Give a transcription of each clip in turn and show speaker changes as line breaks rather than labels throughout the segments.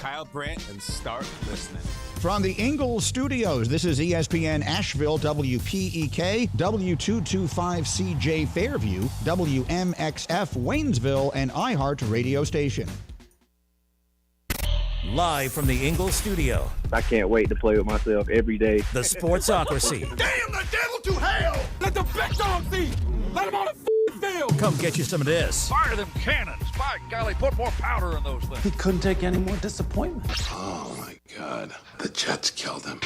Kyle Brandt and start listening.
From the Ingalls Studios, this is ESPN Asheville, WPEK, W225CJ Fairview, WMXF Waynesville, and iHeart radio station.
Live from the Ingalls Studio.
I can't wait to play with myself every day.
The Sportsocracy.
Damn the devil to hell! Let the big dog eat! Let him on the field!
Come get you some of this.
Fire them cannons! By golly, put more powder in those things.
He couldn't take any more disappointment.
Oh my God, the Jets killed him.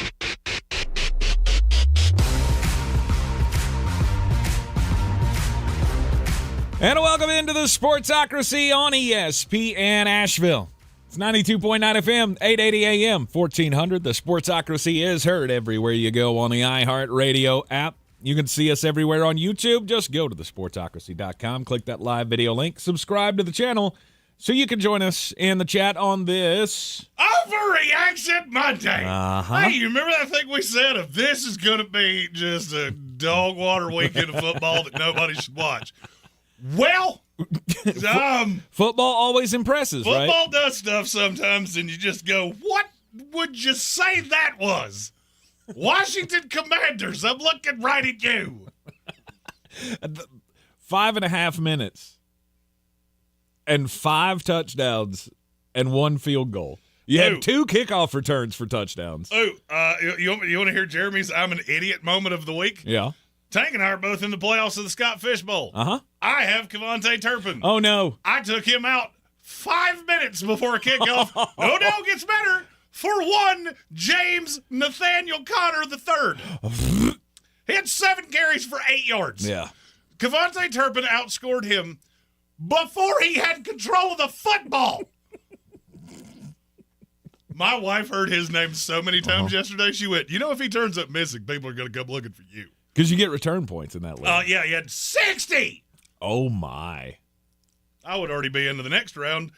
And welcome into the Sportsocracy on ESPN Asheville. It's 92.9 FM, 880 AM, 1400. The Sportsocracy is heard everywhere you go on the iHeart Radio app. You can see us everywhere on YouTube. Just go to thesportsocracy.com, click that live video link, subscribe to the channel so you can join us in the chat on this
Overreaction Monday.
Uh-huh.
Hey, you remember that thing we said? If this is going to be just a dog water weekend of football that nobody should watch. Well,
football always impresses, right?
Football does stuff sometimes, and you just go, what would you say that was? Washington Commanders, I'm looking right at you.
5.5 minutes and 5 touchdowns and 1 field goal. You had 2 kickoff returns for touchdowns.
You want to hear Jeremy's I'm an idiot moment of the week?
Yeah.
Tank and I are both in the playoffs of the Scott Fish Bowl.
Uh-huh.
I have Kevontae Turpin.
Oh, no.
I took him out 5 minutes before kickoff. No, gets better. For one, James Nathaniel Connor III. He had 7 carries for 8 yards.
Yeah.
Kevontae Turpin outscored him before he had control of the football. My wife heard his name so many times yesterday, she went, if he turns up missing, people are going to come looking for you.
Because you get return points in that league.
Yeah, he had 60.
Oh, my.
I would already be into the next round.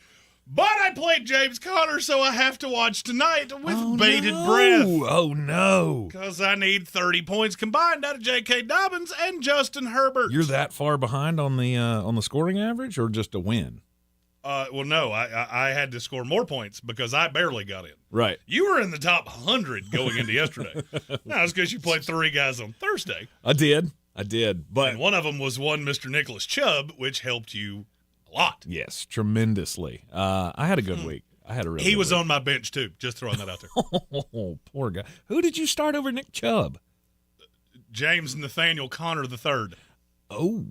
But I played James Conner, so I have to watch tonight with bated breath.
Oh, no.
Because I need 30 points combined out of J.K. Dobbins and Justin Herbert.
You're that far behind on the scoring average or just a win?
Well, no. I had to score more points because I barely got in.
Right.
You were in the top 100 going into yesterday. No, it's because you played 3 guys on Thursday.
I did. But
and one of them was one Mr. Nicholas Chubb, which helped you a lot.
Yes, tremendously. I had a good week. I had a really.
He was
week.
on my bench too. Just throwing that out there.
Oh, poor guy. Who did you start over Nick Chubb?
James Nathaniel Connor III.
Oh,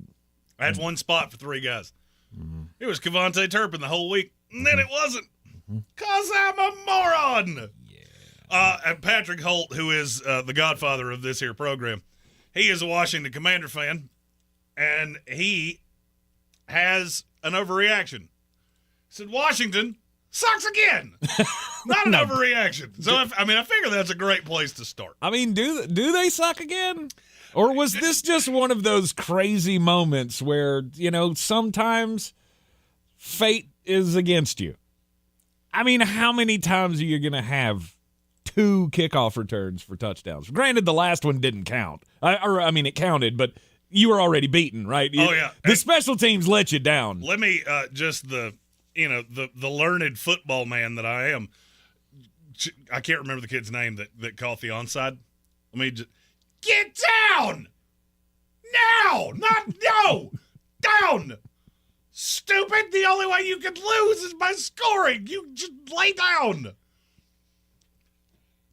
I had one spot for 3 guys. Mm-hmm. It was Kevontae Turpin the whole week, and then it wasn't. Because I'm a moron. Yeah. And Patrick Holt, who is the godfather of this here program, he is a Washington Commander fan, and he has an overreaction. He said, Washington sucks again. Not an overreaction. So, I figure that's a great place to start.
I mean, do they suck again? Or was this just one of those crazy moments where, sometimes fate is against you? I mean, how many times are you going to have 2 kickoff returns for touchdowns? Granted, the last one didn't count. It counted, but you were already beaten, right?
Oh, yeah.
The special teams let you down.
Let me just the learned football man that I am. I can't remember the kid's name that caught the onside. Let me just get down now, not no, down. Stupid. The only way you can lose is by scoring. You just lay down.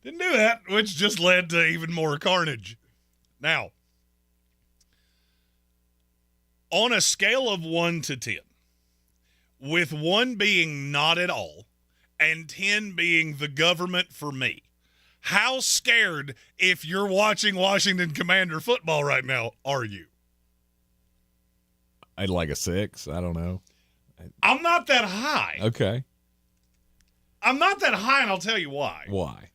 Didn't do that, which just led to even more carnage. Now, on a scale of 1 to 10, with 1 being not at all and 10 being the government for me, how scared, if you're watching Washington Commander football right now, are you?
I'd like a 6. I don't know.
I'm not that high.
Okay.
I'm not that high, and I'll tell you why.
Why?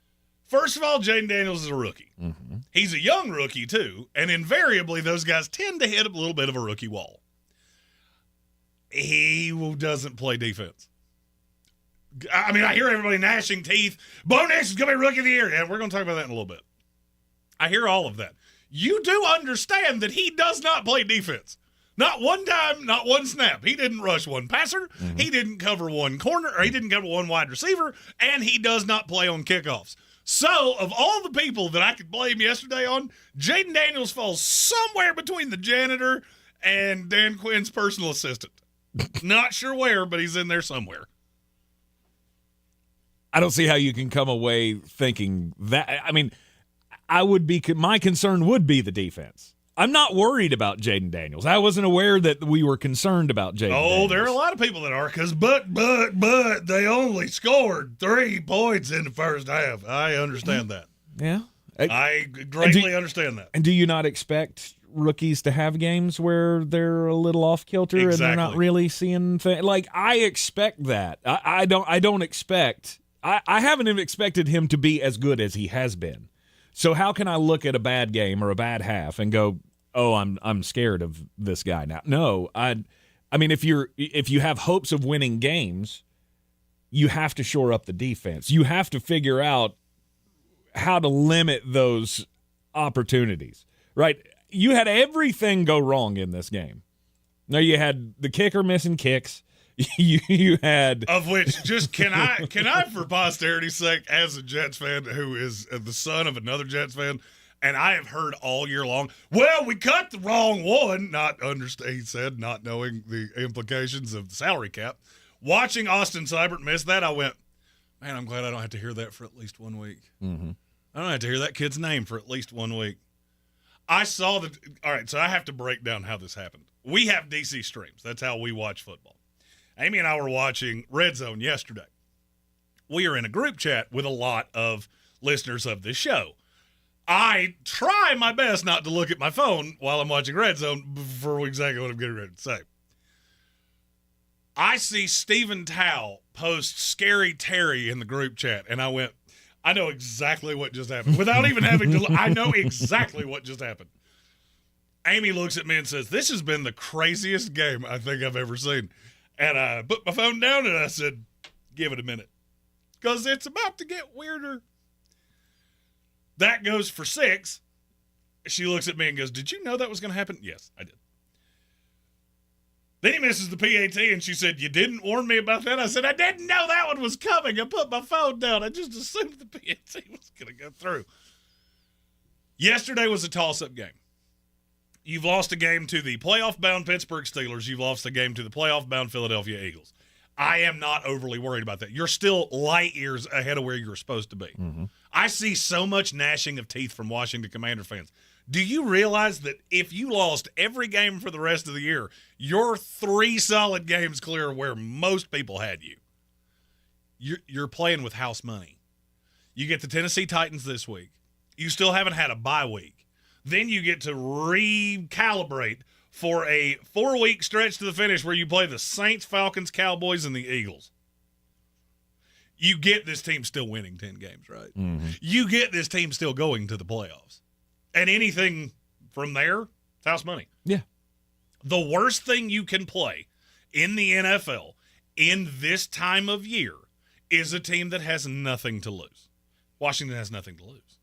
First of all, Jayden Daniels is a rookie.
Mm-hmm.
He's a young rookie, too, and invariably those guys tend to hit a little bit of a rookie wall. He doesn't play defense. I hear everybody gnashing teeth. Bo Nix is going to be Rookie of the Year. Yeah, we're going to talk about that in a little bit. I hear all of that. You do understand that he does not play defense. Not one time, not one snap. He didn't rush one passer. He didn't cover one corner, or he didn't cover one wide receiver, and he does not play on kickoffs. So, of all the people that I could blame yesterday on, Jayden Daniels falls somewhere between the janitor and Dan Quinn's personal assistant. Not sure where, but he's in there somewhere.
I don't see how you can come away thinking that. I mean, my concern would be the defense. I'm not worried about Jayden Daniels. I wasn't aware that we were concerned about Jayden Daniels.
There are a lot of people that are, because but they only scored 3 points in the first half. I understand that.
Yeah.
I greatly understand that.
And do you not expect rookies to have games where they're a little off kilter and they're not really seeing things? Like, I expect that. I don't expect – I haven't even expected him to be as good as he has been. So how can I look at a bad game or a bad half and go, oh, I'm scared of this guy now? No, I mean, if you have hopes of winning games, you have to shore up the defense. You have to figure out how to limit those opportunities, right? You had everything go wrong in this game. Now you had the kicker missing kicks. You had,
of which, just can I for posterity's sake, as a Jets fan who is the son of another Jets fan, and I have heard all year long, well, we cut the wrong one. He said, not knowing the implications of the salary cap. Watching Austin Seibert miss that, I went, man, I'm glad I don't have to hear that for at least 1 week. Mm-hmm. I don't have to hear that kid's name for at least 1 week. I saw the. All right, so I have to break down how this happened. We have DC streams. That's how we watch football. Amy and I were watching Red Zone yesterday. We are in a group chat with a lot of listeners of this show. I try my best not to look at my phone while I'm watching Red Zone for exactly what I'm getting ready to say. I see Stephen Towle post Scary Terry in the group chat, and I went, I know exactly what just happened. Without even having to, I know exactly what just happened. Amy looks at me and says, this has been the craziest game I think I've ever seen. And I put my phone down and I said, give it a minute, because it's about to get weirder. That goes for 6. She looks at me and goes, did you know that was going to happen? Yes, I did. Then he misses the PAT and she said, you didn't warn me about that? I said, I didn't know that one was coming. I put my phone down. I just assumed the PAT was going to go through. Yesterday was a toss-up game. You've lost a game to the playoff-bound Pittsburgh Steelers. You've lost a game to the playoff-bound Philadelphia Eagles. I am not overly worried about that. You're still light years ahead of where you're supposed to be. Mm-hmm. I see so much gnashing of teeth from Washington Commander fans. Do you realize that if you lost every game for the rest of the year, you're 3 solid games clear where most people had you? You're playing with house money. You get the Tennessee Titans this week. You still haven't had a bye week. Then you get to recalibrate for a 4-week stretch to the finish where you play the Saints, Falcons, Cowboys, and the Eagles. You get this team still winning 10 games, right? Mm-hmm. You get this team still going to the playoffs. And anything from there, it's house money.
Yeah.
The worst thing you can play in the NFL in this time of year is a team that has nothing to lose. Washington has nothing to lose.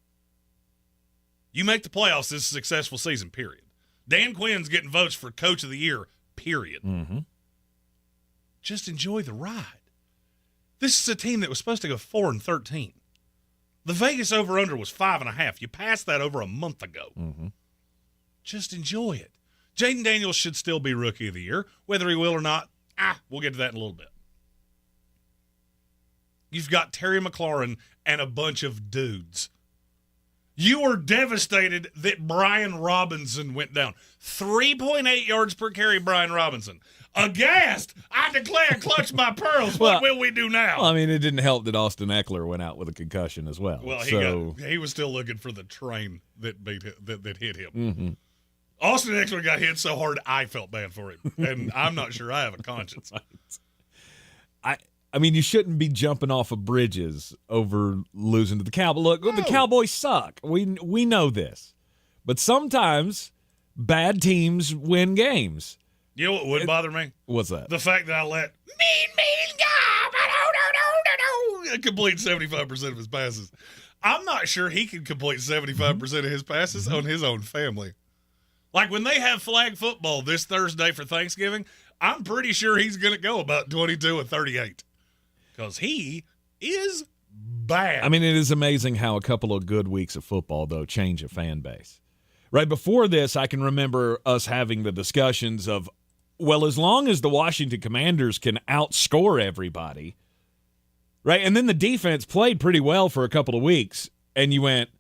You make the playoffs, this is a successful season, period. Dan Quinn's getting votes for Coach of the Year, period. Mm-hmm. Just enjoy the ride. This is a team that was supposed to go 4-13. The Vegas over-under was 5.5. You passed that over a month ago. Mm-hmm. Just enjoy it. Jayden Daniels should still be Rookie of the Year. Whether he will or not, we'll get to that in a little bit. You've got Terry McLaurin and a bunch of dudes. You were devastated that Brian Robinson went down. 3.8 yards per carry, Brian Robinson. Aghast! I declare, clutch my pearls. What will we do now?
Well, I mean, it didn't help that Austin Eckler went out with a concussion as well.
Well, he was still looking for the train that hit him. Mm-hmm. Austin Eckler got hit so hard, I felt bad for him. And I'm not sure I have a conscience.
I mean, you shouldn't be jumping off of bridges over losing to the Cowboys. Look, the Cowboys suck. We know this. But sometimes bad teams win games.
You know what would bother me?
What's that?
The fact that I let complete 75% of his passes. I'm not sure he can complete 75% of his passes on his own family. Like when they have flag football this Thursday for Thanksgiving, I'm pretty sure he's going to go about 22 or 38 because he is bad.
I mean, it is amazing how a couple of good weeks of football, though, change a fan base. Right before this, I can remember us having the discussions of, well, as long as the Washington Commanders can outscore everybody, right? And then the defense played pretty well for a couple of weeks, and you went,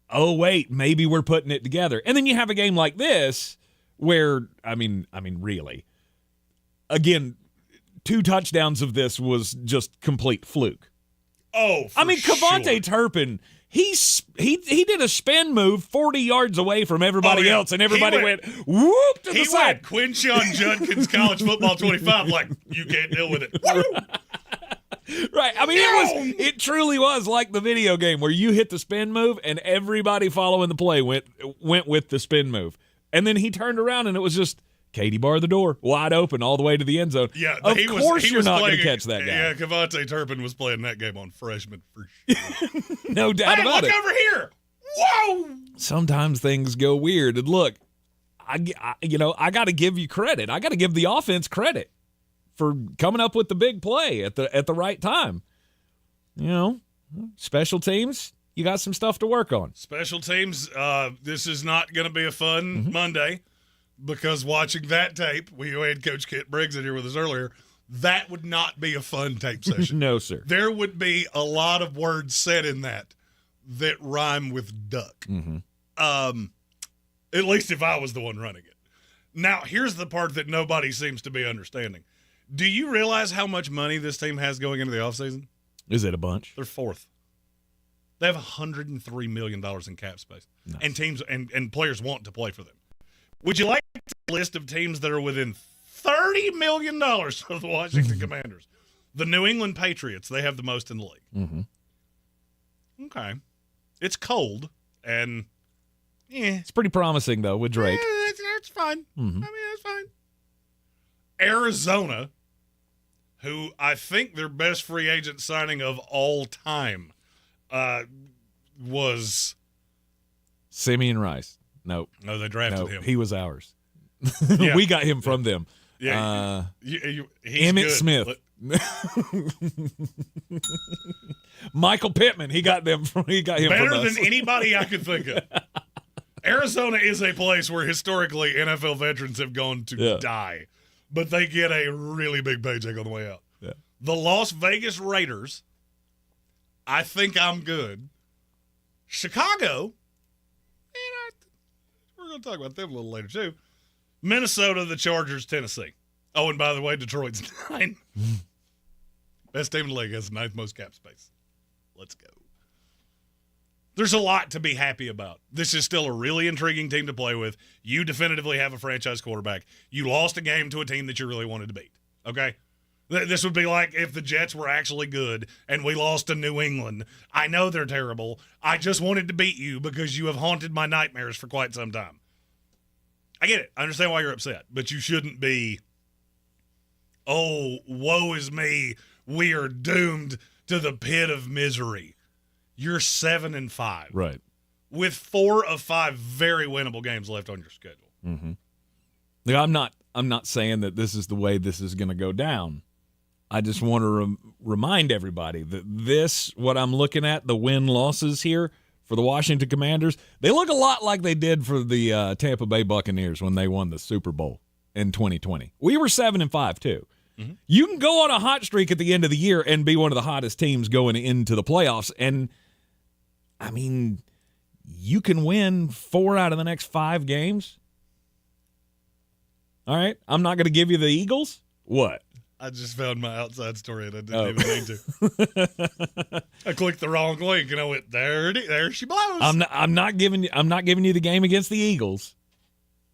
oh, wait, maybe we're putting it together. And then you have a game like this where, I mean, really, again, 2 touchdowns of this was just complete fluke.
Oh,
I mean, Kevontae Turpin, he did a spin move 40 yards away from everybody else, and everybody went whoop to the side.
He went Quinshon Judkins College Football 25 like, you can't deal with it.
Right. I mean, it truly was like the video game where you hit the spin move and everybody following the play went with the spin move. And then he turned around and it was just Katie bar the door, wide open all the way to the end zone.
Yeah,
of course you're not going to catch that guy.
Yeah, Kevontae Turpin was playing that game on freshman for sure.
No doubt about it.
Look over here. Whoa!
Sometimes things go weird. And look, I got to give you credit. I got to give the offense credit for coming up with the big play at the right time. You know, special teams, you got some stuff to work on.
Special teams, this is not going to be a fun Monday because watching that tape, we had Coach Kent Briggs in here with us earlier, that would not be a fun tape session.
No, sir.
There would be a lot of words said in that rhyme with duck. At least if I was the one running it. Now, here's the part that nobody seems to be understanding. Do you realize how much money this team has going into the offseason?
Is it a bunch?
They're 4th. They have $103 million in cap space. Nice. And teams and players want to play for them. Would you like a list of teams that are within $30 million of the Washington Commanders? The New England Patriots, they have the most in the league. Okay. It's cold, and
it's pretty promising, though, with Drake.
That's fine. I mean, that's fine. Arizona, who I think their best free agent signing of all time was
Simeon Rice. Nope.
No, they drafted him.
He was ours.
Yeah.
We got him from them.
Yeah, he's
Emmitt
good.
Smith. Michael Pittman. He got him from
better
us.
than anybody I could think of. Arizona is a place where historically NFL veterans have gone to die, but they get a really big paycheck on the way out.
Yeah.
The Las Vegas Raiders, I think I'm good. Chicago, we're going to talk about them a little later too. Minnesota, the Chargers, Tennessee. Oh, and by the way, Detroit's 9. Best team in the league has the 9th most cap space. Let's go. There's a lot to be happy about. This is still a really intriguing team to play with. You definitively have a franchise quarterback. You lost a game to a team that you really wanted to beat. Okay? This would be like if the Jets were actually good and we lost to New England. I know they're terrible. I just wanted to beat you because you have haunted my nightmares for quite some time. I get it. I understand why you're upset, but you shouldn't be, oh, woe is me. We are doomed to the pit of misery. You're 7-5.
Right.
With 4 of 5 very winnable games left on your schedule.
Look, I'm not saying that this is the way this is going to go down. I just want to remind everybody that what I'm looking at, the win-losses here for the Washington Commanders, they look a lot like they did for the Tampa Bay Buccaneers when they won the Super Bowl in 2020. We were 7-5 too. You can go on a hot streak at the end of the year and be one of the hottest teams going into the playoffs. And, I mean, you can win 4 out of the next 5 games. All right? I'm not going to give you the Eagles. What?
I just found my outside story and I didn't even need to. I clicked the wrong link and I went, there she blows.
I'm not giving you the game against the Eagles.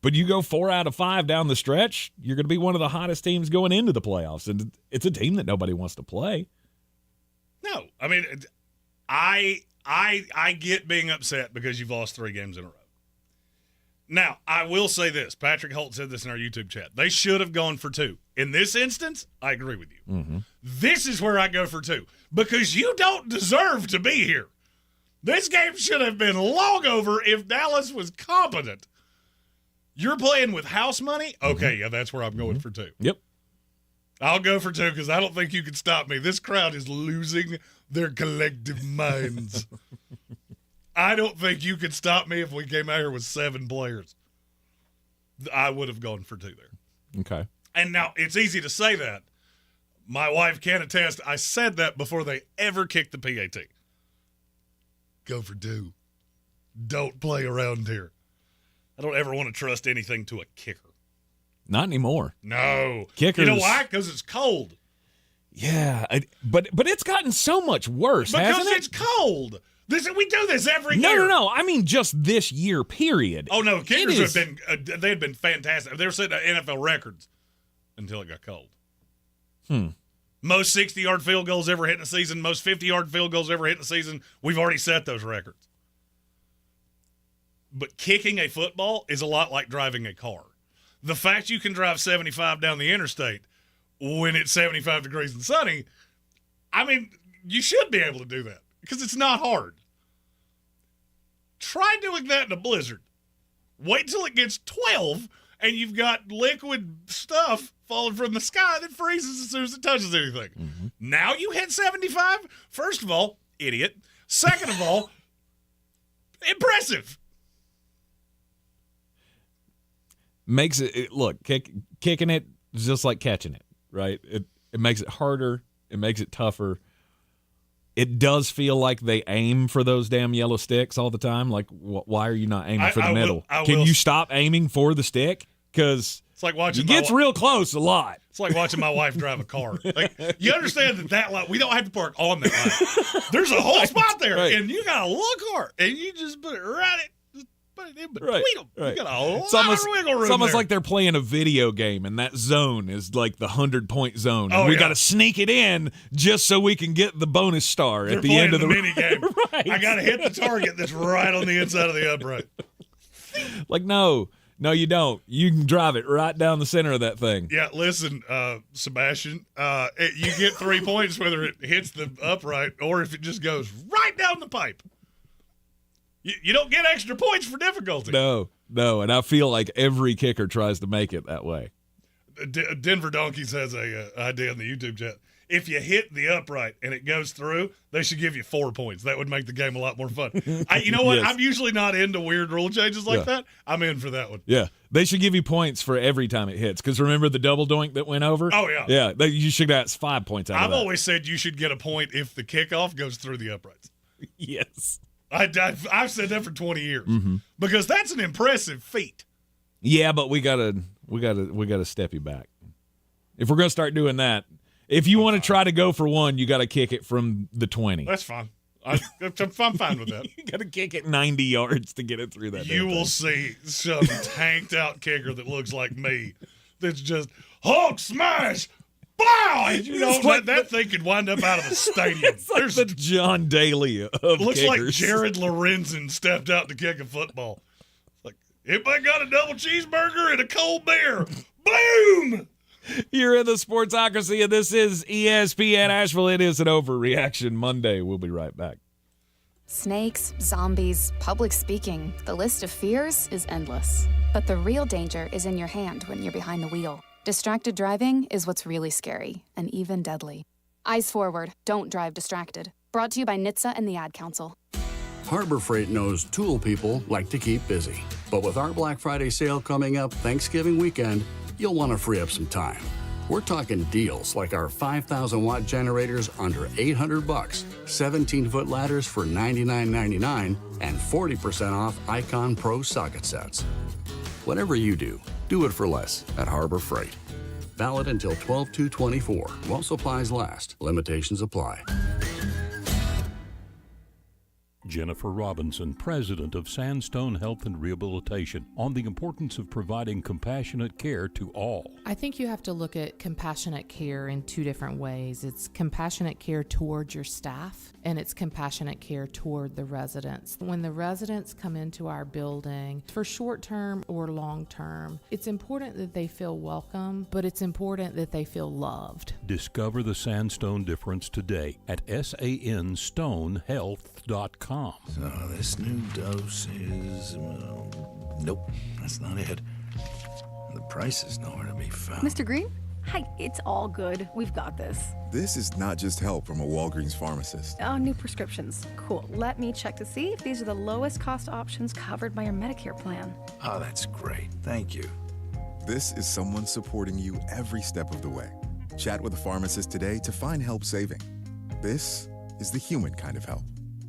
But you go 4 out of 5 down the stretch, you're going to be one of the hottest teams going into the playoffs. And it's a team that nobody wants to play.
No. I mean, I get being upset because you've lost 3 games in a row. Now, I will say this. Patrick Holt said this in our YouTube chat. They should have gone for 2. In this instance, I agree with you. This is where I go for 2 because you don't deserve to be here. This game should have been long over if Dallas was competent. You're playing with house money? Okay, yeah, that's where I'm going for 2.
Yep.
I'll go for 2 because I don't think you can stop me. This crowd is losing their collective minds. I don't think you could stop me if we came out here with 7 players. I would have gone for 2 there.
Okay.
And now, it's easy to say that. My wife can attest, I said that before they ever kicked the PAT. Go for 2. Don't play around here. I don't ever want to trust anything to a kicker.
Not anymore.
No.
Kickers.
You know why? Because it's cold.
Yeah, but it's gotten so much worse, hasn't it?
Because it's cold. We do this every year.
No. I mean, just this year, period.
Oh, no. Kickers have been they had been fantastic. They were setting NFL records until it got cold. Most 60-yard field goals ever hit in a season, most 50-yard field goals ever hit in a season. We've already set those records. But kicking a football is a lot like driving a car. The fact you can drive 75 down the interstate when it's 75 degrees and sunny, I mean, you should be able to do that because it's not hard. Try doing that in a blizzard. Wait till it gets 12 and you've got liquid stuff falling from the sky that freezes as soon as it touches anything. Mm-hmm. Now you hit 75? First of all, idiot. Second of all, impressive.
Makes it look, kicking it is just like catching it, right? It makes it harder. It makes it tougher. It does feel like they aim for those damn yellow sticks all the time. Like, why are you not aiming for the middle? Can you stop aiming for the stick? Because
it's like watching
it gets real close a lot.
It's like watching my wife drive a car. Like, you understand that line, we don't have to park on that line. There's a whole spot there, right. And you got a little car, and you just put it right in between them. Right. You got a lot of wiggle room.
It's almost
there.
like they're playing a video game, and that zone is like the 100-point zone. And we got to sneak it in just so we can get the bonus star at the end of the
mini game.
Right.
I got to hit the target that's right on the inside of the upright.
Like, no, you don't. You can drive it right down the center of that thing.
Yeah, listen, Sebastian, you get 3 points whether it hits the upright or if it just goes right down the pipe. You don't get extra points for difficulty.
No, and I feel like every kicker tries to make it that way.
Denver Donkeys has a idea in the YouTube chat. If you hit the upright and it goes through, they should give you 4 points. That would make the game a lot more fun. You know what? Yes. I'm usually not into weird rule changes like that. I'm in for that one.
Yeah. They should give you points for every time it hits. Because remember the double doink that went over?
Oh, yeah.
Yeah, you should get 5 points out of that.
I've always said you should get a point if the kickoff goes through the uprights.
Yes.
I've said that for 20 years because that's an impressive feat.
Yeah, but we gotta step you back. If we're gonna start doing that, if you want to try to go for one, you got to kick it from the 20.
That's fine. I'm fine with that.
You got to kick it 90 yards to get it through that.
You will see some tanked out kicker that looks like me. That's just Hulk smash. Wow! You know, that thing could wind up out of the stadium.
It's like the John Daly of
looks
kickers.
like Jared Lorenzen stepped out to kick a football. Like, everybody got a double cheeseburger and a cold beer. Boom!
You're in the Sportsocracy, and this is ESPN Asheville. It is an Overreaction Monday. We'll be right back.
Snakes, zombies, public speaking. The list of fears is endless. But the real danger is in your hand when you're behind the wheel. Distracted driving is what's really scary and even deadly. Eyes forward. Don't drive distracted. Brought to you by NHTSA and the Ad Council.
Harbor Freight knows tool people like to keep busy. But with our Black Friday sale coming up Thanksgiving weekend, you'll want to free up some time. We're talking deals like our 5,000-watt generators under $800, 17-foot ladders for $99.99, and 40% off Icon Pro socket sets. Whatever you do it for less at Harbor Freight. Valid until 12/2/24 while supplies last. Limitations apply.
Jennifer Robinson, president of Sandstone Health and Rehabilitation, on the importance of providing compassionate care to all.
I think you have to look at compassionate care in two different ways. It's compassionate care toward your staff, and it's compassionate care toward the residents. When the residents come into our building for short-term or long-term, it's important that they feel welcome, but it's important that they feel loved.
Discover the Sandstone difference today at sanstonehealth.com.
So this new dose is... nope, that's not it. The price is nowhere to be found.
Mr. Green? Hi, it's all good. We've got this.
This is not just help from a Walgreens pharmacist.
Oh, new prescriptions. Cool. Let me check to see if these are the lowest cost options covered by your Medicare plan.
Oh, that's great. Thank you.
This is someone supporting you every step of the way. Chat with a pharmacist today to find help saving. This is the human kind of help.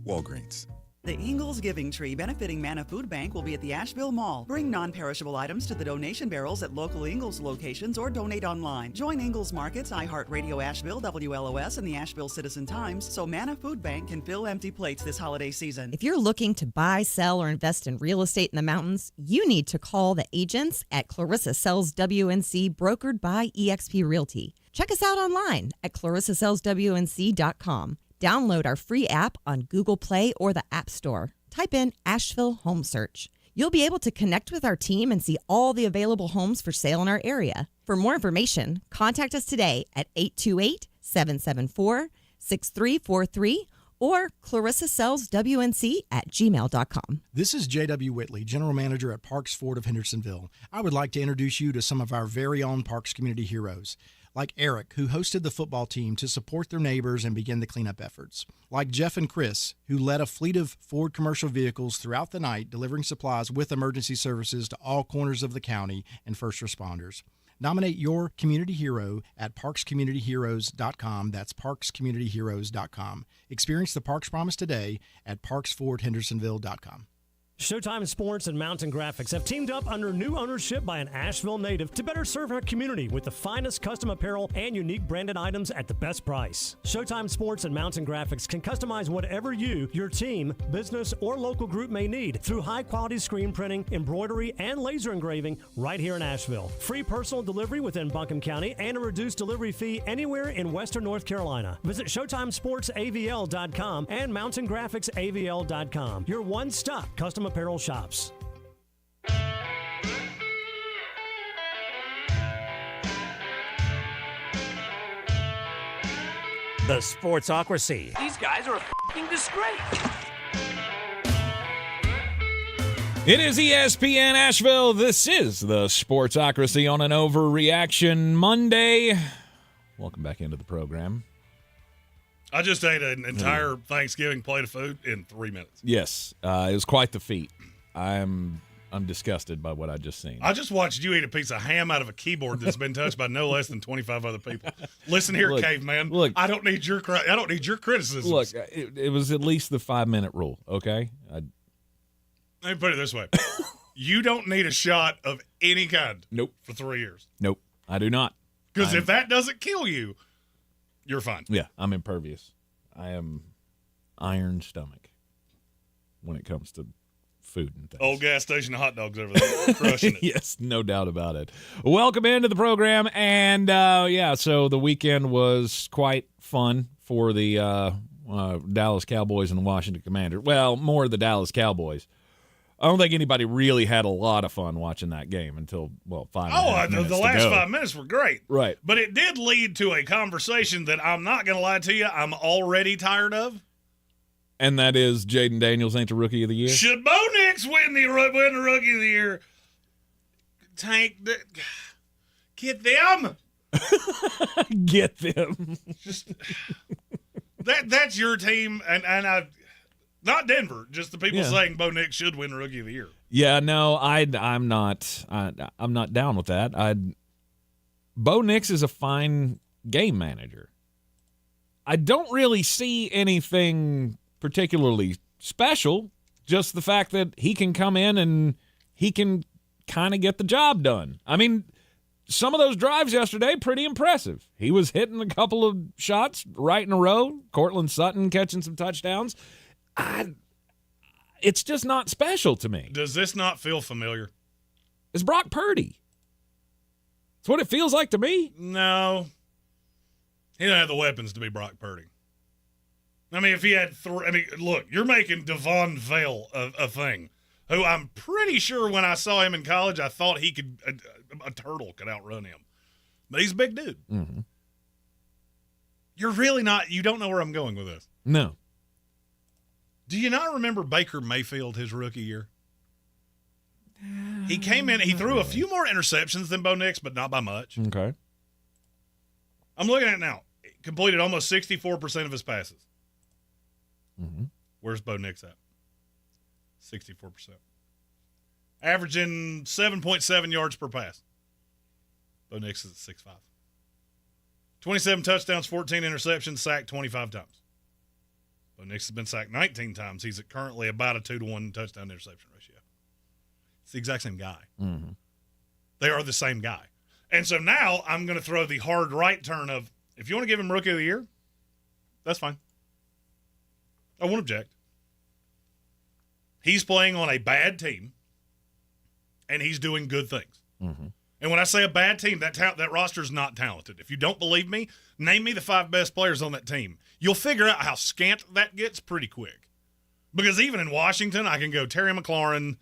Walgreens.
The Ingalls Giving Tree benefiting Manna Food Bank will be at the Asheville Mall. Bring non-perishable items to the donation barrels at local Ingalls locations or donate online. Join Ingalls Markets, iHeartRadio Asheville, WLOS, and the Asheville Citizen-Times so Manna Food Bank can fill empty plates this holiday season.
If you're looking to buy, sell, or invest in real estate in the mountains, you need to call the agents at Clarissa Sells WNC, brokered by eXp Realty. Check us out online at clarissasellswnc.com. Download our free app on Google Play or the App Store. Type in Asheville Home Search. You'll be able to connect with our team and see all the available homes for sale in our area. For more information, contact us today at 828-774-6343 or clarissasellswnc@gmail.com.
This is J.W. Whitley, General Manager at Parks Ford of Hendersonville. I would like to introduce you to some of our very own Parks community heroes. Like Eric, who hosted the football team to support their neighbors and begin the cleanup efforts. Like Jeff and Chris, who led a fleet of Ford commercial vehicles throughout the night, delivering supplies with emergency services to all corners of the county and first responders. Nominate your community hero at parkscommunityheroes.com. That's parkscommunityheroes.com. Experience the Parks Promise today at parksfordhendersonville.com.
Showtime Sports and Mountain Graphics have teamed up under new ownership by an Asheville native to better serve our community with the finest custom apparel and unique branded items at the best price. Showtime Sports and Mountain Graphics can customize whatever you, your team, business, or local group may need through high-quality screen printing, embroidery, and laser engraving right here in Asheville. Free personal delivery within Buncombe County and a reduced delivery fee anywhere in Western North Carolina. Visit ShowtimeSportsAVL.com and MountainGraphicsAVL.com. Your one-stop custom apparel shops.
The Sportsocracy.
These guys are a f***ing disgrace.
It is ESPN Asheville. This is the Sportsocracy on an Overreaction Monday. Welcome back into the program.
I just ate an entire Thanksgiving plate of food in 3 minutes.
Yes, it was quite the feat. I'm disgusted by what I just seen.
I just watched you eat a piece of ham out of a keyboard that's been touched by no less than 25 other people. Listen here,
look,
caveman.
Look,
I don't need your criticism.
Look, it was at least the 5-minute rule. Okay.
Let me put it this way: you don't need a shot of any kind.
Nope.
For 3 years.
Nope, I do not.
Because if that doesn't kill you, you're fine.
Yeah, I'm impervious. I am iron stomach when it comes to food and things.
Old gas station hot dogs over there, crushing it.
Yes, no doubt about it. Welcome into the program, and so the weekend was quite fun for the Dallas Cowboys and the Washington Commanders. Well, more the Dallas Cowboys. I don't think anybody really had a lot of fun watching that game until, 5 minutes
the last 5 minutes were great.
Right.
But it did lead to a conversation that I'm not going to lie to you, I'm already tired of.
And that is Jayden Daniels ain't the Rookie of the Year?
Should Bo Nix win the Rookie of the Year? Get them.
Get them.
Just that's your team, and I not Denver, just the people saying Bo Nix should win Rookie of the Year.
Yeah, no, I'm not down with that. Bo Nix is a fine game manager. I don't really see anything particularly special, just the fact that he can come in and he can kind of get the job done. I mean, some of those drives yesterday, pretty impressive. He was hitting a couple of shots right in a row. Cortland Sutton catching some touchdowns. It's just not special to me.
Does this not feel familiar?
It's Brock Purdy. It's what it feels like to me.
No. He doesn't have the weapons to be Brock Purdy. I mean, if he had look, you're making Devon Vale a thing, who I'm pretty sure when I saw him in college, I thought he could, a turtle could outrun him. But he's a big dude.
Mm-hmm.
You're really not, you don't know where I'm going with this.
No.
Do you not remember Baker Mayfield, his rookie year? He came in, he threw a few more interceptions than Bo Nix, but not by much.
Okay.
I'm looking at it now. Completed almost 64% of his passes.
Mm-hmm.
Where's Bo Nix at? 64%. Averaging 7.7 yards per pass. Bo Nix is at 6'5". 27 touchdowns, 14 interceptions, sacked 25 times. Bo Nix has been sacked 19 times. He's currently about a 2-to-1 touchdown interception ratio. It's the exact same guy.
Mm-hmm.
They are the same guy. And so now I'm going to throw the hard right turn of, if you want to give him Rookie of the Year, that's fine. I won't object. He's playing on a bad team, and he's doing good things.
Mm-hmm.
And when I say a bad team, that roster's not talented. If you don't believe me, name me the 5 best players on that team. You'll figure out how scant that gets pretty quick. Because even in Washington, I can go Terry McLaurin,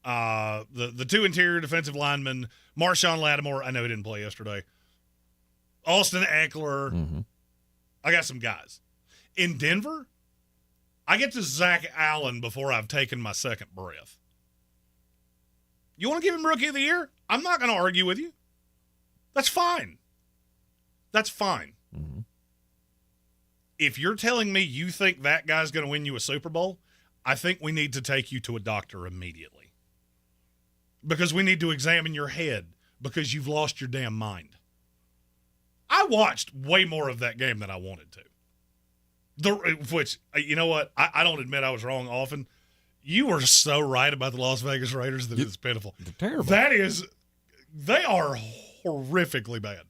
the 2 interior defensive linemen, Marshawn Lattimore. I know he didn't play yesterday. Austin Eckler.
Mm-hmm.
I got some guys. In Denver, I get to Zach Allen before I've taken my second breath. You want to give him Rookie of the Year? I'm not going to argue with you. That's fine. That's fine.
Mm-hmm.
If you're telling me you think that guy's going to win you a Super Bowl, I think we need to take you to a doctor immediately. Because we need to examine your head because you've lost your damn mind. I watched way more of that game than I wanted to. Which, you know what? I don't admit I was wrong often. You were so right about the Las Vegas Raiders that it's pitiful.
They're terrible.
They are horrifically bad.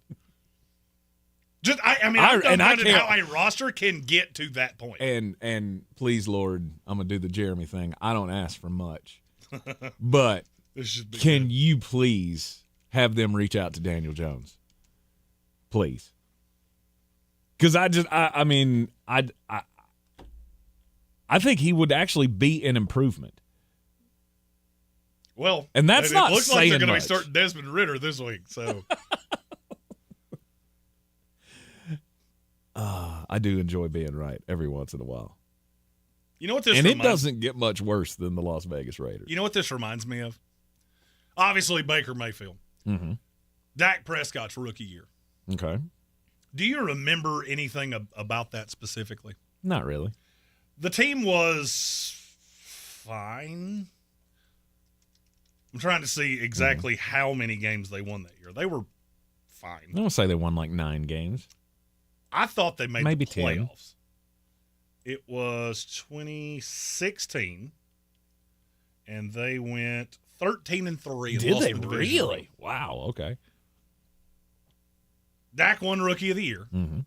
I'm dumbfounded how a roster can get to that point.
And please, Lord, I'm gonna do the Jeremy thing. I don't ask for much, but can you please have them reach out to Daniel Jones, please? Because I think he would actually be an improvement.
Well,
and that's not
it looks
saying
like they're going to be
much.
starting Desmond Ridder this week. So,
I do enjoy being right every once in a while.
You know what this
and
reminds-
it doesn't get much worse than the Las Vegas Raiders.
You know what this reminds me of? Obviously, Baker Mayfield.
Mm-hmm.
Dak Prescott's rookie year.
Okay.
Do you remember anything about that specifically?
Not really.
The team was fine. I'm trying to see exactly how many games they won that year. They were fine.
I don't say they won like 9 games.
I thought they made
maybe
the playoffs. 10. It was 2016, and they went 13-3.
Did they really? Wow. Okay.
Dak won Rookie of the Year.
Mm-hmm.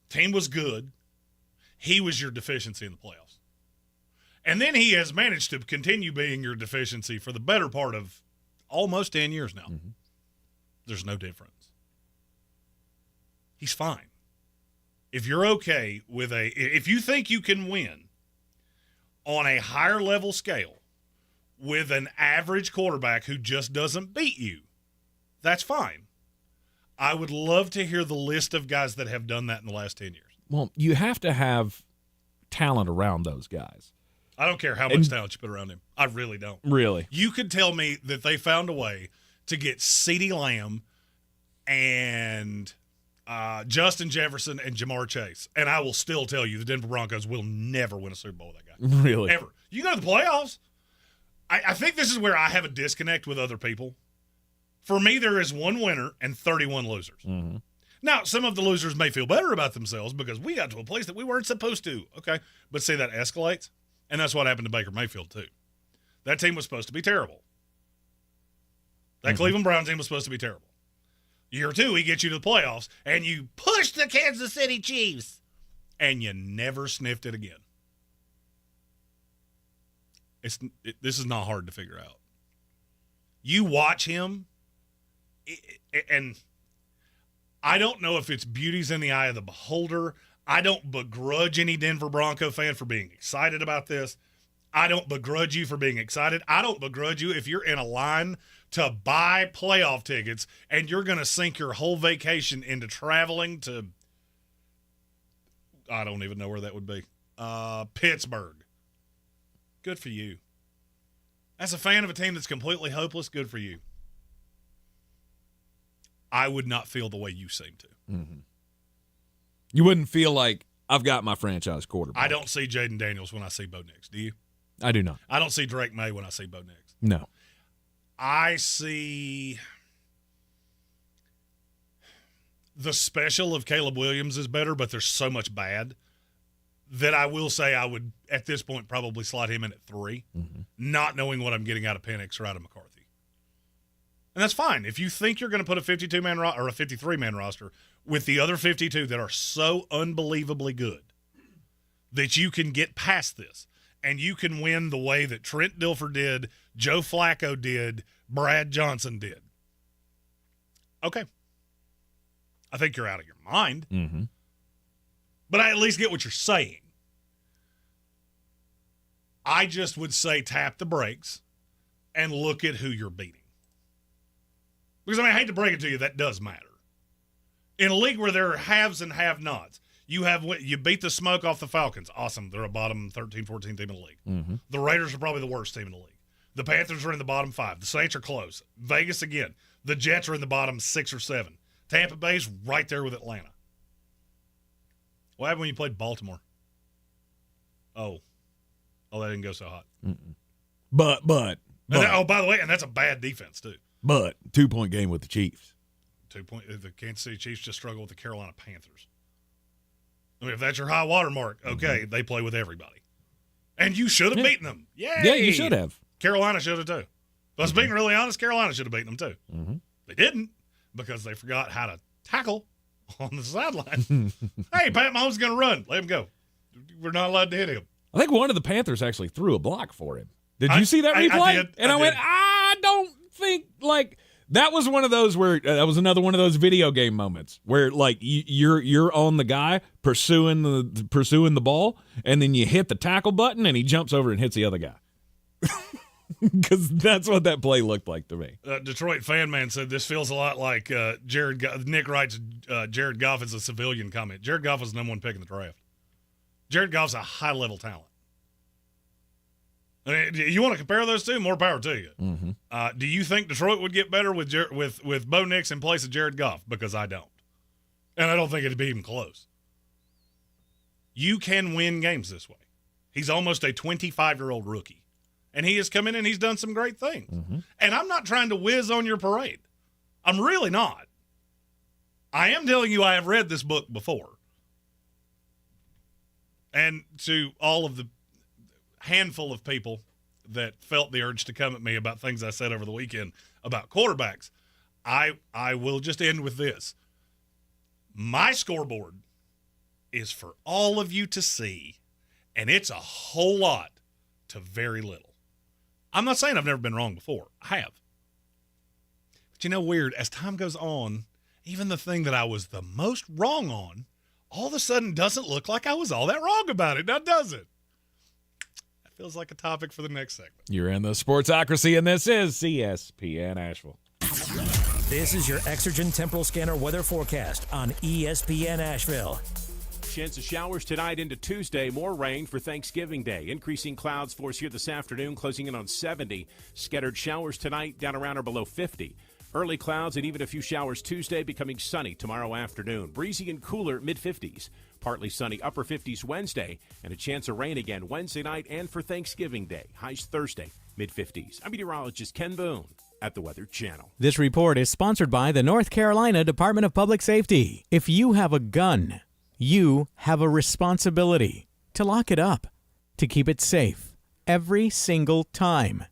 Team was good. He was your deficiency in the playoffs. And then he has managed to continue being your deficiency for the better part of almost 10 years now.
Mm-hmm.
There's no difference. He's fine. If you're okay with if you think you can win on a higher level scale with an average quarterback who just doesn't beat you, that's fine. I would love to hear the list of guys that have done that in the last 10 years.
Well, you have to have talent around those guys.
I don't care how much talent you put around him. I really don't.
Really?
You could tell me that they found a way to get CeeDee Lamb and Justin Jefferson and Jamar Chase, and I will still tell you the Denver Broncos will never win a Super Bowl with that guy.
Really?
Ever. You go to the playoffs. I think this is where I have a disconnect with other people. For me, there is one winner and 31 losers.
Mm-hmm.
Now, some of the losers may feel better about themselves because we got to a place that we weren't supposed to. Okay. But see, that escalates. And that's what happened to Baker Mayfield, too. That team was supposed to be terrible. That Cleveland Browns team was supposed to be terrible. Year 2, he gets you to the playoffs, and you push the Kansas City Chiefs, and you never sniffed it again. This is not hard to figure out. You watch him, and I don't know if it's beauty's in the eye of the beholder. I don't begrudge any Denver Bronco fan for being excited about this. I don't begrudge you for being excited. I don't begrudge you if you're in a line to buy playoff tickets and you're going to sink your whole vacation into traveling to, I don't even know where that would be, Pittsburgh. Good for you. As a fan of a team that's completely hopeless, good for you. I would not feel the way you seem to.
Mm-hmm. You wouldn't feel like I've got my franchise quarterback.
I don't see Jayden Daniels when I see Bo Nix. Do you?
I do not.
I don't see Drake May when I see Bo Nix.
No.
I see the special of Caleb Williams is better, but there's so much bad that I will say I would, at this point, probably slot him in at 3, not knowing what I'm getting out of Penix or out of McCarthy. And that's fine. If you think you're going to put a 52-man or a 53-man roster with the other 52 that are so unbelievably good that you can get past this and you can win the way that Trent Dilfer did, Joe Flacco did, Brad Johnson did. Okay. I think you're out of your mind.
Mm-hmm.
But I at least get what you're saying. I just would say tap the brakes and look at who you're beating. Because, I hate to break it to you, that does matter. In a league where there are haves and have-nots, you beat the smoke off the Falcons. Awesome. They're a bottom 13, 14 team in the league.
Mm-hmm.
The Raiders are probably the worst team in the league. The Panthers are in the bottom 5. The Saints are close. Vegas again. The Jets are in the bottom 6 or 7. Tampa Bay's right there with Atlanta. What happened when you played Baltimore? Oh, that didn't go so hot.
Mm-mm. But.
By the way, and that's a bad defense too.
But 2-point game with the Chiefs.
The Kansas City Chiefs just struggle with the Carolina Panthers. If that's your high water mark, okay, they play with everybody. And you should have beaten them. Yay!
Yeah, you should have.
Carolina should have too. But being really honest, Carolina should have beaten them too.
Mm-hmm.
They didn't because they forgot how to tackle on the sideline. Hey, Pat Mahomes is going to run. Let him go. We're not allowed to hit him.
I think one of the Panthers actually threw a block for him. Did you see that replay?
I did.
And I went, I don't think that was one of those where that was another one of those video game moments where you're on the guy pursuing the ball, and then you hit the tackle button and he jumps over and hits the other guy. Because that's what that play looked like to me.
Detroit fan man said this feels a lot like Nick writes Jared Goff is a civilian comment. Jared Goff was the number 1 pick in the draft. Jared Goff's a high-level talent. You want to compare those two? More power to you.
Mm-hmm.
Do you think Detroit would get better with Bo Nix in place of Jared Goff? Because I don't. And I don't think it'd be even close. You can win games this way. He's almost a 25-year-old rookie. And he has come in and he's done some great things.
Mm-hmm.
And I'm not trying to whiz on your parade. I'm really not. I am telling you I have read this book before. And to all of the handful of people that felt the urge to come at me about things I said over the weekend about quarterbacks, I will just end with this. My scoreboard is for all of you to see, and it's a whole lot to very little. I'm not saying I've never been wrong before. I have. But weird, as time goes on, even the thing that I was the most wrong on all of a sudden doesn't look like I was all that wrong about it. Now, does it? That feels like a topic for the next segment.
You're in the Sportsocracy, and this is ESPN Asheville.
This is your Exergen Temporal Scanner weather forecast on ESPN Asheville.
Chance of showers tonight into Tuesday. More rain for Thanksgiving Day. Increasing clouds for us here this afternoon, closing in on 70. Scattered showers tonight, down around or below 50. Early clouds and even a few showers Tuesday, becoming sunny tomorrow afternoon. Breezy and cooler, mid-50s. Partly sunny, upper 50s Wednesday, and a chance of rain again Wednesday night and for Thanksgiving Day. Highs Thursday, mid-50s. I'm meteorologist Ken Boone at the Weather Channel.
This report is sponsored by the North Carolina Department of Public Safety. If you have a gun, you have a responsibility to lock it up, to keep it safe every single time.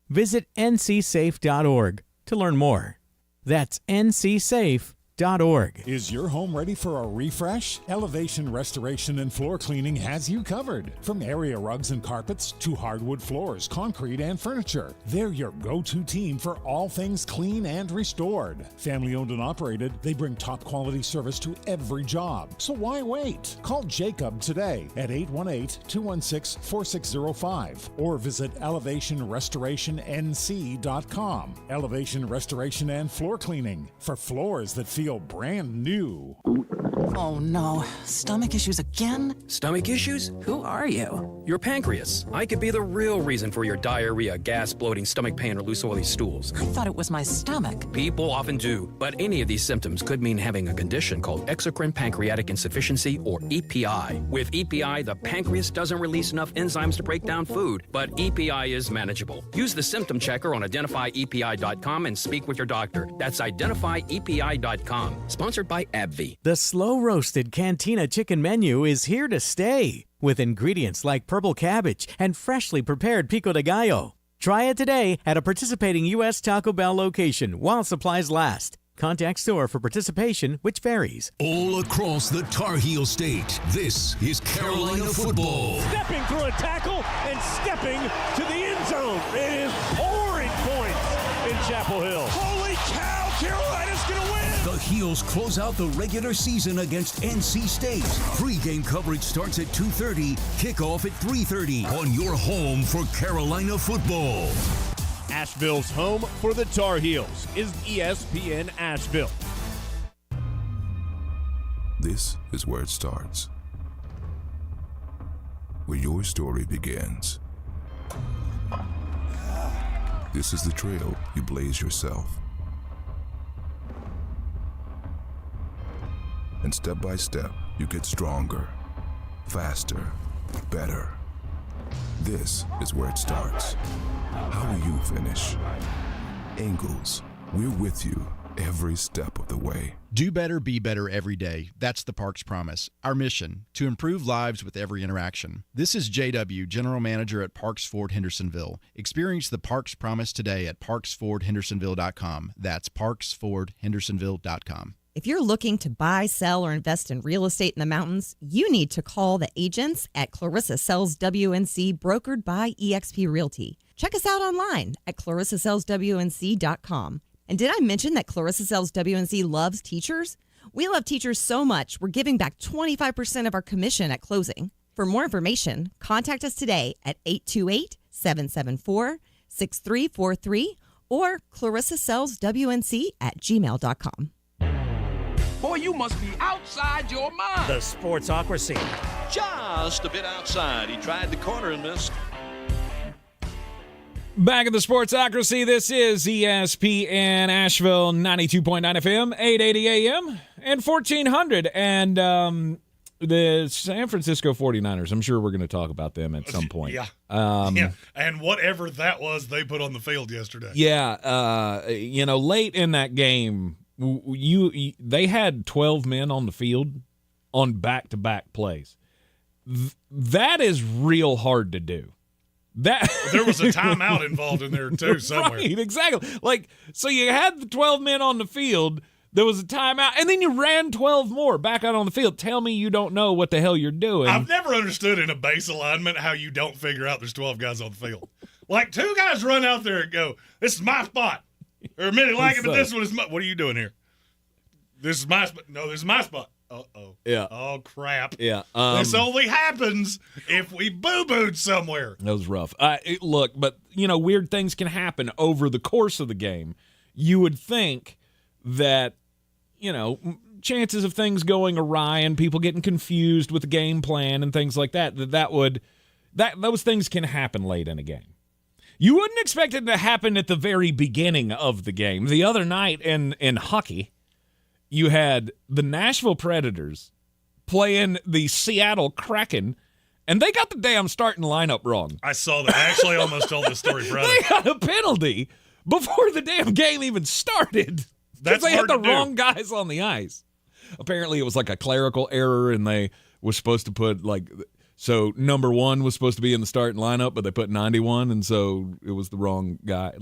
Visit ncsafe.org to learn more. That's ncsafe.org.
Is your home ready for a refresh? Elevation Restoration and Floor Cleaning has you covered. From area rugs and carpets to hardwood floors, concrete, and furniture, they're your go-to team for all things clean and restored. Family owned and operated, they bring top quality service to every job. So why wait? Call Jacob today at 818-216-4605 or visit elevationrestorationnc.com. Elevation Restoration and Floor Cleaning for floors that feel brand new.
Oh no, stomach issues again?
Stomach issues? Who are you? Your pancreas. I could be the real reason for your diarrhea, gas, bloating, stomach pain, or loose oily stools.
I thought it was my stomach.
People often do, but any of these symptoms could mean having a condition called exocrine pancreatic insufficiency, or EPI. With EPI, the pancreas doesn't release enough enzymes to break down food, but EPI is manageable. Use the symptom checker on identifyepi.com and speak with your doctor. That's identifyepi.com. Sponsored by AbbVie.
The slow-roasted Cantina chicken menu is here to stay, with ingredients like purple cabbage and freshly prepared pico de gallo. Try it today at a participating U.S. Taco Bell location while supplies last. Contact store for participation, which varies.
All across the Tar Heel State, this is Carolina football.
Stepping through a tackle and stepping to the end zone. It is pouring points in Chapel Hill. Holy cow, Carolina's going to win!
The Heels close out the regular season against NC State. Pre-game coverage starts at 2:30, kickoff at 3:30 on your home for Carolina football.
Asheville's home for the Tar Heels is ESPN Asheville.
This is where it starts, where your story begins. This is the trail you blaze yourself. And step by step, you get stronger, faster, better. This is where it starts. How will you finish? Ingles, we're with you every step of the way.
Do better, be better every day. That's the Parks Promise. Our mission, to improve lives with every interaction. This is JW, General Manager at Parks Ford Hendersonville. Experience the Parks Promise today at parksfordhendersonville.com. That's parksfordhendersonville.com.
If you're looking to buy, sell, or invest in real estate in the mountains, you need to call the agents at Clarissa Sells WNC, brokered by eXp Realty. Check us out online at clarissasellswnc.com. And did I mention that Clarissa Sells WNC loves teachers? We love teachers so much, we're giving back 25% of our commission at closing. For more information, contact us today at 828-774-6343 or clarissasellswnc@gmail.com.
Boy, you must be outside your mind.
The Sportsocracy.
Just a bit outside. He tried the corner and missed.
Back at the Sportsocracy, this is ESPN Asheville, 92.9 FM, 880 AM, and 1400. And the San Francisco 49ers, I'm sure we're going to talk about them at some point.
Yeah. And whatever that was they put on the field yesterday.
Yeah. Late in that game, they had 12 men on the field on back-to-back plays. That is real hard to do.
There was a timeout involved in there too somewhere.
Right, exactly. So you had the 12 men on the field, there was a timeout, and then you ran 12 more back out on the field. Tell me you don't know what the hell you're doing.
I've never understood in a base alignment how you don't figure out there's 12 guys on the field. Like, two guys run out there and go, "This is my spot." Or admit it like it, but this one is my. What are you doing here? This is my spot. No, this is my spot. Uh-oh.
Yeah.
Oh, crap.
Yeah.
This only happens if we boo-booed somewhere.
That was rough. Look, but, weird things can happen over the course of the game. You would think that, chances of things going awry and people getting confused with the game plan and things like that, those things can happen late in a game. You wouldn't expect it to happen at the very beginning of the game. The other night in hockey, you had the Nashville Predators playing the Seattle Kraken, and they got the damn starting lineup wrong.
I saw that. I actually almost told this story, brother.
They got a penalty before the damn game even started.
That's
they had
hard
the
to do.
wrong guys on the ice. Apparently, it was like a clerical error, and they was supposed to put so number 1 was supposed to be in the starting lineup, but they put 91, and so it was the wrong guy.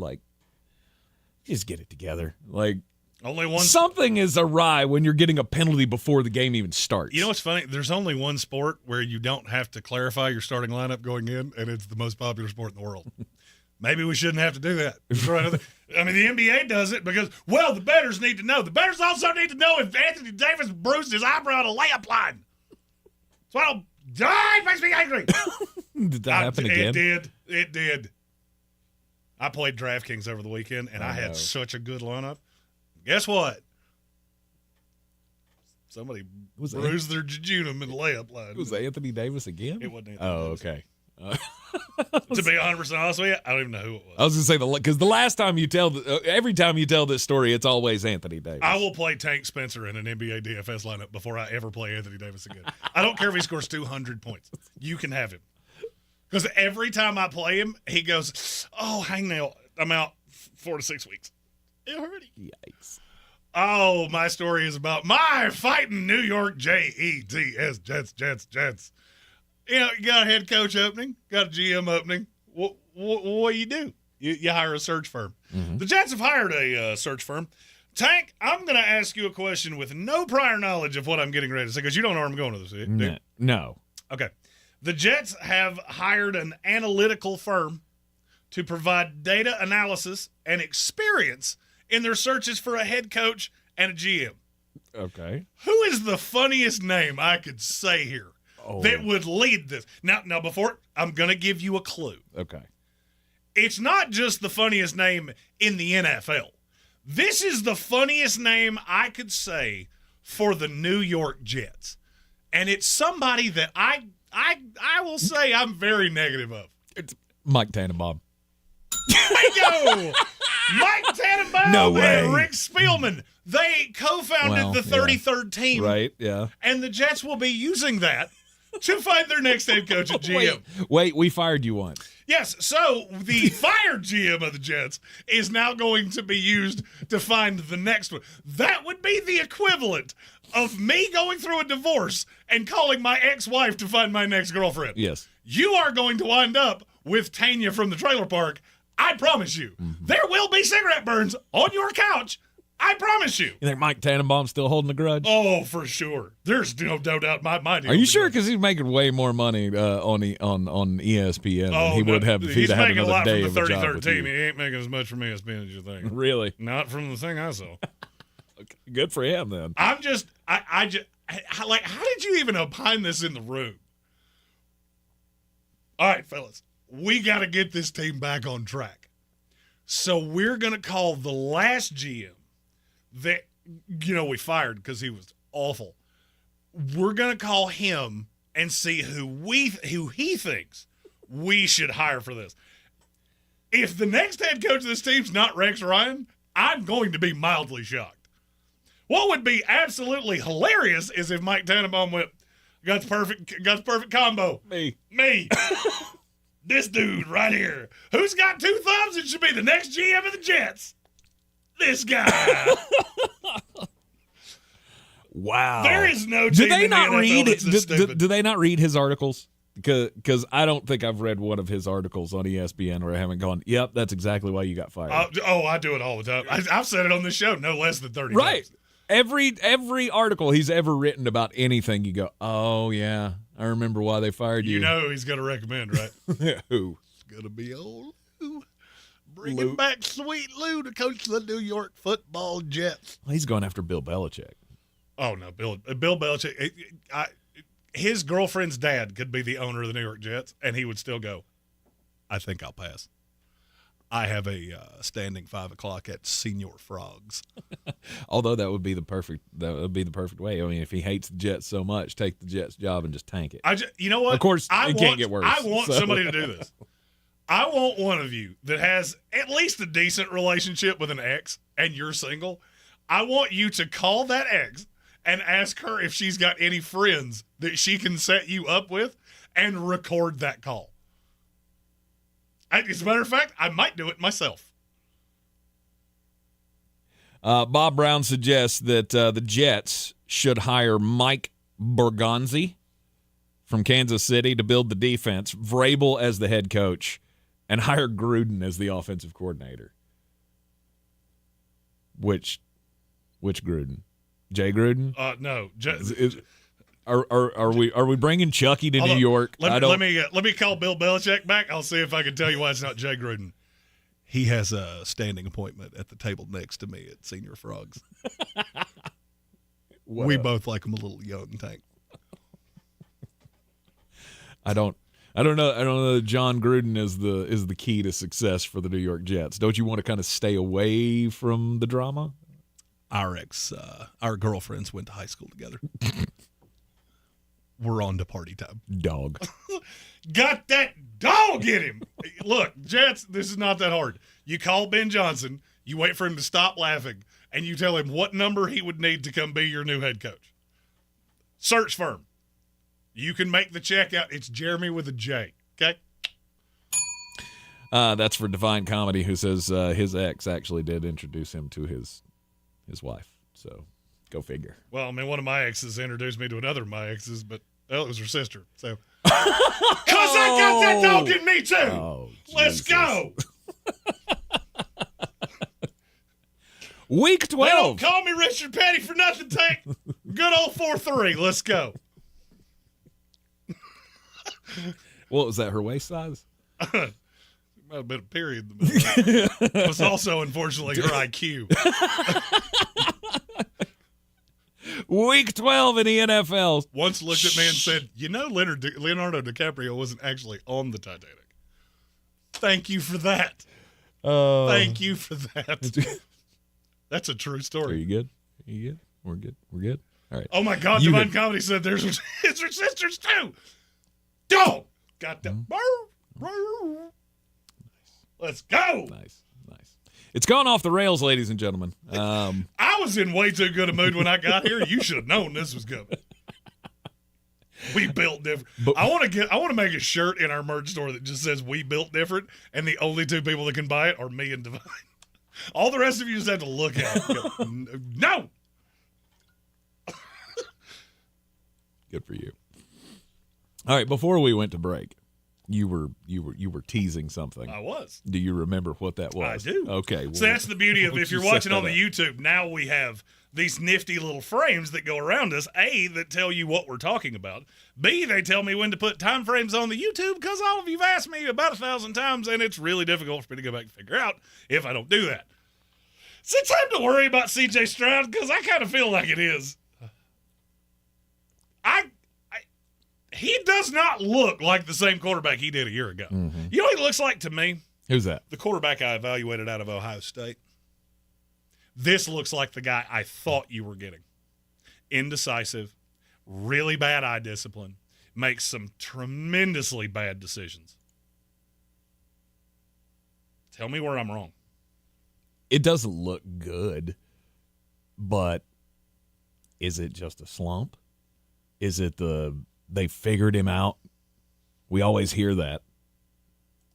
Just get it together.
Only one.
Something is awry when you're getting a penalty before the game even starts.
You know what's funny? There's only one sport where you don't have to clarify your starting lineup going in, and it's the most popular sport in the world. Maybe we shouldn't have to do that. I mean, the NBA does it because, the bettors need to know. The bettors also need to know if Anthony Davis bruised his eyebrow on a layup line. So it makes me angry.
Did that happen again?
It did. I played DraftKings over the weekend, and I had such a good lineup. Guess what? Somebody bruised their jejunum in the layup line.
Was Anthony Davis again?
It wasn't Anthony Davis.
Okay.
To be 100% honest with you, I don't even know who it was.
I was going to say, because the last time you tell, every time you tell this story, it's always Anthony Davis.
I will play Tank Spencer in an NBA DFS lineup before I ever play Anthony Davis again. I don't care if he scores 200 points. You can have him. Because every time I play him, he goes, oh, hangnail, I'm out 4 to 6 weeks. It hurt.
Yikes.
Oh, my story is about my fighting New York Jets, Jets. You know, you got a head coach opening, got a GM opening. What do? You hire a search firm. Mm-hmm. The Jets have hired a search firm. Tank, I'm going to ask you a question with no prior knowledge of what I'm getting ready to say, because you don't know where I'm going with this, do you?
No.
Okay. The Jets have hired an analytical firm to provide data analysis and experience in their searches for a head coach and a GM.
Okay.
Who is the funniest name I could say here that would lead this? Now, before, I'm going to give you a clue.
Okay.
It's not just the funniest name in the NFL. This is the funniest name I could say for the New York Jets. And it's somebody that I will say I'm very negative of.
It's Mike Tannenbaum.
Bingo! Mike Tannenbaum
No way.
and Rick Spielman. They co-founded the 33rd team.
Right, yeah.
And the Jets will be using that to find their next head coach and GM.
Wait, we fired you once.
Yes, so the fired GM of the Jets is now going to be used to find the next one. That would be the equivalent of me going through a divorce and calling my ex-wife to find my next girlfriend.
Yes.
You are going to wind up with Tanya from the trailer park. I promise you. Mm-hmm. There will be cigarette burns on your couch. I promise you.
You think Mike Tannenbaum's still holding the grudge?
Oh, for sure. There's no doubt in my mind.
Are you sure? Because he's making way more money on ESPN than he would have if he'd had another day of a job with you. He's making a lot from the 33rd team. He ain't making as much from ESPN as you think. Really?
Not from the thing I saw.
Okay, good for him then.
I'm just, I just, like, how did you even opine this in the room? All right, fellas. We got to get this team back on track. So we're going to call the last GM that, we fired because he was awful. We're going to call him and see who he thinks we should hire for this. If the next head coach of this team's not Rex Ryan, I'm going to be mildly shocked. What would be absolutely hilarious is if Mike Tannenbaum went, got the perfect combo.
Me.
This dude right here, who's got 2 thumbs and should be the next GM of the Jets. This guy.
Wow.
There is no team in the NFL that's this stupid.
Do they not read his articles? Because I don't think I've read one of his articles on ESPN where I haven't gone, yep, that's exactly why you got fired.
I do it all the time. I've said it on this show no less than 30
right.
times.
Every article he's ever written about anything, you go, oh, yeah, I remember why they fired you.
You know who he's going to recommend, right?
Who?
It's going to be old Lou. Bringing back Sweet Lou to coach the New York Football Jets.
Well, he's going after Bill Belichick.
Oh, no, Bill Belichick. His girlfriend's dad could be the owner of the New York Jets, and he would still go, I think I'll pass. I have a standing 5 o'clock at Senior Frogs.
Although that would be the perfect way. I mean, if he hates the Jets so much, take the Jets job and just tank it.
You know what?
Of course, it can't get worse.
I want somebody to do this. I want one of you that has at least a decent relationship with an ex and you're single. I want you to call that ex and ask her if she's got any friends that she can set you up with and record that call. As a matter of fact, I might do it myself.
Bob Brown suggests that the Jets should hire Mike Borgonzi from Kansas City to build the defense, Vrabel as the head coach, and hire Gruden as the offensive coordinator. Which Gruden? Jay Gruden?
No.
Are we bringing Chucky to New York?
Let me call Bill Belichick back. I'll see if I can tell you why it's not Jay Gruden. He has a standing appointment at the table next to me at Senior Frogs. We both like him a little young, Tank.
I don't know that John Gruden is the key to success for the New York Jets. Don't you want to kind of stay away from the drama?
our girlfriends went to high school together. We're on to party time.
Dog.
Got that dog in him. Look, Jets, this is not that hard. You call Ben Johnson, you wait for him to stop laughing, and you tell him what number he would need to come be your new head coach. Search firm. You can make the check out. It's Jeremy with a J. Okay?
That's for Divine Comedy, who says his ex actually did introduce him to his wife. So go figure.
Well, I mean, one of my exes introduced me to another of my exes, but it was her sister. So, because I got that dog in me too.
Oh,
let's go.
Week 12.
They don't call me Richard Petty for nothing, Tank. Good old 4-3. Let's go.
What was that, her waist size?
Might have been a period in the middle. It was also, unfortunately, her IQ.
Week 12 in the NFL.
Once looked at me and said, Leonardo DiCaprio wasn't actually on the Titanic. Thank you for that. Thank you for that. That's a true story.
Are you good? Are you good? We're good. We're good. All right.
Oh, my God. Divine Comedy said it's her sisters, too. Dog. Got that. Let's go.
Nice. It's gone off the rails, ladies and gentlemen.
I was in way too good a mood when I got here. You should have known this was coming. We built different. I want to make a shirt in our merch store that just says "We built different," and the only two people that can buy it are me and Divine. All the rest of you just have to look at it. Go, no.
Good for you. All right, before we went to break, you were teasing something.
I was.
Do you remember what that was?
I do.
Okay.
So that's the beauty of if you're watching on the YouTube, now we have these nifty little frames that go around us, A, that tell you what we're talking about. B, they tell me when to put time frames on the YouTube because all of you've asked me about 1,000 times, and it's really difficult for me to go back and figure out if I don't do that. Is it time to worry about C.J. Stroud? Because I kind of feel like it is. He does not look like the same quarterback he did a year ago. Mm-hmm. You know what he looks like to me?
Who's that?
The quarterback I evaluated out of Ohio State. This looks like the guy I thought you were getting. Indecisive, really bad eye discipline, makes some tremendously bad decisions. Tell me where I'm wrong.
It doesn't look good, but is it just a slump? Is it they figured him out? We always hear that.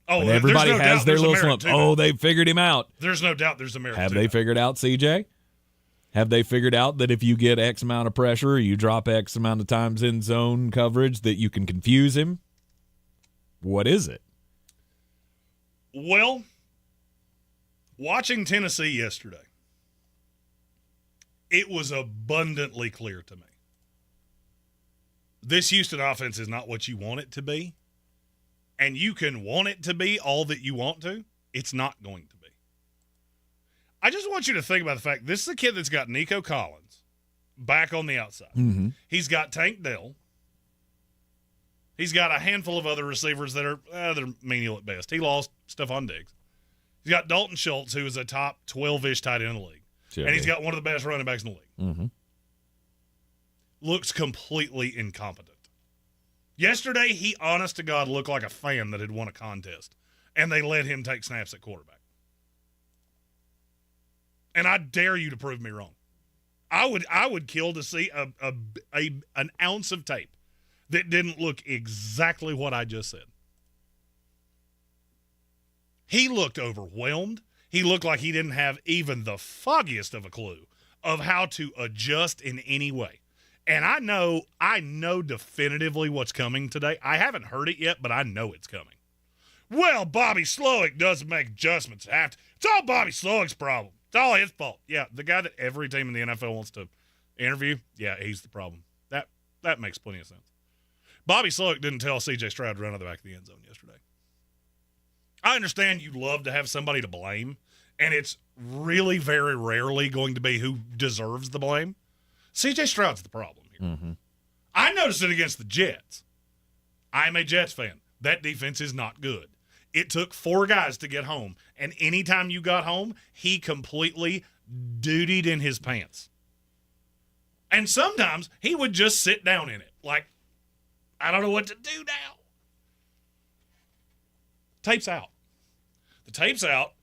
Oh,
everybody has their little slump. Oh, they figured him out.
There's no doubt there's a merit.
Have they figured out, CJ? Have they figured out that if you get X amount of pressure, you drop X amount of times in zone coverage, that you can confuse him? What is it?
Well, watching Tennessee yesterday, it was abundantly clear to me. This Houston offense is not what you want it to be. And you can want it to be all that you want to. It's not going to be. I just want you to think about the fact this is a kid that's got Nico Collins back on the outside.
Mm-hmm.
He's got Tank Dell. He's got a handful of other receivers that are they're menial at best. He lost Stephon Diggs. He's got Dalton Schultz, who is a top 12-ish tight end in the league. Sure, and he's got one of the best running backs in the league.
Mm-hmm.
Looks completely incompetent. Yesterday, he, honest to God, looked like a fan that had won a contest, and they let him take snaps at quarterback. And I dare you to prove me wrong. I would kill to see an ounce of tape that didn't look exactly what I just said. He looked overwhelmed. He looked like he didn't have even the foggiest of a clue of how to adjust in any way. And I know definitively what's coming today. I haven't heard it yet, but I know it's coming. Well, Bobby Slowick doesn't make adjustments. It's all Bobby Slowick's problem. It's all his fault. Yeah, the guy that every team in the NFL wants to interview, yeah, he's the problem. That makes plenty of sense. Bobby Slowick didn't tell C.J. Stroud to run to the back of the end zone yesterday. I understand you love to have somebody to blame, and it's really very rarely going to be who deserves the blame. C.J. Stroud's the problem here.
Mm-hmm.
I noticed it against the Jets. I'm a Jets fan. That defense is not good. It took 4 guys to get home, and anytime you got home, he completely dutied in his pants. And sometimes he would just sit down in it. Like, I don't know what to do now. Tape's out. The tape's out,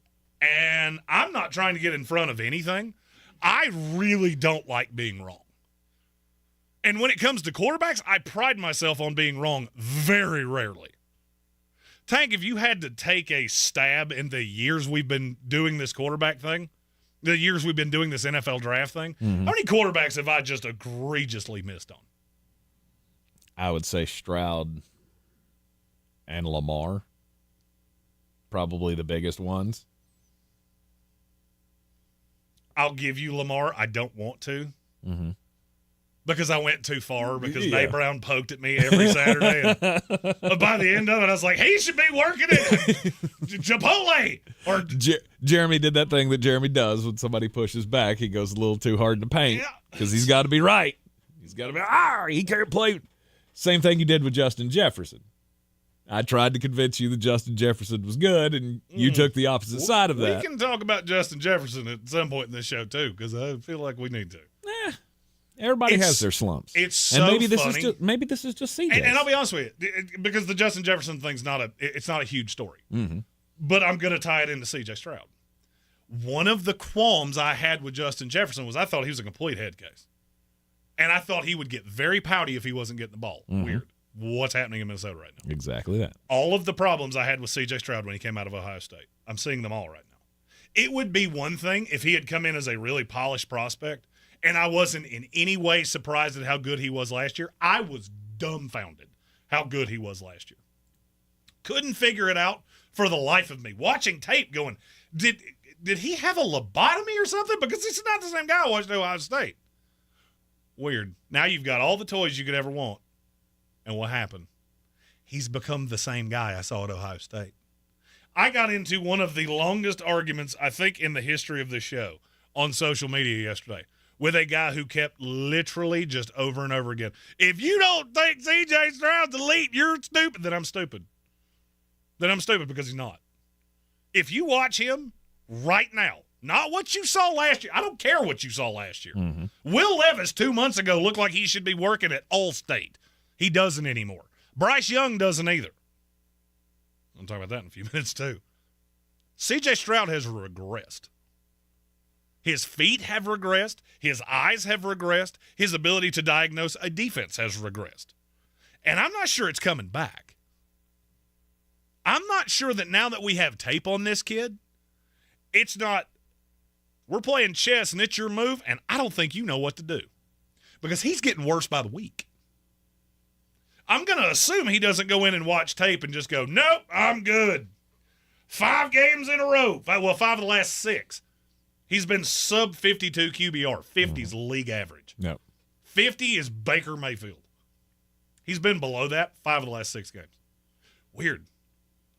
and I'm not trying to get in front of anything. I really don't like being wrong. And when it comes to quarterbacks, I pride myself on being wrong very rarely. Tank, if you had to take a stab in the years we've been doing this quarterback thing, the years we've been doing this NFL draft thing, how many quarterbacks have I just egregiously missed on?
I would say Stroud and Lamar, probably the biggest ones.
I'll give you Lamar. I don't want to. Because I went too far, because Nate Brown poked at me every Saturday. And by the end of it, I was like, he should be working at Chipotle. Or
Jeremy did that thing that Jeremy does when somebody pushes back. He goes a little too hard in the paint because he's got to be right. He's got to be, he can't play. Same thing you did with Justin Jefferson. I tried to convince you that Justin Jefferson was good, and you took the opposite side of that.
We can talk about Justin Jefferson at some point in this show, too, because I feel like we need to.
Everybody has their slumps.
It's so
and maybe
funny.
Maybe this is just CJ.
And I'll be honest with you, because the Justin Jefferson thing's not a huge story. But I'm going to tie it into C.J. Stroud. One of the qualms I had with Justin Jefferson was I thought he was a complete head case. And I thought he would get very pouty if he wasn't getting the ball. Weird. What's happening in Minnesota right now?
Exactly that.
All of the problems I had with C.J. Stroud when he came out of Ohio State, I'm seeing them all right now. It would be one thing if he had come in as a really polished prospect, and I wasn't in any way surprised at how good he was last year. I was dumbfounded how good he was last year. Couldn't figure it out for the life of me. Watching tape going, did he have a lobotomy or something? Because this is not the same guy I watched at Ohio State. Weird. Now you've got all the toys you could ever want. And what happened? He's become the same guy I saw at Ohio State. I got into one of the longest arguments, I think, in the history of this show on social media yesterday with a guy who kept literally just over and over again, if you don't think C.J. Stroud's elite, you're stupid. Then I'm stupid. Then I'm stupid because he's not. If you watch him right now, not what you saw last year. I don't care what you saw last year. Will Levis 2 months ago looked like he should be working at Allstate. He doesn't anymore. Bryce Young doesn't either. I'll talk about that in a few minutes too. C.J. Stroud has regressed. His feet have regressed. His eyes have regressed. His ability to diagnose a defense has regressed. And I'm not sure it's coming back. I'm not sure that now that we have tape on this kid, it's not, we're playing chess and it's your move, and I don't think you know what to do. Because he's getting worse by the week. I'm going to assume he doesn't go in and watch tape and just go, nope, I'm good. 5 games in a row. 5 of the last 6. He's been sub 52 QBR. 50's league average.
No.
50 is Baker Mayfield. He's been below that 5 of the last 6 games. Weird.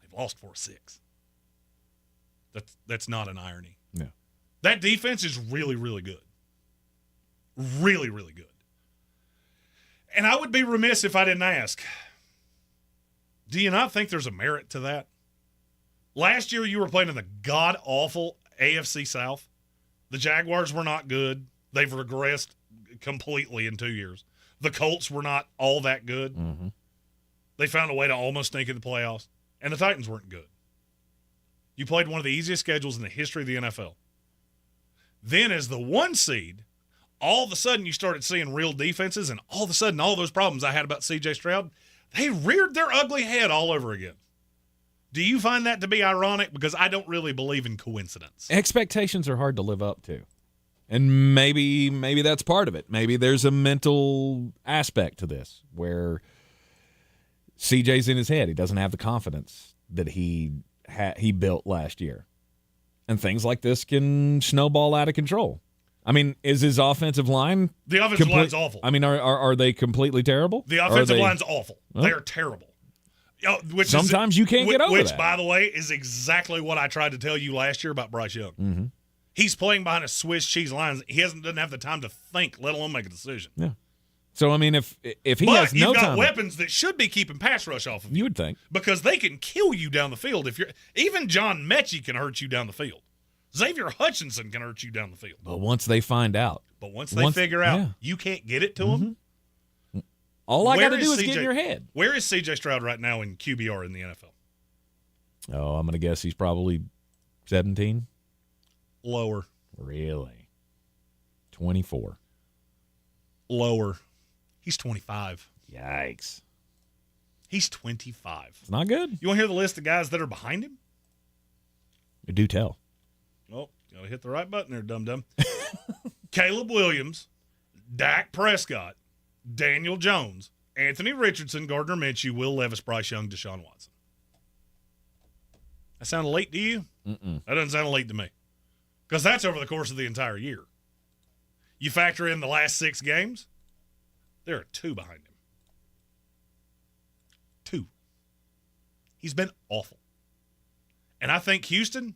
They've lost 4-6. That's not an irony.
No.
That defense is really, really good. Really, really good. And I would be remiss if I didn't ask, do you not think there's a merit to that? Last year you were playing in the god-awful AFC South. The Jaguars were not good. They've regressed completely in 2 years. The Colts were not all that good. They found a way to almost sneak into the playoffs. And the Titans weren't good. You played one of the easiest schedules in the history of the NFL. Then as the 1 seed, all of a sudden you started seeing real defenses, and all of a sudden all those problems I had about C.J. Stroud, they reared their ugly head all over again. Do you find that to be ironic? Because I don't really believe in coincidence.
Expectations are hard to live up to. And maybe that's part of it. Maybe there's a mental aspect to this where CJ's in his head. He doesn't have the confidence that he built last year. And things like this can snowball out of control. I mean, is his offensive line?
The offensive line's awful.
I mean, are they completely terrible?
The offensive line's awful. Huh? They're terrible.
Sometimes you can't get over that.
Which, by the way, is exactly what I tried to tell you last year about Bryce Young. He's playing behind a Swiss cheese line. He doesn't have the time to think, let alone make a decision.
Yeah. So, I mean, if he has no time. But
you've got weapons that should be keeping pass rush off of you.
You would think.
Because they can kill you down the field. Even John Mechie can hurt you down the field. Xavier Hutchinson can hurt you down the field.
But once they find out.
But once they figure out you can't get it to them.
All I got to do is get in your head.
Where is C.J. Stroud right now in QBR in the NFL?
Oh, I'm going to guess he's probably 17.
Lower.
Really? 24.
Lower. He's 25.
Yikes.
He's 25.
It's not good.
You want to hear the list of guys that are behind him?
Do tell.
Oh, got to hit the right button there, dum-dum. Caleb Williams, Dak Prescott, Daniel Jones, Anthony Richardson, Gardner Minshew, Will Levis, Bryce Young, Deshaun Watson. That sound late to you?
Mm-mm.
That doesn't sound late to me. Because that's over the course of the entire year. You factor in the last 6 games, there are 2 behind him. 2. He's been awful. And I think, Houston,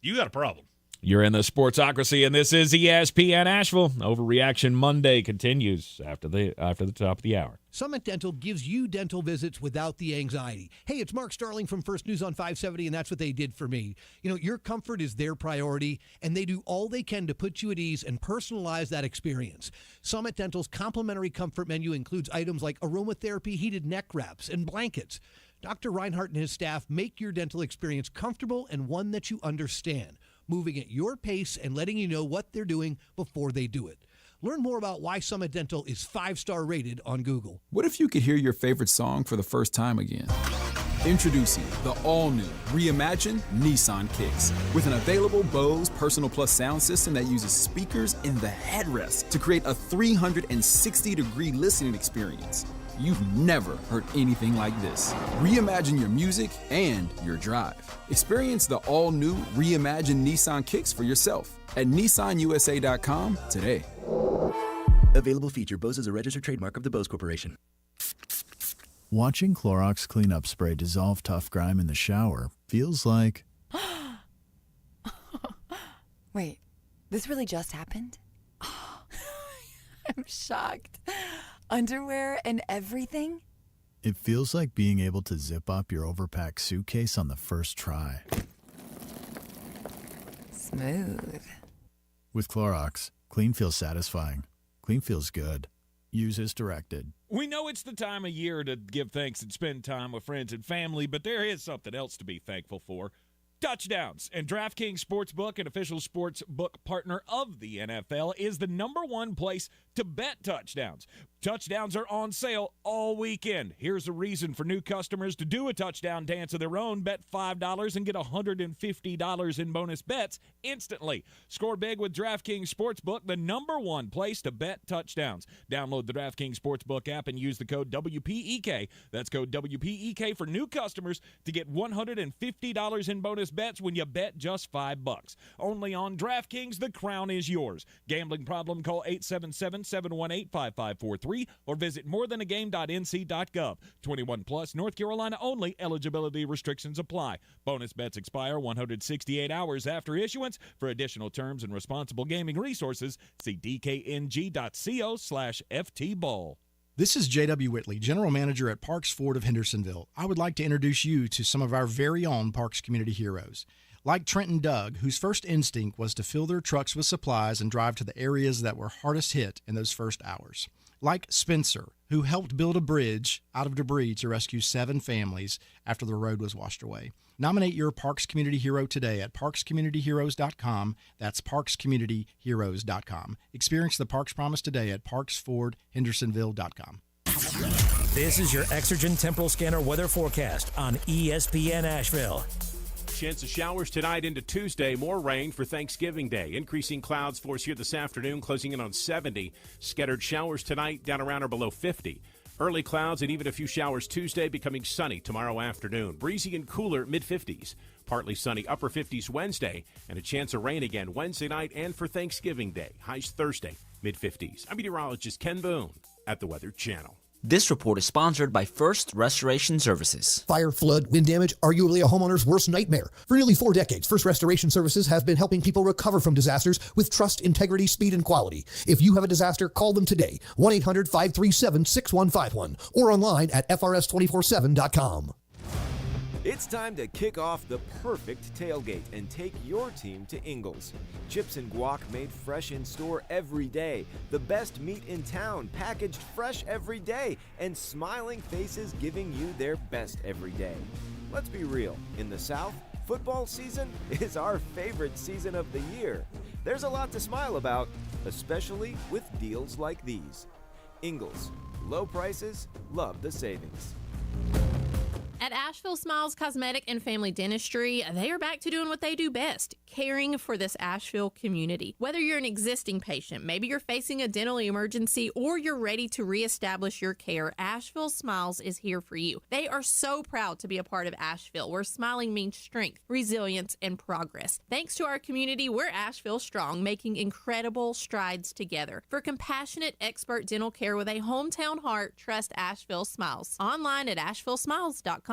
you got a problem.
You're in the Sportsocracy, and this is ESPN Asheville. Overreaction Monday continues after the top of the hour.
Summit Dental gives you dental visits without the anxiety. Hey, it's Mark Starling from First News on 570, and that's what they did for me. You know, your comfort is their priority, and they do all they can to put you at ease and personalize that experience. Summit Dental's complimentary comfort menu includes items like aromatherapy, heated neck wraps, and blankets. Dr. Reinhardt and his staff make your dental experience comfortable and one that you understand, moving at your pace and letting you know what they're doing before they do it. Learn more about why Summit Dental is 5-star rated on Google.
What if you could hear your favorite song for the first time again? Introducing the all-new, reimagined Nissan Kicks. With an available Bose Personal Plus sound system that uses speakers in the headrest to create a 360-degree listening experience. You've never heard anything like this. Reimagine your music and your drive. Experience the all-new reimagined Nissan Kicks for yourself at nissanusa.com today.
Available feature. Bose is a registered trademark of the Bose Corporation.
Watching Clorox cleanup spray dissolve tough grime in the shower feels like...
Wait, this really just happened? I'm shocked. Underwear and everything?
It feels like being able to zip up your overpacked suitcase on the first try.
Smooth.
With Clorox, clean feels satisfying. Clean feels good. Use as directed.
We know it's the time of year to give thanks and spend time with friends and family, but there is something else to be thankful for. Touchdowns. And DraftKings Sportsbook, an official sportsbook partner of the NFL, is the #1 place to bet touchdowns. Touchdowns are on sale all weekend. Here's a reason for new customers to do a touchdown dance of their own. Bet $5 and get $150 in bonus bets instantly. Score big with DraftKings Sportsbook, the #1 place to bet touchdowns. Download the DraftKings Sportsbook app and use the code WPEK. That's code WPEK for new customers to get $150 in bonus bets when you bet just $5. Only on DraftKings, the crown is yours. Gambling problem? Call 877-718-5543 or visit morethanagame.nc.gov. 21 plus, North Carolina only. Eligibility restrictions apply. Bonus bets expire 168 hours after issuance. For additional terms and responsible gaming resources, see dkng.co/ftball.
This is J.W. Whitley, General Manager at Parks Ford of Hendersonville. I would like to introduce you to some of our very own Parks community heroes. Like Trent and Doug, whose first instinct was to fill their trucks with supplies and drive to the areas that were hardest hit in those first hours. Like Spencer, who helped build a bridge out of debris to rescue 7 families after the road was washed away. Nominate your Parks Community Hero today at parkscommunityheroes.com. That's parkscommunityheroes.com. Experience the Parks Promise today at parksfordhendersonville.com.
This is your Exergen Temporal Scanner weather forecast on ESPN Asheville.
Chance of showers tonight into Tuesday. More rain for Thanksgiving Day. Increasing clouds force here this afternoon, closing in on 70. Scattered showers tonight, down around or below 50. Early clouds and even a few showers Tuesday, becoming sunny tomorrow afternoon. Breezy and cooler, mid-50s. Partly sunny, upper 50s Wednesday, and a chance of rain again Wednesday night and for Thanksgiving Day. Highs Thursday, mid-50s. I'm meteorologist Ken Boone at the Weather Channel.
This report is sponsored by First Restoration Services.
Fire, flood, wind damage, arguably a homeowner's worst nightmare. For nearly 4 decades, First Restoration Services has been helping people recover from disasters with trust, integrity, speed, and quality. If you have a disaster, call them today, 1-800-537-6151, or online at frs247.com.
It's time to kick off the perfect tailgate and take your team to Ingles. Chips and guac made fresh in store every day. The best meat in town packaged fresh every day. And smiling faces giving you their best every day. Let's be real. In the South, football season is our favorite season of the year. There's a lot to smile about, especially with deals like these. Ingles. Low prices, love the savings.
At Asheville Smiles Cosmetic and Family Dentistry, they are back to doing what they do best, caring for this Asheville community. Whether you're an existing patient, maybe you're facing a dental emergency, or you're ready to reestablish your care, Asheville Smiles is here for you. They are so proud to be a part of Asheville, where smiling means strength, resilience, and progress. Thanks to our community, we're Asheville strong, making incredible strides together. For compassionate, expert dental care with a hometown heart, trust Asheville Smiles. Online at ashevillesmiles.com.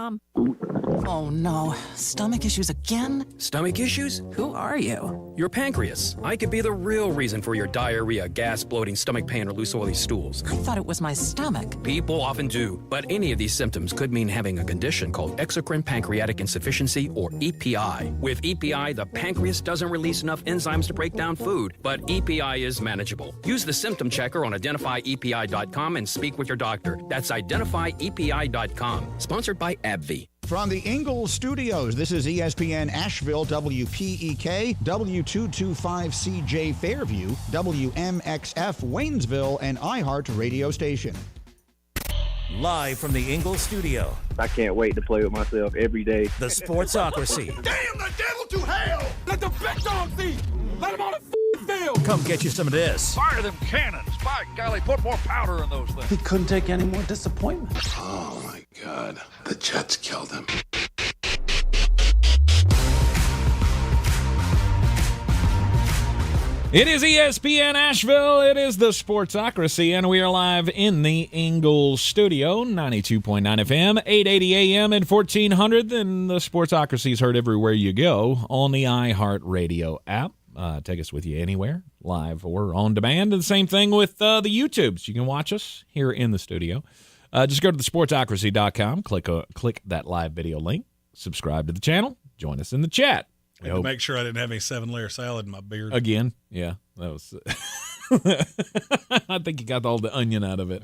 Oh no, stomach issues again?
Stomach issues?
Who are you?
Your pancreas. I could be the real reason for your diarrhea, gas, bloating, stomach pain, or loose oily stools.
I thought it was my stomach.
People often do, but any of these symptoms could mean having a condition called exocrine pancreatic insufficiency, or EPI. With EPI, the pancreas doesn't release enough enzymes to break down food, but EPI is manageable. Use the symptom checker on identifyepi.com and speak with your doctor. That's identifyepi.com. Sponsored by AbbVie.
From the Ingles Studios, this is ESPN Asheville, WPEK, W225CJ Fairview, WMXF Waynesville, and iHeart radio station.
Live from the Ingles Studio.
I can't wait to play with myself every day.
The Sportsocracy.
Damn the devil to hell! Let the big dog see! Let him on the field!
Come get you some of this.
Fire them cannons! By golly, put more powder in those things.
He couldn't take any more disappointment.
Oh my God. The Jets killed him.
It is ESPN Asheville. It is the Sportsocracy, and we are live in the Ingles studio, 92.9 FM, 880 AM, and 1400. And the Sportsocracy is heard everywhere you go on the iHeart Radio app. Take us with you anywhere, live or on demand. And the same thing with the YouTubes. You can watch us here in the studio. Just go to thesportsocracy.com, click that live video link, subscribe to the channel, join us in the chat.
I had to make sure I didn't have any 7-layer salad in my beard.
Again, yeah. That was. I think you got all the onion out of it.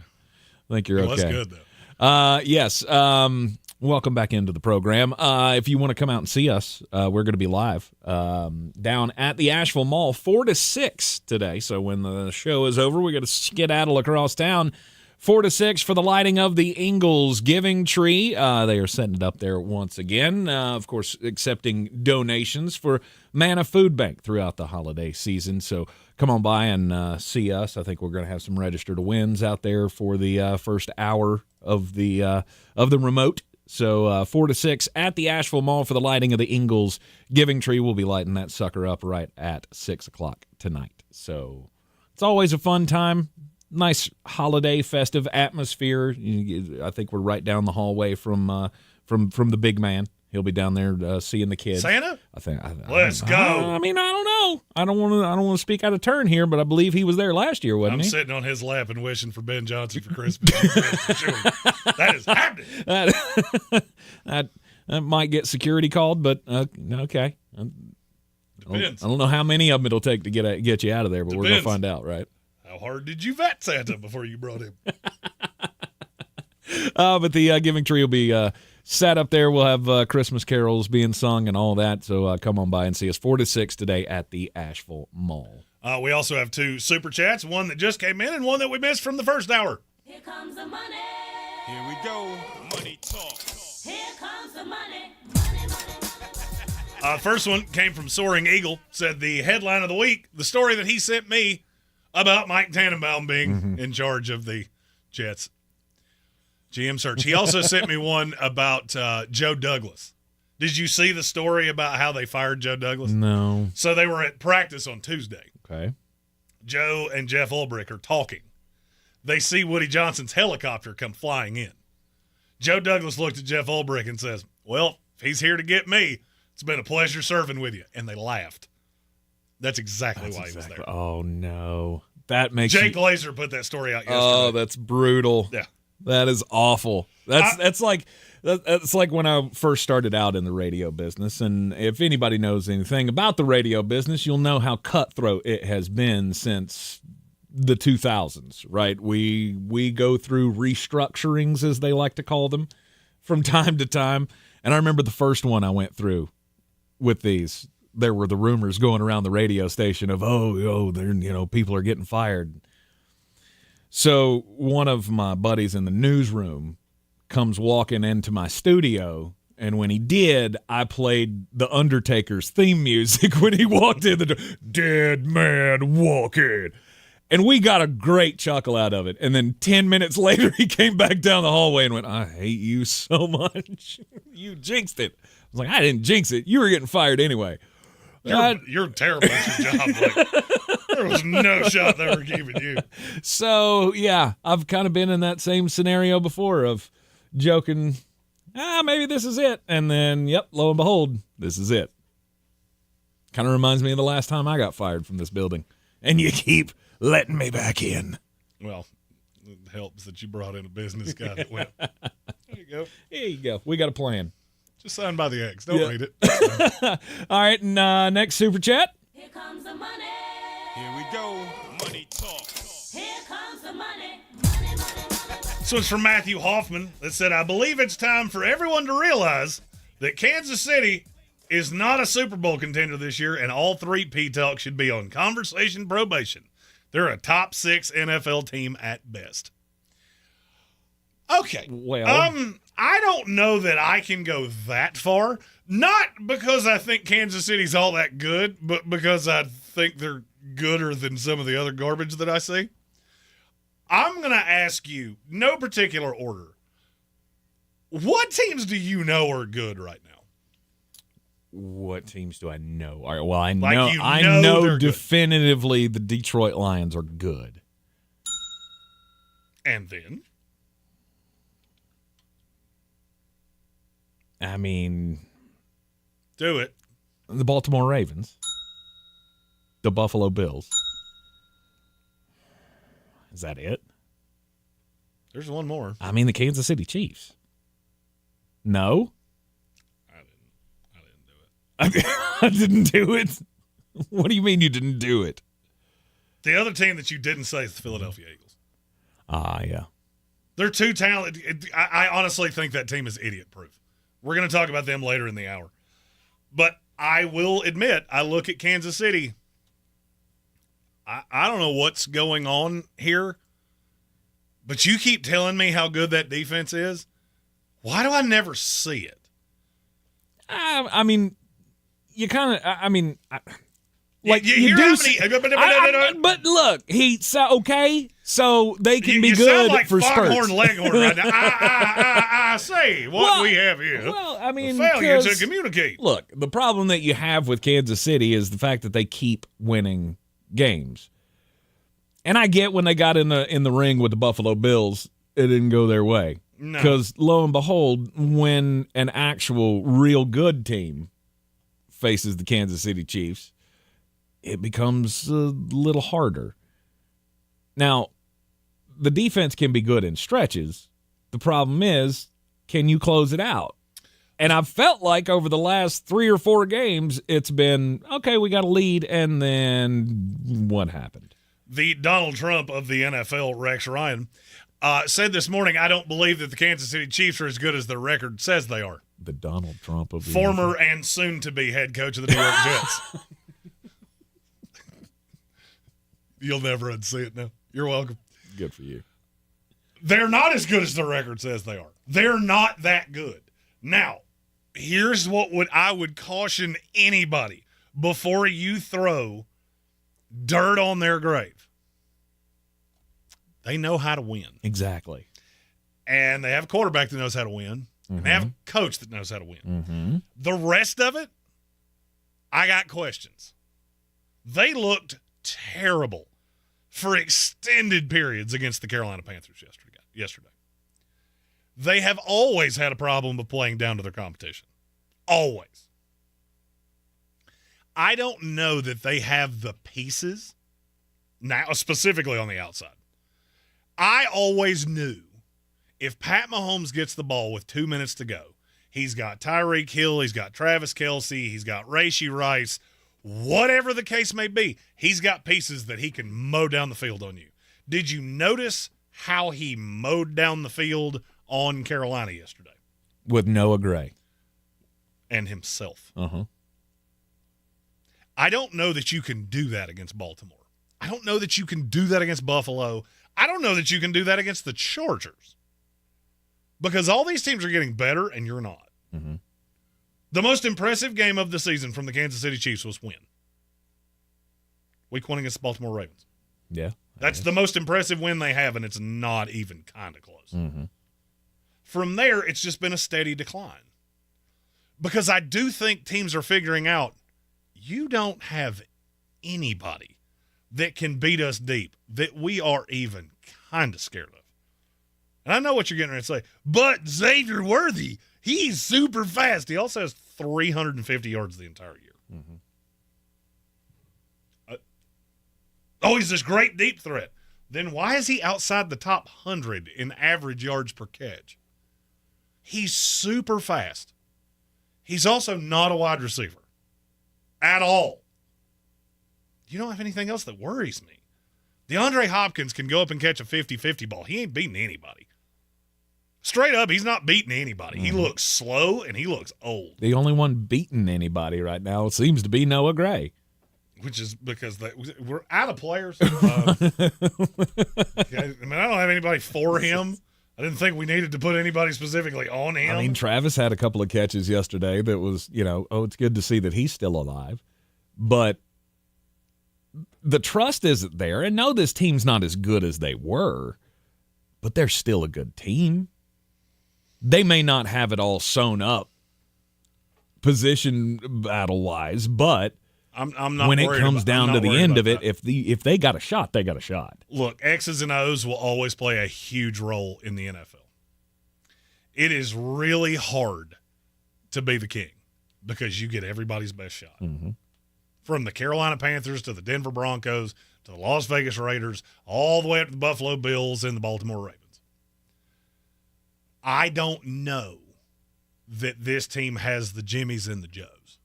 I think you're okay.
That's good, though.
Yes. Welcome back into the program. If you want to come out and see us, we're going to be live down at the Asheville Mall 4 to 6 today. So when the show is over, we're going to skedaddle across town 4 to 6 for the lighting of the Ingles Giving Tree. They are setting it up there once again. Of course, accepting donations for Manna Food Bank throughout the holiday season. So come on by and see us. I think we're going to have some register to wins out there for the first hour of the remote. So 4 to 6 at the Asheville Mall for the lighting of the Ingles Giving Tree. We'll be lighting that sucker up right at 6 o'clock tonight. So it's always a fun time. Nice holiday, festive atmosphere. I think we're right down the hallway from the big man. He'll be down there seeing the kids.
Santa?
Let's
go.
I mean, I don't know. I don't want to speak out of turn here, but I believe he was there last year, wasn't
I'm
he?
sitting on his lap and wishing for Ben Johnson for Christmas. That is happening.
That might get security called, but okay. I don't know how many of them it'll take to get you out of there, but we're going to find out, right?
How hard did you vet Santa before you brought him?
But the Giving Tree will be set up there. We'll have Christmas carols being sung and all that. So come on by and see us 4 to 6 today at the Asheville Mall.
We also have 2 super chats, one that just came in and one that we missed from the first hour.
Here comes the money.
Here we go. Money talk.
Here comes the money.
First one came from Soaring Eagle. Said the headline of the week, the story that he sent me about Mike Tannenbaum being in charge of the Jets GM search. He also sent me one about Joe Douglas. Did you see the story about how they fired Joe Douglas?
No.
So they were at practice on Tuesday.
Okay.
Joe and Jeff Ulbrich are talking. They see Woody Johnson's helicopter come flying in. Joe Douglas looked at Jeff Ulbrich and says, well, if he's here to get me, it's been a pleasure serving with you. And they laughed. That's exactly why he was there.
Oh, no. That makes
Jake Glazer put that story out yesterday.
Oh, that's brutal.
Yeah.
That is awful. That's like when I first started out in the radio business, and if anybody knows anything about the radio business, you'll know how cutthroat it has been since the 2000s, right? We go through restructurings, as they like to call them, from time to time. And I remember the first one I went through with these. There were the rumors going around the radio station of, people are getting fired. So one of my buddies in the newsroom comes walking into my studio, and when he did, I played The Undertaker's theme music when he walked in the door. Dead man walking. And we got a great chuckle out of it. And then 10 minutes later, he came back down the hallway and went, I hate you so much. You jinxed it. I was like, I didn't jinx it. You were getting fired anyway.
You're terrible at your job. Like, there was no shot they were giving you.
So, yeah, I've kind of been in that same scenario before of joking, maybe this is it. And then, yep, lo and behold, this is it. Kind of reminds me of the last time I got fired from this building. And you keep letting me back in.
Well, it helps that you brought in a business guy that went, there you go.
Here you go. We got a plan.
Just signed by the X. Don't read it.
All right, and next super chat.
Here comes the money.
Here we go. Money talk.
Here comes the money.
So it's from Matthew Hoffman that said, I believe it's time for everyone to realize that Kansas City is not a Super Bowl contender this year, and all three P-Talk should be on conversation probation. They're a top 6 NFL team at best. Okay.
Well,
I don't know that I can go that far. Not because I think Kansas City's all that good, but because I think they're gooder than some of the other garbage that I see. I'm going to ask you, no particular order, what teams do you know are good right now?
What teams do I know? All right, well, I
Like
know definitively the Detroit Lions are good.
And then?
I mean,
do it.
The Baltimore Ravens, the Buffalo Bills. Is that it?
There's one more.
I mean, the Kansas City Chiefs. No? I didn't do it. What do you mean you didn't do it?
The other team that you didn't say is the Philadelphia Eagles.
Yeah.
They're too talented. I honestly think that team is idiot-proof. We're going to talk about them later in the hour. But I will admit, I look at Kansas City. I don't know what's going on here, but you keep telling me how good that defense is. Why do I never see it?
I mean, you kind of, like
you
you
hear
do. But look, so they can be
you
good
sound like
for
Foghorn
spurts.
Leghorn right now. I say what we have here.
Well, I mean,
failure to communicate.
Look, the problem that you have with Kansas City is the fact that they keep winning games. And I get when they got in the ring with the Buffalo Bills, it didn't go their way.
No.
Because lo and behold, when an actual real good team faces the Kansas City Chiefs, it becomes a little harder. Now, the defense can be good in stretches. The problem is, can you close it out? And I've felt like over the last 3 or 4 games, it's been, okay, we got a lead, and then what happened?
The Donald Trump of the NFL, Rex Ryan, said this morning, I don't believe that the Kansas City Chiefs are as good as their record says they are.
The Donald Trump of the
Former and soon-to-be head coach of the New York Jets. You'll never unsee it now. You're welcome.
Good for you.
They're not as good as their record says they are. They're not that good. Now, here's what I would caution anybody before you throw dirt on their grave. They know how to win.
Exactly.
And they have a quarterback that knows how to win.
Mm-hmm.
And they have a coach that knows how to win.
Mm-hmm.
The rest of it, I got questions. They looked terrible for extended periods against the Carolina Panthers yesterday. They have always had a problem of playing down to their competition. Always. I don't know that they have the pieces, now specifically on the outside. I always knew if Pat Mahomes gets the ball with 2 minutes to go, he's got Tyreek Hill, he's got Travis Kelce, he's got Rashee Rice, whatever the case may be, he's got pieces that he can mow down the field on you. Did you notice how he mowed down the field on Carolina yesterday?
With Noah Gray.
And himself.
Uh-huh.
I don't know that you can do that against Baltimore. I don't know that you can do that against Buffalo. I don't know that you can do that against the Chargers. Because all these teams are getting better, and you're not.
Mm-hmm.
The most impressive game of the season from the Kansas City Chiefs was when? Week 1 against the Baltimore Ravens.
Yeah.
That's the most impressive win they have, and it's not even kind of close.
Mm-hmm.
From there, it's just been a steady decline. Because I do think teams are figuring out you don't have anybody that can beat us deep, that we are even kind of scared of. And I know what you're getting ready to say, but Xavier Worthy, he's super fast. He also has 350 yards the entire year.
Mm-hmm.
He's this great deep threat. Then why is he outside the top 100 in average yards per catch? He's super fast. He's also not a wide receiver at all. You don't have anything else that worries me. DeAndre Hopkins can go up and catch a 50-50 ball. He ain't beating anybody. Straight up, he's not beating anybody.
Mm-hmm.
He looks slow, and he looks old.
The only one beating anybody right now seems to be Noah Gray.
Which is because we're out of players. I don't have anybody for him. I didn't think we needed to put anybody specifically on him.
I mean, Travis had a couple of catches yesterday that was, it's good to see that he's still alive. But the trust isn't there. And no, this team's not as good as they were, but they're still a good team. They may not have it all sewn up position battle-wise, but
I'm not
when it
worried
comes
about,
down to the end of it,
that.
if they got a shot, they got a shot.
Look, X's and O's will always play a huge role in the NFL. It is really hard to be the king because you get everybody's best shot.
Mm-hmm.
From the Carolina Panthers to the Denver Broncos to the Las Vegas Raiders, all the way up to the Buffalo Bills and the Baltimore Ravens. I don't know that this team has the Jimmies and the Joes.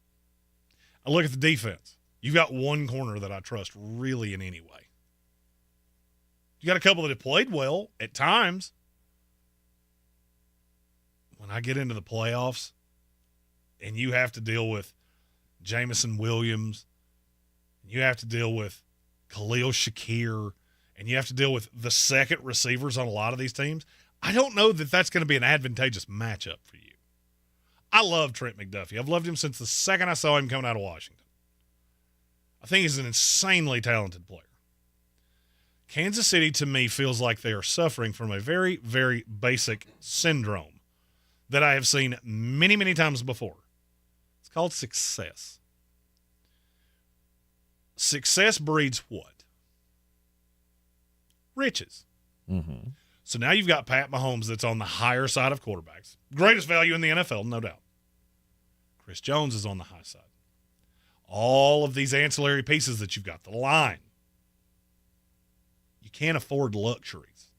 I look at the defense. You've got one corner that I trust really in any way. You got a couple that have played well at times. When I get into the playoffs and you have to deal with Jamison Williams, and you have to deal with Khalil Shakir, and you have to deal with the second receivers on a lot of these teams, I don't know that that's going to be an advantageous matchup for you. I love Trent McDuffie. I've loved him since the second I saw him coming out of Washington. I think he's an insanely talented player. Kansas City, to me, feels like they are suffering from a very, very basic syndrome that I have seen many, many times before. It's called success. Success breeds what? Riches.
Mm-hmm.
So now you've got Pat Mahomes that's on the higher side of quarterbacks. Greatest value in the NFL, no doubt. Chris Jones is on the high side. All of these ancillary pieces that you've got, the line. You can't afford luxuries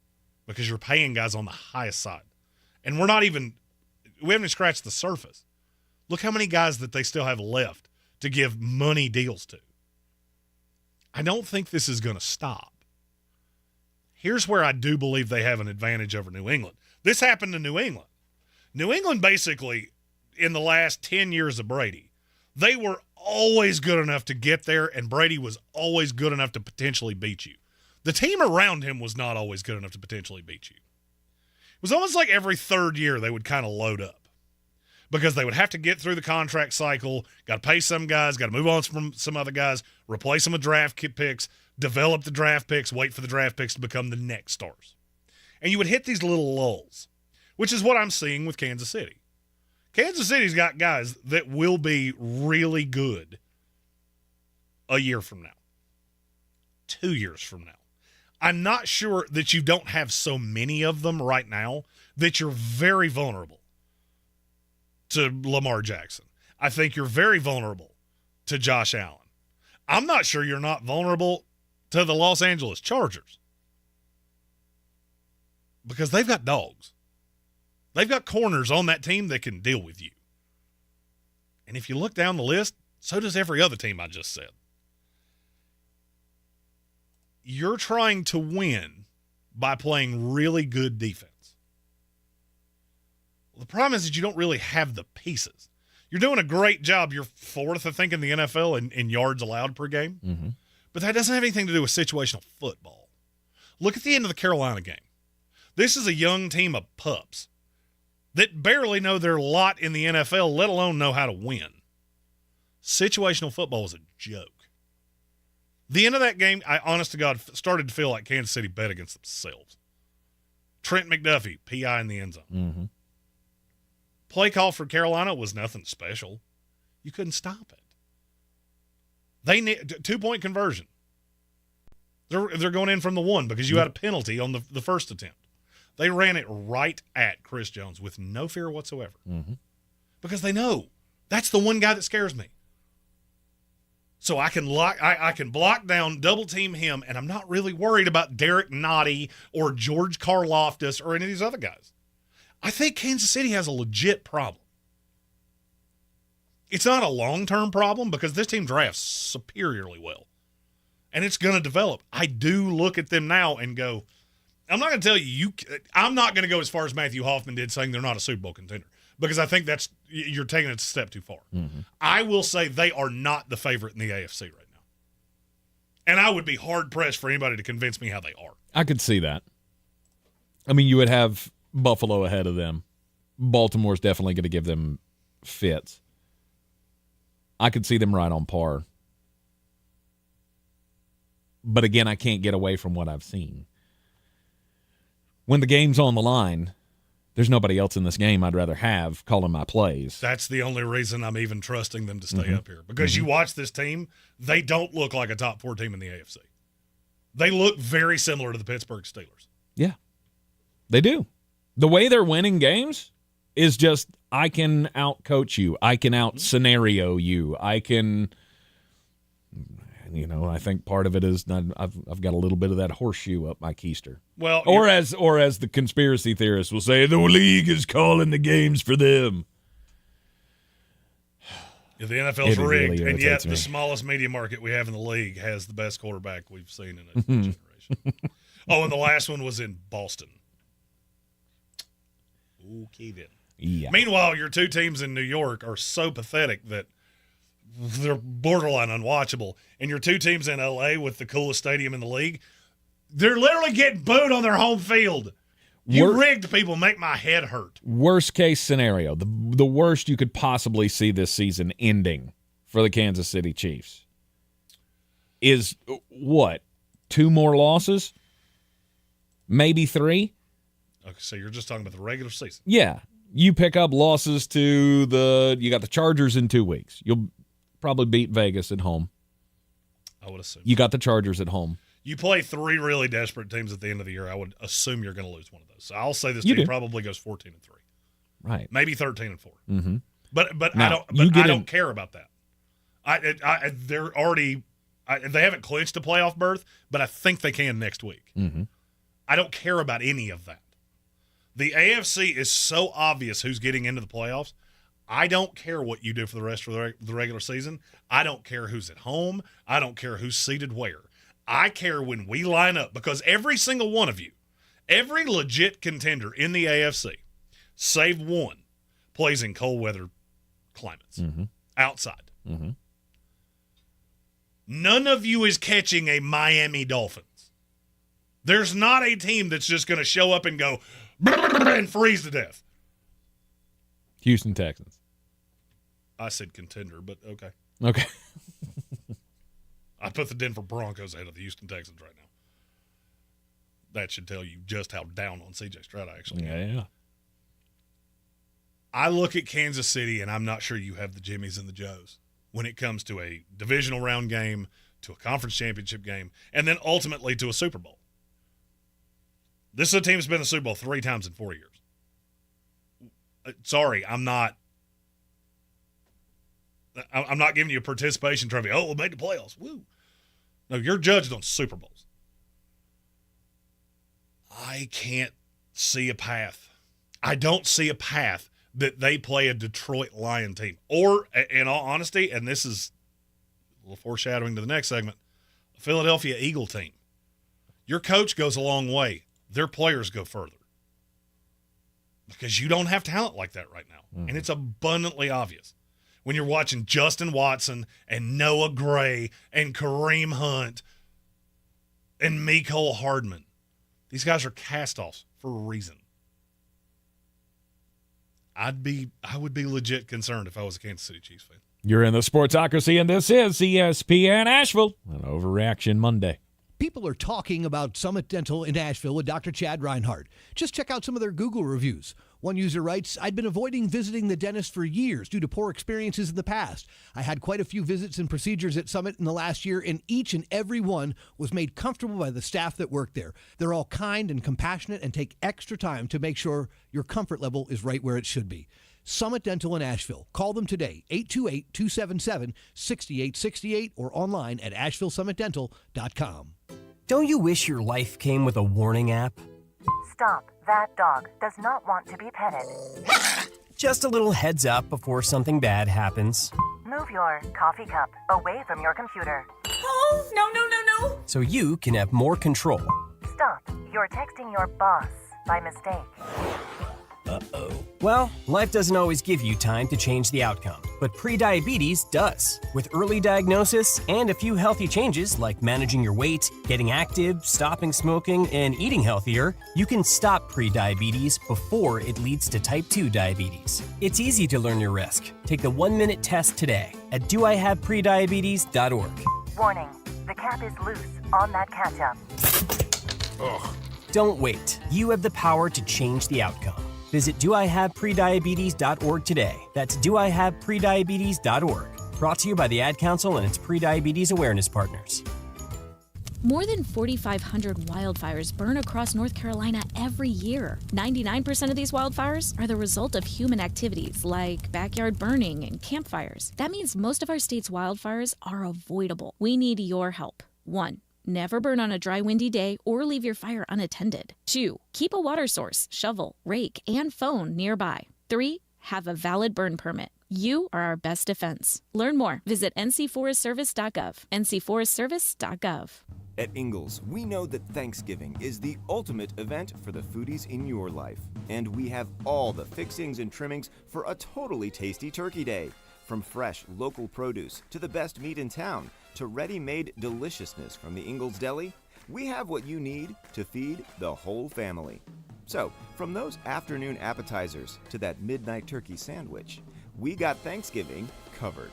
because you're paying guys on the highest side. And we haven't even scratched the surface. Look how many guys that they still have left to give money deals to. I don't think this is going to stop. Here's where I do believe they have an advantage over New England. This happened to New England. New England basically, in the last 10 years of Brady, they were always good enough to get there, and Brady was always good enough to potentially beat you. The team around him was not always good enough to potentially beat you. It was almost like every third year they would kind of load up because they would have to get through the contract cycle, got to pay some guys, got to move on from some other guys, replace them with draft picks, develop the draft picks, wait for the draft picks to become the next stars. And you would hit these little lulls, which is what I'm seeing with Kansas City. Kansas City's got guys that will be really good a year from now, 2 years from now. I'm not sure that you don't have so many of them right now that you're very vulnerable to Lamar Jackson. I think you're very vulnerable to Josh Allen. I'm not sure you're not vulnerable to the Los Angeles Chargers because they've got dogs. They've got corners on that team that can deal with you. And if you look down the list, so does every other team I just said. You're trying to win by playing really good defense. Well, the problem is that you don't really have the pieces. You're doing a great job. You're fourth, I think, in the NFL in yards allowed per game.
Mm-hmm.
But that doesn't have anything to do with situational football. Look at the end of the Carolina game. This is a young team of pups that barely know their lot in the NFL, let alone know how to win. Situational football is a joke. The end of that game, I honest to God started to feel like Kansas City bet against themselves. Trent McDuffie, PI in the end zone.
Mm-hmm.
Play call for Carolina was nothing special. You couldn't stop it. They need 2-point conversion. They're going in from the one because you had a penalty on the first attempt. They ran it right at Chris Jones with no fear whatsoever.
Mm-hmm.
Because they know that's the one guy that scares me. So I can block down, double team him, and I'm not really worried about Derek Nottie or George Karlaftis or any of these other guys. I think Kansas City has a legit problem. It's not a long-term problem because this team drafts superiorly well. And it's going to develop. I do look at them now and go, I'm not going to tell you, I'm not going to go as far as Matthew Hoffman did saying they're not a Super Bowl contender because I think you're taking it a step too far.
Mm-hmm.
I will say they are not the favorite in the AFC right now. And I would be hard-pressed for anybody to convince me how they are.
I could see that. I mean, you would have Buffalo ahead of them. Baltimore's definitely going to give them fits. I could see them right on par. But again, I can't get away from what I've seen. When the game's on the line, there's nobody else in this game I'd rather have calling my plays.
That's the only reason I'm even trusting them to stay up here. Because you watch this team, they don't look like a top 4 team in the AFC. They look very similar to the Pittsburgh Steelers.
Yeah, they do. The way they're winning games is just, I can out-coach you. I can out-scenario you. I can, I think part of it is I've got a little bit of that horseshoe up my keister.
Well,
or as the conspiracy theorists will say, the league is calling the games for them.
The NFL's rigged,
really
and yet
me.
the smallest media market we have in the league has the best quarterback we've seen in a generation. Oh, and the last one was in Boston. Okay, then.
Yeah.
Meanwhile, your two teams in New York are so pathetic that they're borderline unwatchable. And your two teams in L.A. with the coolest stadium in the league, they're literally getting booed on their home field. You rigged people make my head hurt.
Worst case scenario, the worst you could possibly see this season ending for the Kansas City Chiefs is what? 2 more losses? Maybe 3?
Okay, so you're just talking about the regular season.
Yeah. You pick up losses to you got the Chargers in 2 weeks. You'll probably beat Vegas at home.
I would assume.
You got the Chargers at home.
You play 3 really desperate teams at the end of the year. I would assume you're going to lose one of those. So I'll say this team probably goes 14-3.
Right.
Maybe 13-4.
Mm-hmm.
But
now,
I don't care about that. They're already they haven't clinched a playoff berth, but I think they can next week.
Mm-hmm.
I don't care about any of that. The AFC is so obvious who's getting into the playoffs. I don't care what you do for the rest of the regular season. I don't care who's at home. I don't care who's seated where. I care when we line up because every single one of you, every legit contender in the AFC, save one, plays in cold weather climates, outside.
Mm-hmm.
None of you is catching a Miami Dolphins. There's not a team that's just going to show up and go and freeze to death.
Houston Texans.
I said contender, but okay.
Okay.
I put the Denver Broncos ahead of the Houston Texans right now. That should tell you just how down on C.J. Stroud I actually am.
Yeah.
I look at Kansas City, and I'm not sure you have the Jimmies and the Joes when it comes to a divisional round game, to a conference championship game, and then ultimately to a Super Bowl. This is a team that's been in the Super Bowl 3 times in 4 years. Sorry, I'm not giving you a participation trophy. Oh, we'll make the playoffs. Woo. No, you're judged on Super Bowls. I can't see a path. I don't see a path that they play a Detroit Lion team. Or, in all honesty, and this is a little foreshadowing to the next segment, a Philadelphia Eagle team. Your coach goes a long way. Their players go further. Because you don't have talent like that right now. And it's abundantly obvious. When you're watching Justin Watson and Noah Gray and Kareem Hunt and Mecole Hardman. These guys are cast-offs for a reason. I would be legit concerned if I was a Kansas City Chiefs fan.
You're in the Sportsocracy, and this is ESPN Asheville on Overreaction Monday.
People are talking about Summit Dental in Asheville with Dr. Chad Reinhardt. Just check out some of their Google reviews. One user writes, I'd been avoiding visiting the dentist for years due to poor experiences in the past. I had quite a few visits and procedures at Summit in the last year, and each and every one was made comfortable by the staff that work there. They're all kind and compassionate and take extra time to make sure your comfort level is right where it should be. Summit Dental in Asheville. Call them today, 828-277-6868 or online at AshevilleSummitDental.com.
Don't you wish your life came with a warning app?
Stop. That dog does not want to be petted.
Just a little heads up before something bad happens.
Move your coffee cup away from your computer. Oh, no.
So you can have more control.
Stop. You're texting your boss by mistake.
Uh-oh. Well, life doesn't always give you time to change the outcome, but prediabetes does. With early diagnosis and a few healthy changes like managing your weight, getting active, stopping smoking, and eating healthier, you can stop prediabetes before it leads to type 2 diabetes. It's easy to learn your risk. Take the 1-minute test today at doihaveprediabetes.org.
Warning, the cap is loose on that ketchup.
Ugh. Don't wait. You have the power to change the outcome. Visit doihaveprediabetes.org today. That's doihaveprediabetes.org. Brought to you by the Ad Council and its prediabetes awareness partners.
More than 4,500 wildfires burn across North Carolina every year. 99% of these wildfires are the result of human activities like backyard burning and campfires. That means most of our state's wildfires are avoidable. We need your help. 1. Never burn on a dry, windy day or leave your fire unattended. 2. Keep a water source, shovel, rake, and phone nearby. 3. Have a valid burn permit. You are our best defense. Learn more. Visit ncforestservice.gov. ncforestservice.gov.
At Ingalls, we know that Thanksgiving is the ultimate event for the foodies in your life. And we have all the fixings and trimmings for a totally tasty turkey day. From fresh, local produce to the best meat in town, to ready-made deliciousness from the Ingalls Deli, we have what you need to feed the whole family. So, from those afternoon appetizers to that midnight turkey sandwich, we got Thanksgiving covered.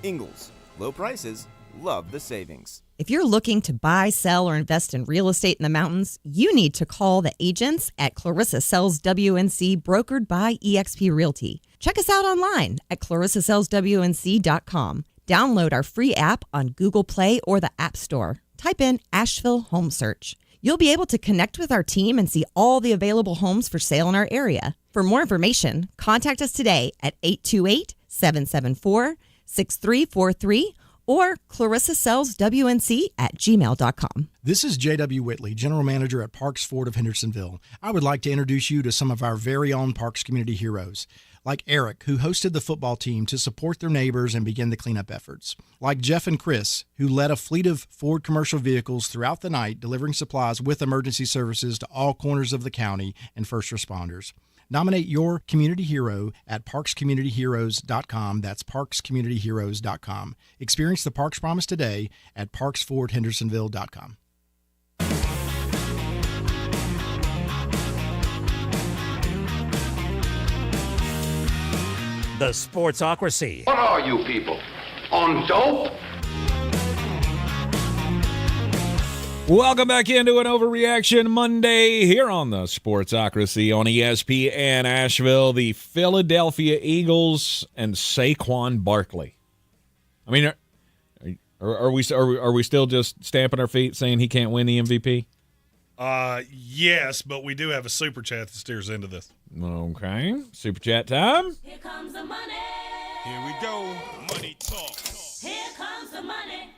Ingalls, low prices, love the savings.
If you're looking to buy, sell, or invest in real estate in the mountains, you need to call the agents at Clarissa Sells WNC, brokered by eXp Realty. Check us out online at clarissasellswnc.com. Download our free app on Google Play or the App Store. Type in Asheville Home Search. You'll be able to connect with our team and see all the available homes for sale in our area. For more information, contact us today at 828-774-6343 or clarissasellswnc@gmail.com.
This is J.W. Whitley, General Manager at Parks Ford of Hendersonville. I would like to introduce you to some of our very own Parks community heroes, like Eric, who hosted the football team to support their neighbors and begin the cleanup efforts, like Jeff and Chris, who led a fleet of Ford commercial vehicles throughout the night, delivering supplies with emergency services to all corners of the county and first responders. Nominate your community hero at parkscommunityheroes.com. That's parkscommunityheroes.com. Experience the Parks Promise today at parksfordhendersonville.com.
The Sportsocracy.
What are you people? On dope?
Welcome back into an Overreaction Monday here on the Sportsocracy on ESPN Asheville. The Philadelphia Eagles and Saquon Barkley. I mean, are we still just stamping our feet saying he can't win the MVP?
Yes, but we do have a super chat that steers into this.
Okay, super chat time.
Here comes the money.
Here we go. Money talk.
Here comes the money.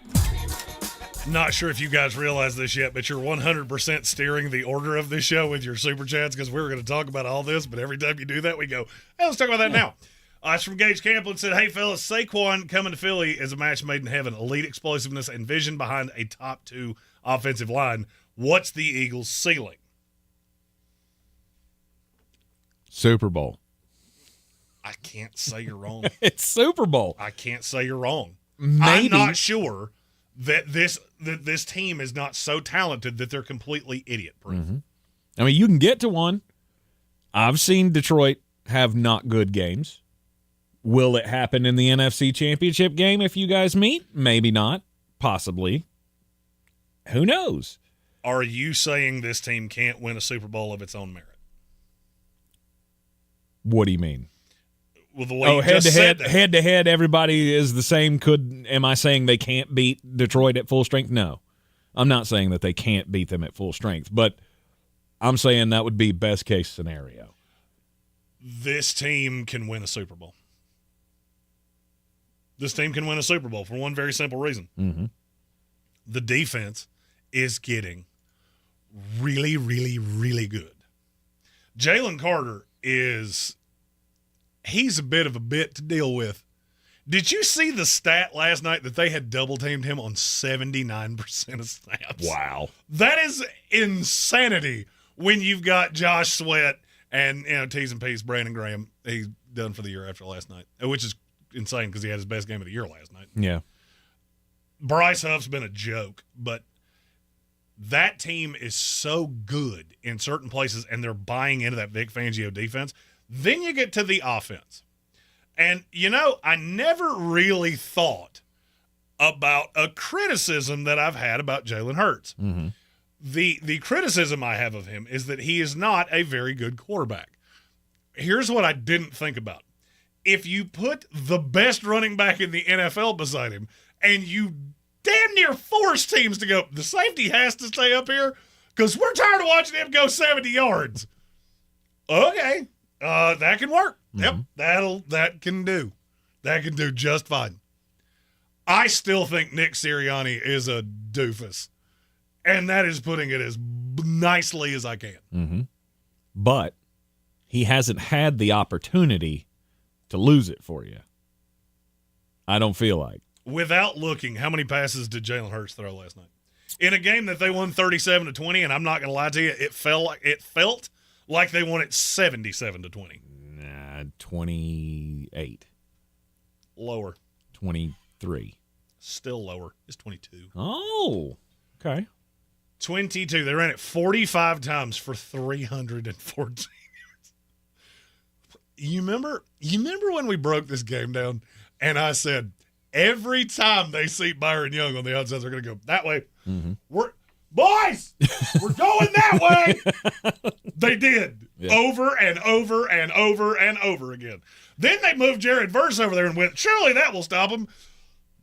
Not sure if you guys realize this yet, but you're 100% steering the order of this show with your super chats because we were going to talk about all this, but every time you do that, we go, hey, let's talk about that now. It's from Gage Camplin. Said, hey, fellas, Saquon coming to Philly is a match made in heaven. Elite explosiveness and vision behind a top 2 offensive line. What's the Eagles' ceiling?
Super Bowl.
I can't say you're wrong.
It's Super Bowl.
I can't say you're wrong.
Maybe.
I'm not sure that this team is not so talented that they're completely idiot-proof.
Mm-hmm. I mean, you can get to one. I've seen Detroit have not good games. Will it happen in the NFC Championship game if you guys meet? Maybe not. Possibly. Who knows?
Are you saying this team can't win a Super Bowl of its own merit?
What do you mean?
Well, the way you just said that.
Head to head, everybody is the same. Am I saying they can't beat Detroit at full strength? No. I'm not saying that they can't beat them at full strength, but I'm saying that would be best case scenario.
This team can win a Super Bowl. This team can win a Super Bowl for one very simple reason.
Mm-hmm.
The defense is getting really, really, really good. Jalen Carter he's a bit of a bit to deal with. Did you see the stat last night that they had double-teamed him on 79% of snaps?
Wow.
That is insanity when you've got Josh Sweat and, T's and P's, Brandon Graham. He's done for the year after last night, which is insane because he had his best game of the year last night.
Yeah.
Bryce Huff's been a joke, but that team is so good in certain places, and they're buying into that Vic Fangio defense. Then you get to the offense. And, I never really thought about a criticism that I've had about Jalen Hurts.
Mm-hmm.
The criticism I have of him is that he is not a very good quarterback. Here's what I didn't think about. If you put the best running back in the NFL beside him and you damn near force teams to go, the safety has to stay up here because we're tired of watching him go 70 yards. Okay. That can work.
Mm-hmm.
Yep, that can do just fine. I still think Nick Sirianni is a doofus, and that is putting it as nicely as I can.
Mm-hmm. But he hasn't had the opportunity to lose it for you. I don't feel like.
Without looking, how many passes did Jalen Hurts throw last night? In a game that they won 37-20, and I'm not going to lie to you, it felt like they won it 77-20.
28.
Lower.
23.
Still lower. It's 22.
Oh, okay.
22. They ran it 45 times for 314 yards. You remember when we broke this game down and I said, every time they see Byron Young on the outside, they're going to go that way.
Mm-hmm.
We're going that way. They did.
Yeah.
Over and over and over and over again. Then they moved Jared Verse over there and went, surely that will stop him.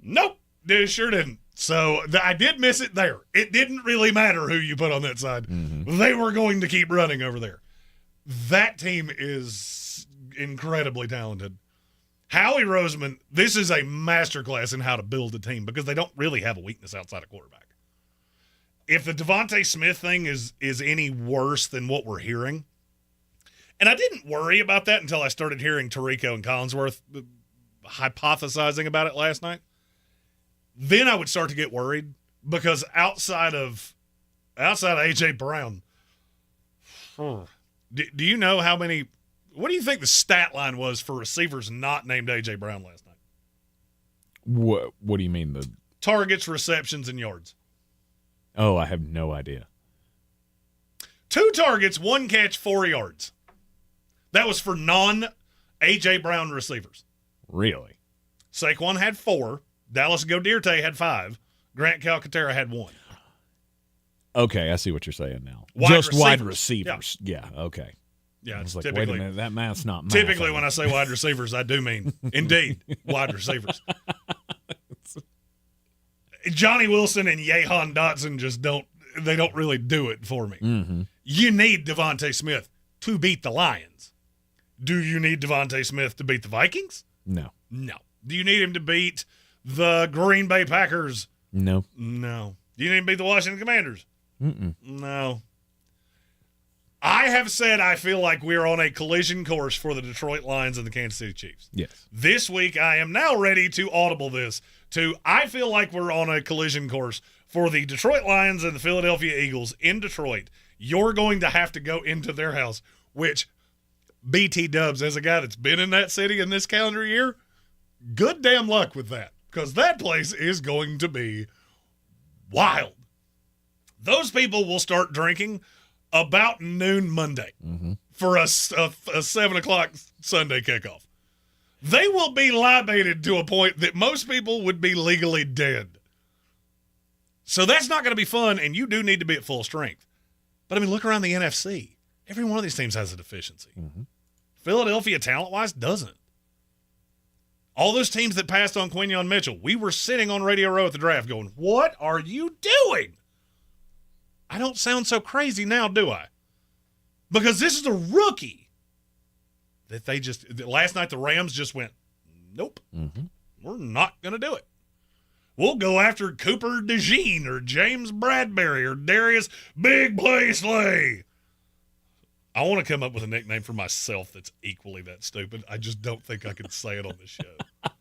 Nope. It sure didn't. So I did miss it there. It didn't really matter who you put on that side.
Mm-hmm.
They were going to keep running over there. That team is incredibly talented. Howie Roseman, this is a masterclass in how to build a team because they don't really have a weakness outside of quarterback. If the Devontae Smith thing is any worse than what we're hearing, and I didn't worry about that until I started hearing Tirico and Collinsworth hypothesizing about it last night, then I would start to get worried because outside of A.J. Brown, do you know how many – what do you think the stat line was for receivers not named A.J. Brown last night?
What do you mean? The
targets, receptions, and yards.
Oh, I have no idea.
2 targets, 1 catch, 4 yards. That was for non-A.J. Brown receivers.
Really?
Saquon had 4. Dallas Cowboys had 5. Grant Calcaterra had 1.
Okay, I see what you're saying now. Wide receivers. Yeah, okay.
Yeah,
I was
it's
like, wait a minute, that math's not math.
Typically when I say wide receivers, I do mean, indeed, wide receivers. Johnny Wilson and Jahan Dotson just don't really do it for me.
Mm-hmm.
You need Devontae Smith to beat the Lions. Do you need Devontae Smith to beat the Vikings?
No.
No. Do you need him to beat the Green Bay Packers?
No.
No. Do you need to beat the Washington Commanders?
Mm-mm.
No. I have said I feel like we're on a collision course for the Detroit Lions and the Kansas City Chiefs.
Yes.
This week, I am now ready to audible this to I feel like we're on a collision course for the Detroit Lions and the Philadelphia Eagles in Detroit. You're going to have to go into their house, which BT Dubs, as a guy that's been in that city in this calendar year, good damn luck with that, because that place is going to be wild. Those people will start drinking about noon Monday for a 7 o'clock Sunday kickoff. They will be libated to a point that most people would be legally dead. So that's not going to be fun, and you do need to be at full strength. But, I mean, look around the NFC. Every one of these teams has a deficiency. Philadelphia, talent-wise, doesn't. All those teams that passed on Quinyon Mitchell, we were sitting on Radio Row at the draft going, what are you doing? I don't sound so crazy now, do I? Because this is a rookie that they just – last night the Rams just went, nope, we're not going to do it. We'll go after Cooper DeJean or James Bradbury or Darius Big Play Slay. I want to come up with a nickname for myself that's equally that stupid. I just don't think I can say it on this show.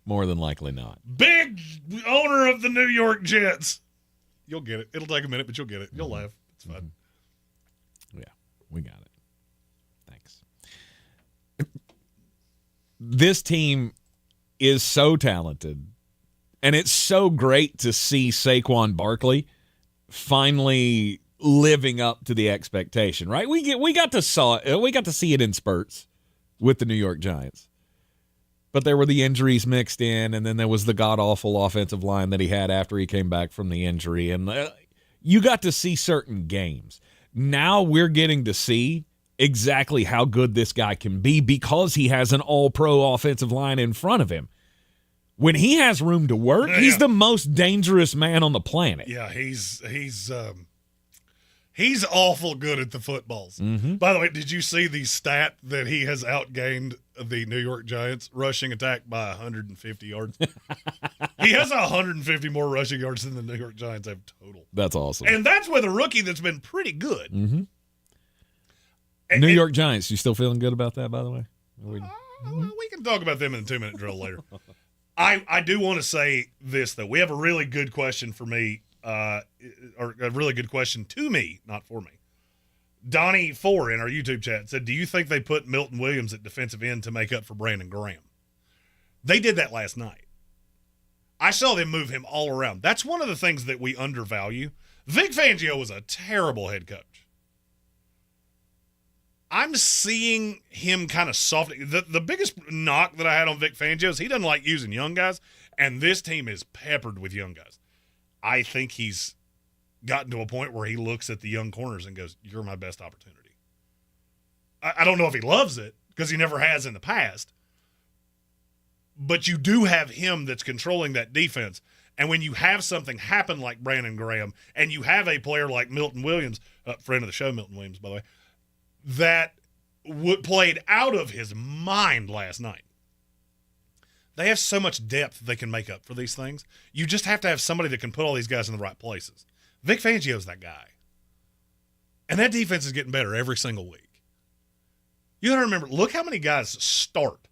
More than likely not.
Big owner of the New York Jets. You'll get it. It'll take a minute, but you'll get it. You'll laugh. It's fun.
Yeah, we got it. Thanks. This team is so talented, and it's so great to see Saquon Barkley finally living up to the expectation, right? We got to see it in spurts with the New York Giants. But there were the injuries mixed in, and then there was the god-awful offensive line that he had after he came back from the injury. And you got to see certain games. Now we're getting to see exactly how good this guy can be because he has an all-pro offensive line in front of him. When he has room to work, he's the most dangerous man on the planet.
Yeah, he's awful good at the footballs. By the way, did you see the stat that he has outgained the New York Giants rushing attack by 150 yards? He has 150 more rushing yards than the New York Giants have total.
That's awesome.
And that's with a rookie that's been pretty good.
New York Giants, you still feeling good about that, by the way?
We can talk about them in the 2-minute drill later. I do want to say this, though. We have a really good question for me. Or a really good question to me, not for me. Donnie 4 in our YouTube chat said, do you think they put Milton Williams at defensive end to make up for Brandon Graham? They did that last night. I saw them move him all around. That's one of the things that we undervalue. Vic Fangio was a terrible head coach. I'm seeing him kind of softening. The biggest knock that I had on Vic Fangio is he doesn't like using young guys, and this team is peppered with young guys. I think he's gotten to a point where he looks at the young corners and goes, you're my best opportunity. I don't know if he loves it because he never has in the past, but you do have him that's controlling that defense. And when you have something happen like Brandon Graham and you have a player like Milton Williams, friend of the show, Milton Williams, by the way, that played out of his mind last night. They have so much depth they can make up for these things. You just have to have somebody that can put all these guys in the right places. Vic Fangio's that guy. And that defense is getting better every single week. You got to remember, look how many guys start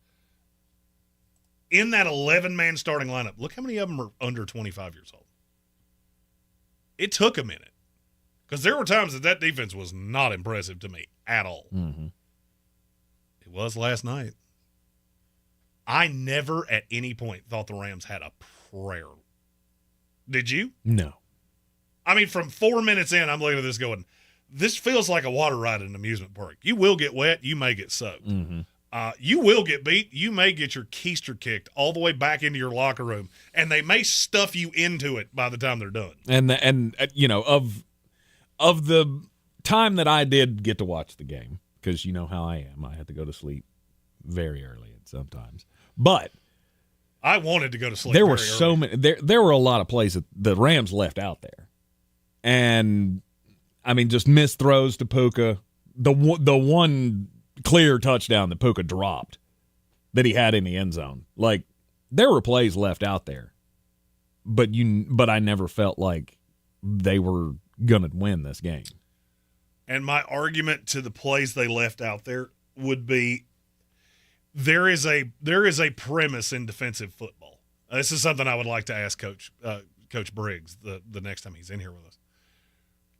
in that 11-man starting lineup. Look how many of them are under 25 years old. It took a minute because there were times that defense was not impressive to me at all. It was last night. I never at any point thought the Rams had a prayer. Did you?
No.
I mean, from 4 minutes in, I'm looking at this going, this feels like a water ride at an amusement park. You will get wet. You may get soaked. You will get beat. You may get your keister kicked all the way back into your locker room, and they may stuff you into it by the time they're done.
And you know, of the time that I did get to watch the game, because you know how I am, I had to go to sleep very early sometimes. But
I wanted to go to sleep.
There were so many. There were a lot of plays that the Rams left out there, and I mean, just missed throws to Puka. The one clear touchdown that Puka dropped that he had in the end zone. Like, there were plays left out there but I never felt like they were going to win this game.
And my argument to the plays they left out there would be there is a premise in defensive football. This is something I would like to ask Coach Briggs the next time he's in here with us.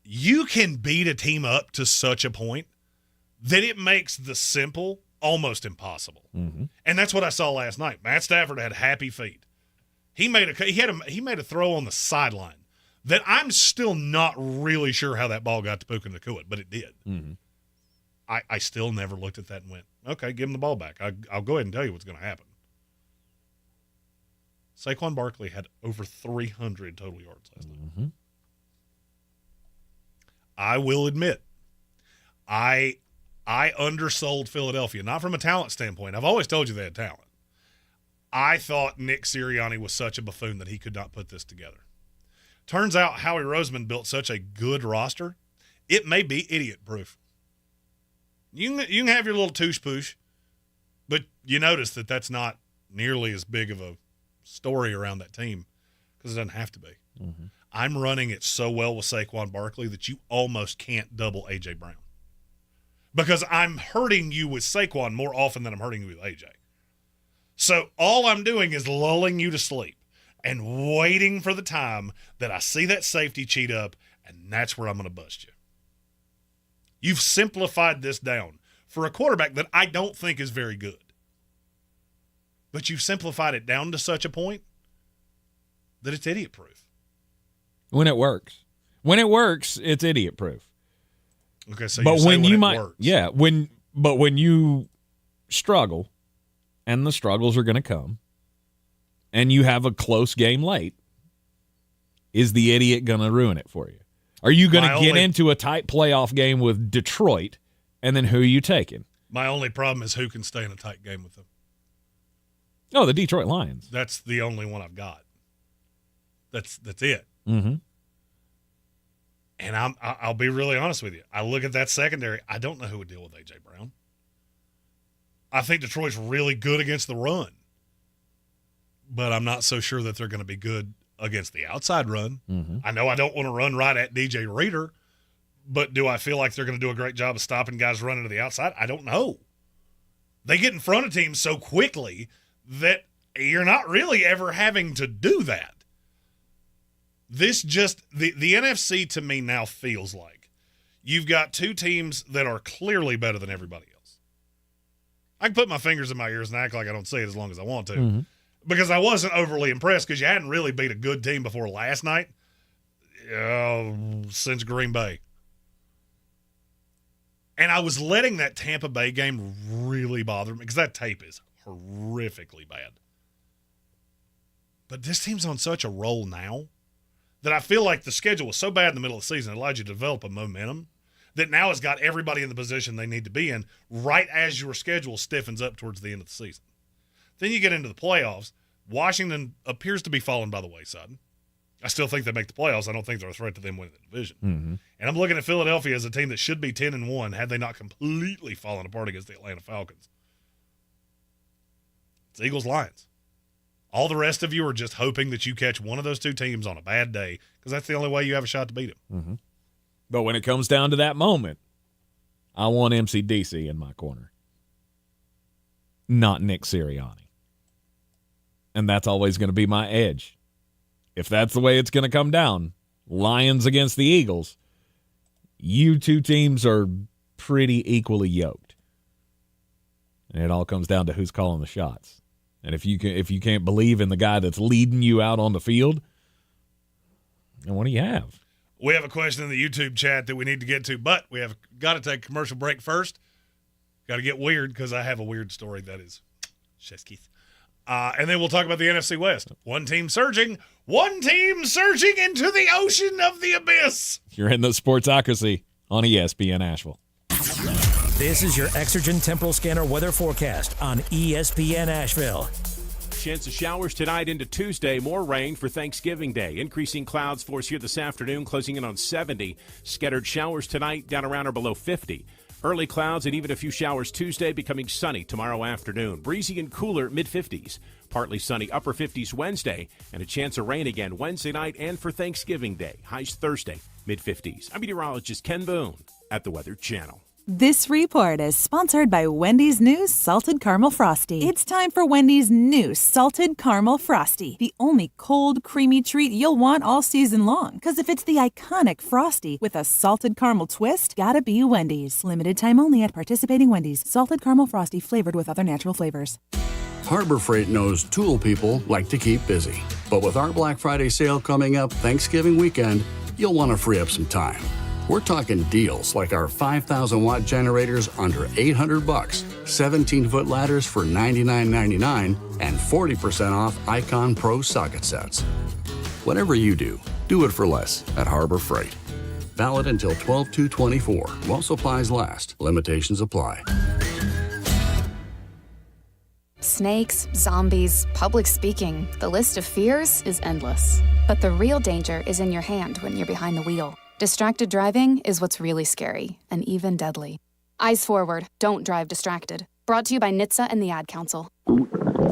You can beat a team up to such a point that it makes the simple almost impossible.
Mm-hmm.
And that's what I saw last night. Matt Stafford had happy feet. He made a throw on the sideline that I'm still not really sure how that ball got to Puka Nacua, but it did.
Mm-hmm.
I still never looked at that and went, okay, give him the ball back. I'll go ahead and tell you what's going to happen. Saquon Barkley had over 300 total yards last night.
Mm-hmm.
I will admit, I undersold Philadelphia, not from a talent standpoint. I've always told you they had talent. I thought Nick Sirianni was such a buffoon that he could not put this together. Turns out Howie Roseman built such a good roster, it may be idiot-proof. You can have your little touche-poosh, but you notice that that's not nearly as big of a story around that team because it doesn't have to be.
Mm-hmm.
I'm running it so well with Saquon Barkley that you almost can't double A.J. Brown because I'm hurting you with Saquon more often than I'm hurting you with A.J. So all I'm doing is lulling you to sleep and waiting for the time that I see that safety cheat up, and that's where I'm going to bust you. You've simplified this down for a quarterback that I don't think is very good. But you've simplified it down to such a point that it's idiot-proof.
When it works. When it works, it's idiot-proof.
Okay, so you say when it works.
Yeah, but when you struggle, and the struggles are going to come, and you have a close game late, is the idiot going to ruin it for you? Are you going to get into a tight playoff game with Detroit, and then who are you taking?
My only problem is who can stay in a tight game with them.
Oh, the Detroit Lions.
That's the only one I've got. That's it.
Mm-hmm.
And I'll be really honest with you. I look at that secondary. I don't know who would deal with A.J. Brown. I think Detroit's really good against the run. But I'm not so sure that they're going to be good against the outside run.
Mm-hmm.
I know I don't want to run right at DJ Reader, but do I feel like they're going to do a great job of stopping guys running to the outside? I don't know. They get in front of teams so quickly that you're not really ever having to do that. This just, the NFC to me now feels like you've got two teams that are clearly better than everybody else. I can put my fingers in my ears and act like I don't see it as long as I want to.
Mm-hmm.
Because I wasn't overly impressed because you hadn't really beat a good team before last night since Green Bay. And I was letting that Tampa Bay game really bother me because that tape is horrifically bad. But this team's on such a roll now that I feel like the schedule was so bad in the middle of the season, it allowed you to develop a momentum that now has got everybody in the position they need to be in right as your schedule stiffens up towards the end of the season. Then you get into the playoffs. Washington appears to be falling by the wayside. I still think they make the playoffs. I don't think they're a threat to them winning the division.
Mm-hmm.
And I'm looking at Philadelphia as a team that should be 10-1 had they not completely fallen apart against the Atlanta Falcons. It's Eagles-Lions. All the rest of you are just hoping that you catch one of those two teams on a bad day because that's the only way you have a shot to beat them.
Mm-hmm. But when it comes down to that moment, I want MCDC in my corner, not Nick Sirianni. And that's always going to be my edge. If that's the way it's going to come down, Lions against the Eagles, you two teams are pretty equally yoked. And it all comes down to who's calling the shots. And if you can't believe in the guy that's leading you out on the field, then what do you have?
We have a question in the YouTube chat that we need to get to, but we have got to take a commercial break first. Got to get weird because I have a weird story that is Chef Keith. And then we'll talk about the NFC West. One team surging into the ocean of the abyss.
You're in the Sportsocracy on ESPN Asheville.
This is your Exergen Temporal Scanner weather forecast on ESPN Asheville.
Chance of showers tonight into Tuesday. More rain for Thanksgiving Day. Increasing clouds for us here this afternoon, closing in on 70. Scattered showers tonight down around or below 50. Early clouds and even a few showers Tuesday, becoming sunny tomorrow afternoon. Breezy and cooler, mid-50s. Partly sunny, upper 50s Wednesday, and a chance of rain again Wednesday night and for Thanksgiving Day. Highs Thursday, mid-50s. I'm meteorologist Ken Boone at the Weather Channel.
This report is sponsored by Wendy's new Salted Caramel Frosty. It's time for Wendy's new Salted Caramel Frosty, the only cold, creamy treat you'll want all season long. Because if it's the iconic Frosty with a salted caramel twist, gotta be Wendy's. Limited time only at participating Wendy's. Salted Caramel Frosty flavored with other natural flavors.
Harbor Freight knows tool people like to keep busy. But with our Black Friday sale coming up Thanksgiving weekend, you'll want to free up some time. We're talking deals like our 5,000-watt generators under $800, 17-foot ladders for $99.99, and 40% off Icon Pro socket sets. Whatever you do it for less at Harbor Freight. Valid until 12/2/24 while supplies last. Limitations apply.
Snakes, zombies, public speaking. The list of fears is endless. But the real danger is in your hand when you're behind the wheel. Distracted driving is what's really scary and even deadly. Eyes forward, don't drive distracted. Brought to you by NHTSA and the Ad Council.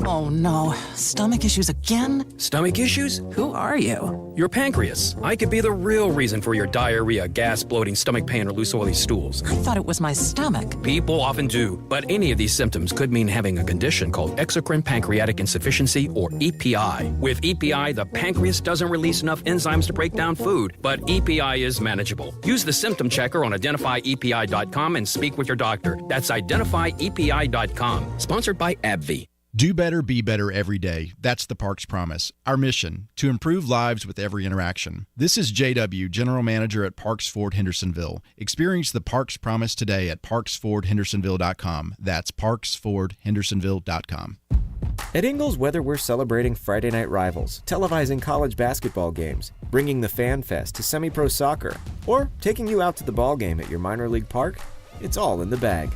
Oh no, stomach issues again?
Stomach issues?
Who are you?
Your pancreas. I could be the real reason for your diarrhea, gas, bloating, stomach pain, or loose oily stools.
I thought it was my stomach.
People often do, but any of these symptoms could mean having a condition called exocrine pancreatic insufficiency, or EPI. With EPI, the pancreas doesn't release enough enzymes to break down food, but EPI is manageable. Use the symptom checker on identifyepi.com and speak with your doctor. That's identifyepi.com. Sponsored by AbbVie.
Do better, be better every day. That's the Parks Promise. Our mission, to improve lives with every interaction. This is JW, General Manager at Parks Ford Hendersonville. Experience the Parks Promise today at parksfordhendersonville.com. That's parksfordhendersonville.com.
At Ingles, whether we're celebrating Friday night rivals, televising college basketball games, bringing the Fan Fest to semi-pro soccer, or taking you out to the ball game at your minor league park, it's all in the bag.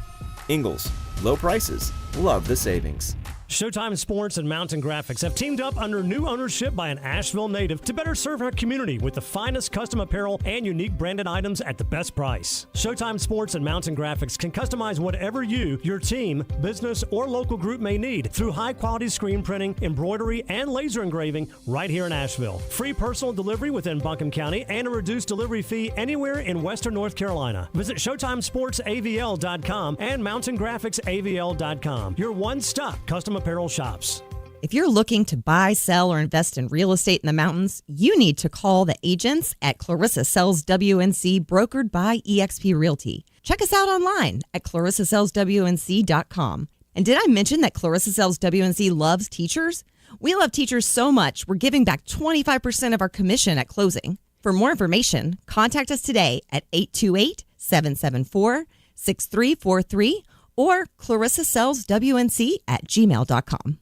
Ingles, low prices, love the savings.
Showtime Sports and Mountain Graphics have teamed up under new ownership by an Asheville native to better serve our community with the finest custom apparel and unique branded items at the best price. Showtime Sports and Mountain Graphics can customize whatever you, your team, business, or local group may need through high-quality screen printing, embroidery, and laser engraving right here in Asheville. Free personal delivery within Buncombe County and a reduced delivery fee anywhere in Western North Carolina. Visit ShowtimeSportsAVL.com and MountainGraphicsAVL.com. Your one-stop custom apparel shops.
If you're looking to buy, sell, or invest in real estate in the mountains, you need to call the agents at Clarissa Sells WNC, brokered by eXp Realty. Check us out online at ClarissaSellsWNC.com. And did I mention that Clarissa Sells WNC loves teachers? We love teachers so much, we're giving back 25% of our commission at closing. For more information, contact us today at 828-774-6343 or ClarissaSellsWNC@gmail.com.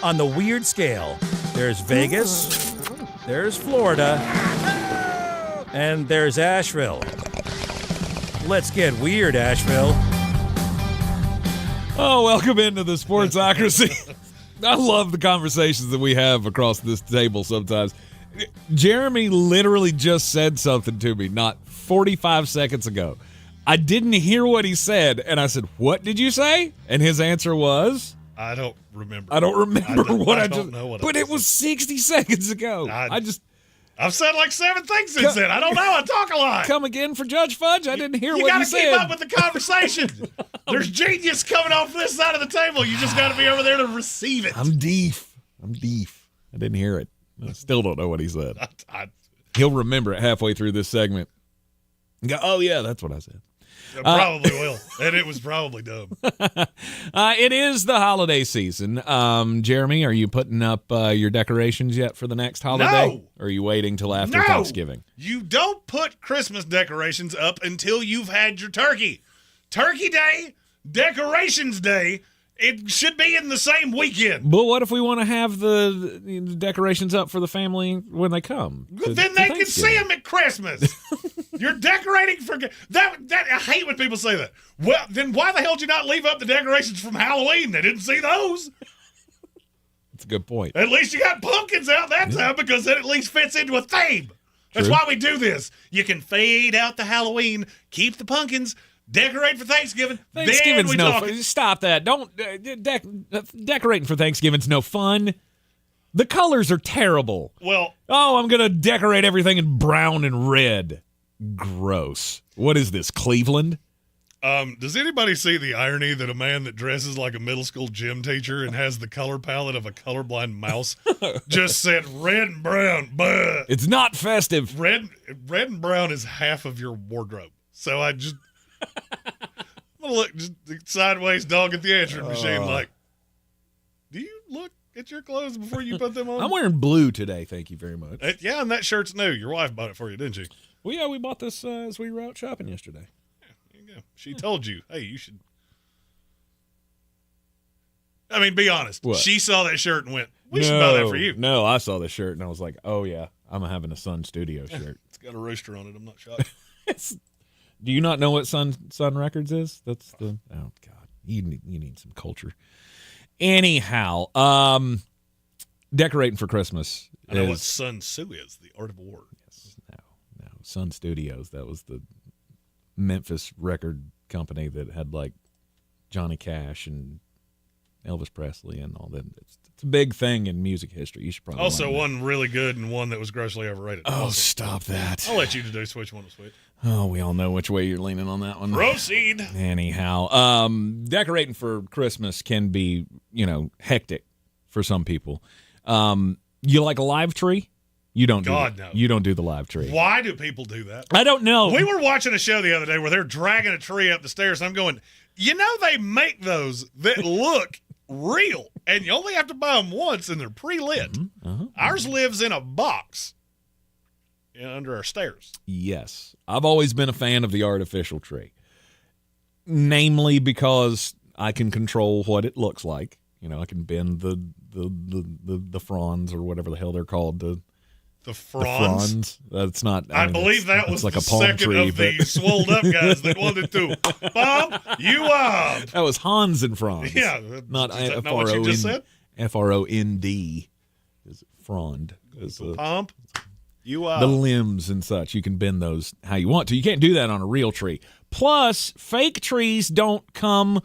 On the weird scale, there's Vegas, there's Florida, and there's Asheville. Let's get weird, Asheville.
Oh, welcome into the Sportsocracy. I love the conversations that we have across this table sometimes. Jeremy literally just said something to me not 45 seconds ago. I didn't hear what he said, and I said, "What did you say?" And his answer was,
I don't remember.
I don't remember what I just.
Know what
but it was 60 seconds ago.
I've said like 7 things since then. I don't know. I talk a lot.
Come again for Judge Fudge? I didn't hear what you said.
You got to keep up with the conversation. There's genius coming off this side of the table. You just got to be over there to receive it.
I'm deaf. I didn't hear it. I still don't know what he said. He'll remember it halfway through this segment. And go, oh, yeah, that's what I said.
Probably will. And it was probably dumb.
It is the holiday season. Jeremy, are you putting up your decorations yet for the next holiday?
No.
Or are you waiting till after Thanksgiving?
You don't put Christmas decorations up until you've had your turkey. Turkey Day, Decorations Day, it should be in the same weekend.
But what if we want to have the decorations up for the family when they come?
Then they can see them at Christmas. You're decorating for that. I hate when people say that. Well, then why the hell did you not leave up the decorations from Halloween? They didn't see those.
That's a good point.
At least you got pumpkins out that time because that at least fits into a theme. That's why we do this. You can fade out the Halloween, keep the pumpkins, Decorate for Thanksgiving.
Thanksgiving's
then we
no
talk.
fun. Stop that. Don't decorating for Thanksgiving's no fun. The colors are terrible.
Well,
I'm going to decorate everything in brown and red. Gross. What is this, Cleveland?
Does anybody see the irony that a man that dresses like a middle school gym teacher and has the color palette of a colorblind mouse just said red and brown? Bah.
It's not festive.
Red and brown is half of your wardrobe. So I just I'm gonna look just sideways dog at the answering machine like, do you look at your clothes before you put them on?
I'm wearing blue today, thank you very much.
Yeah, and that shirt's new. Your wife bought it for you, didn't she?
Well, yeah, we bought this as we were out shopping yesterday.
There you go. She told you, hey, you should. I mean, be honest.
What?
She saw that shirt and went, we should buy that for you.
No, I saw the shirt and I was like, oh, yeah, I'm having a Sun Studio shirt.
It's got a rooster on it. I'm not shocked.
Do you not know what Sun Records is? That's the oh god, you need some culture. Anyhow, decorating for Christmas.
I know what Sun Tzu is. The Art of War.
Yes, no, Sun Studios. That was the Memphis record company that had like Johnny Cash and Elvis Presley and all that. It's a big thing in music history. You should probably
also one really good and one that was grossly overrated.
Oh,
also.
Stop that!
I'll let you deduce which one was which.
Oh, we all know which way you're leaning on that one.
Proceed.
Anyhow, decorating for Christmas can be, hectic for some people. You like a live tree? You don't.
No.
You don't do the live tree.
Why do people do that?
I don't know.
We were watching a show the other day where they're dragging a tree up the stairs. And I'm going, they make those that look real, and you only have to buy them once, and they're pre-lit.
Mm-hmm.
Ours lives in a box under our stairs.
Yes. I've always been a fan of the artificial tree, namely because I can control what it looks like. I can bend the fronds or whatever the hell they're called.
The fronds?
That's not.
I believe that was
like
the
a palm
second
tree,
of the swolled up guys that wanted to bomb you up.
That was Hans and Franz.
Yeah.
Not
Is that not what you just said?
Frond is frond.
Pump you up.
The limbs and such. You can bend those how you want to. You can't do that on a real tree. Plus, fake trees don't come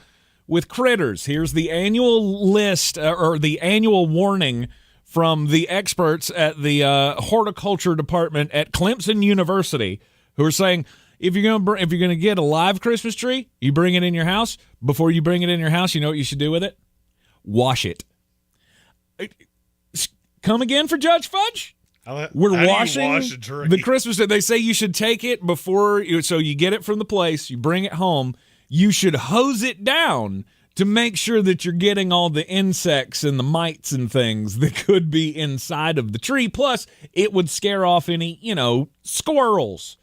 with critters. Here's the annual list or the annual warning from the experts at the horticulture department at Clemson University, who are saying if you're gonna get a live Christmas tree, you bring it in your house. Before you bring it in your house, you know what you should do with it? Wash it. Come again for Judge Fudge? We're washing the Christmas tree. They say you should take it so you get it from the place, you bring it home. You should hose it down to make sure that you're getting all the insects and the mites and things that could be inside of the tree. Plus, it would scare off any, squirrels.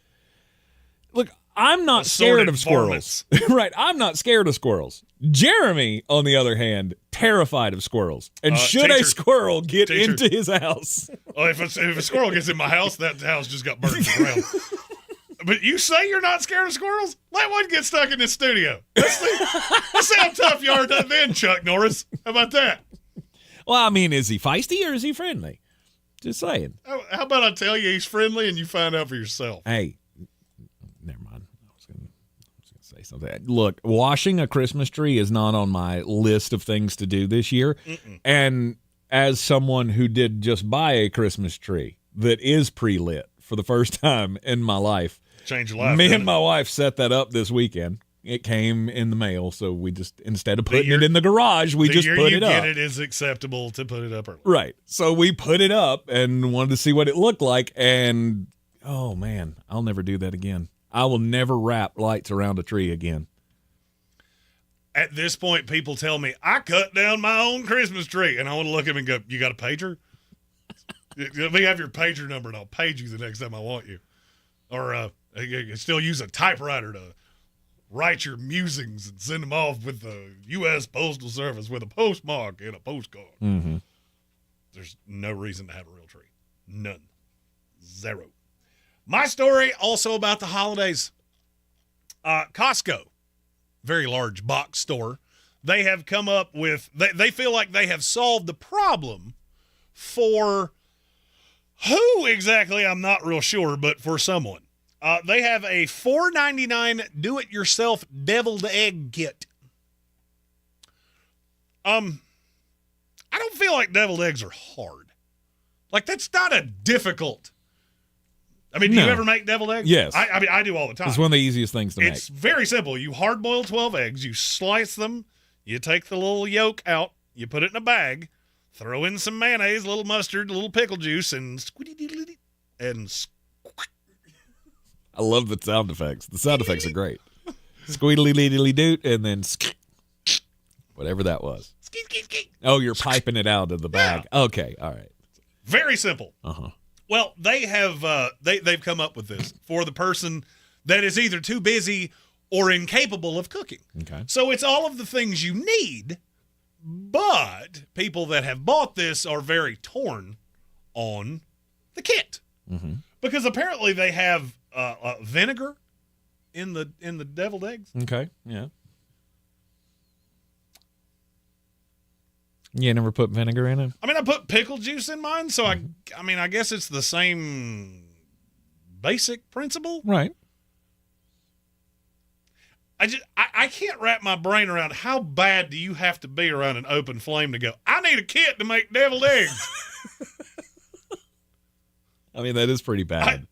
Look, I'm not scared of squirrels. Right, I'm not scared of squirrels. Jeremy, on the other hand, terrified of squirrels. And should a squirrel get into his house?
Well, if a squirrel gets in my house, that house just got burned to the ground. But you say you're not scared of squirrels? Let one get stuck in this studio. Let's see how tough you are then, Chuck Norris. How about that?
Well, I mean, is he feisty or is he friendly? Just saying.
How about I tell you he's friendly and you find out for yourself?
Hey, never mind. I was going to say something. Look, washing a Christmas tree is not on my list of things to do this year.
Mm-mm.
And as someone who did just buy a Christmas tree that is pre-lit for the first time in my life,
change your life.
Me and my wife set that up this weekend. It came in the mail, so we just, instead of putting it in the garage, we just put it up.
The year you get it is acceptable to put it up early.
Right. So we put it up and wanted to see what it looked like, and oh man, I'll never do that again. I will never wrap lights around a tree again.
At this point, people tell me, I cut down my own Christmas tree, and I want to look at them and go, you got a pager? Let me have your pager number, and I'll page you the next time I want you. Or you can still use a typewriter to write your musings and send them off with the U.S. Postal Service with a postmark and a postcard.
Mm-hmm.
There's no reason to have a real tree. None. Zero. My story also about the holidays. Costco, very large box store, they have come up with, they feel like they have solved the problem for who exactly, I'm not real sure, but for someone. They have a $4.99 do-it-yourself deviled egg kit. I don't feel like deviled eggs are hard. Like, that's not a difficult. I mean, do you ever make deviled eggs?
Yes.
I mean, I do all the time.
It's one of the easiest things to make.
It's very simple. You hard-boil 12 eggs. You slice them. You take the little yolk out. You put it in a bag. Throw in some mayonnaise, a little mustard, a little pickle juice, and
I love the sound effects. The sound effects are great. Squeedly-leedly-doot, and then whatever that was. Oh, you're piping it out of the bag. Yeah. Okay, all right.
Very simple.
Uh-huh.
Well, they have they've come up with this for the person that is either too busy or incapable of cooking.
Okay.
So it's all of the things you need, but people that have bought this are very torn on the kit.
Mm-hmm.
Because apparently they have vinegar in the deviled eggs.
Okay, yeah. You never put vinegar in it?
I mean, I put pickle juice in mine, so I mean, I guess it's the same basic principle.
Right.
I can't wrap my brain around how bad do you have to be around an open flame to go, I need a kit to make deviled eggs.
I mean, that is pretty bad.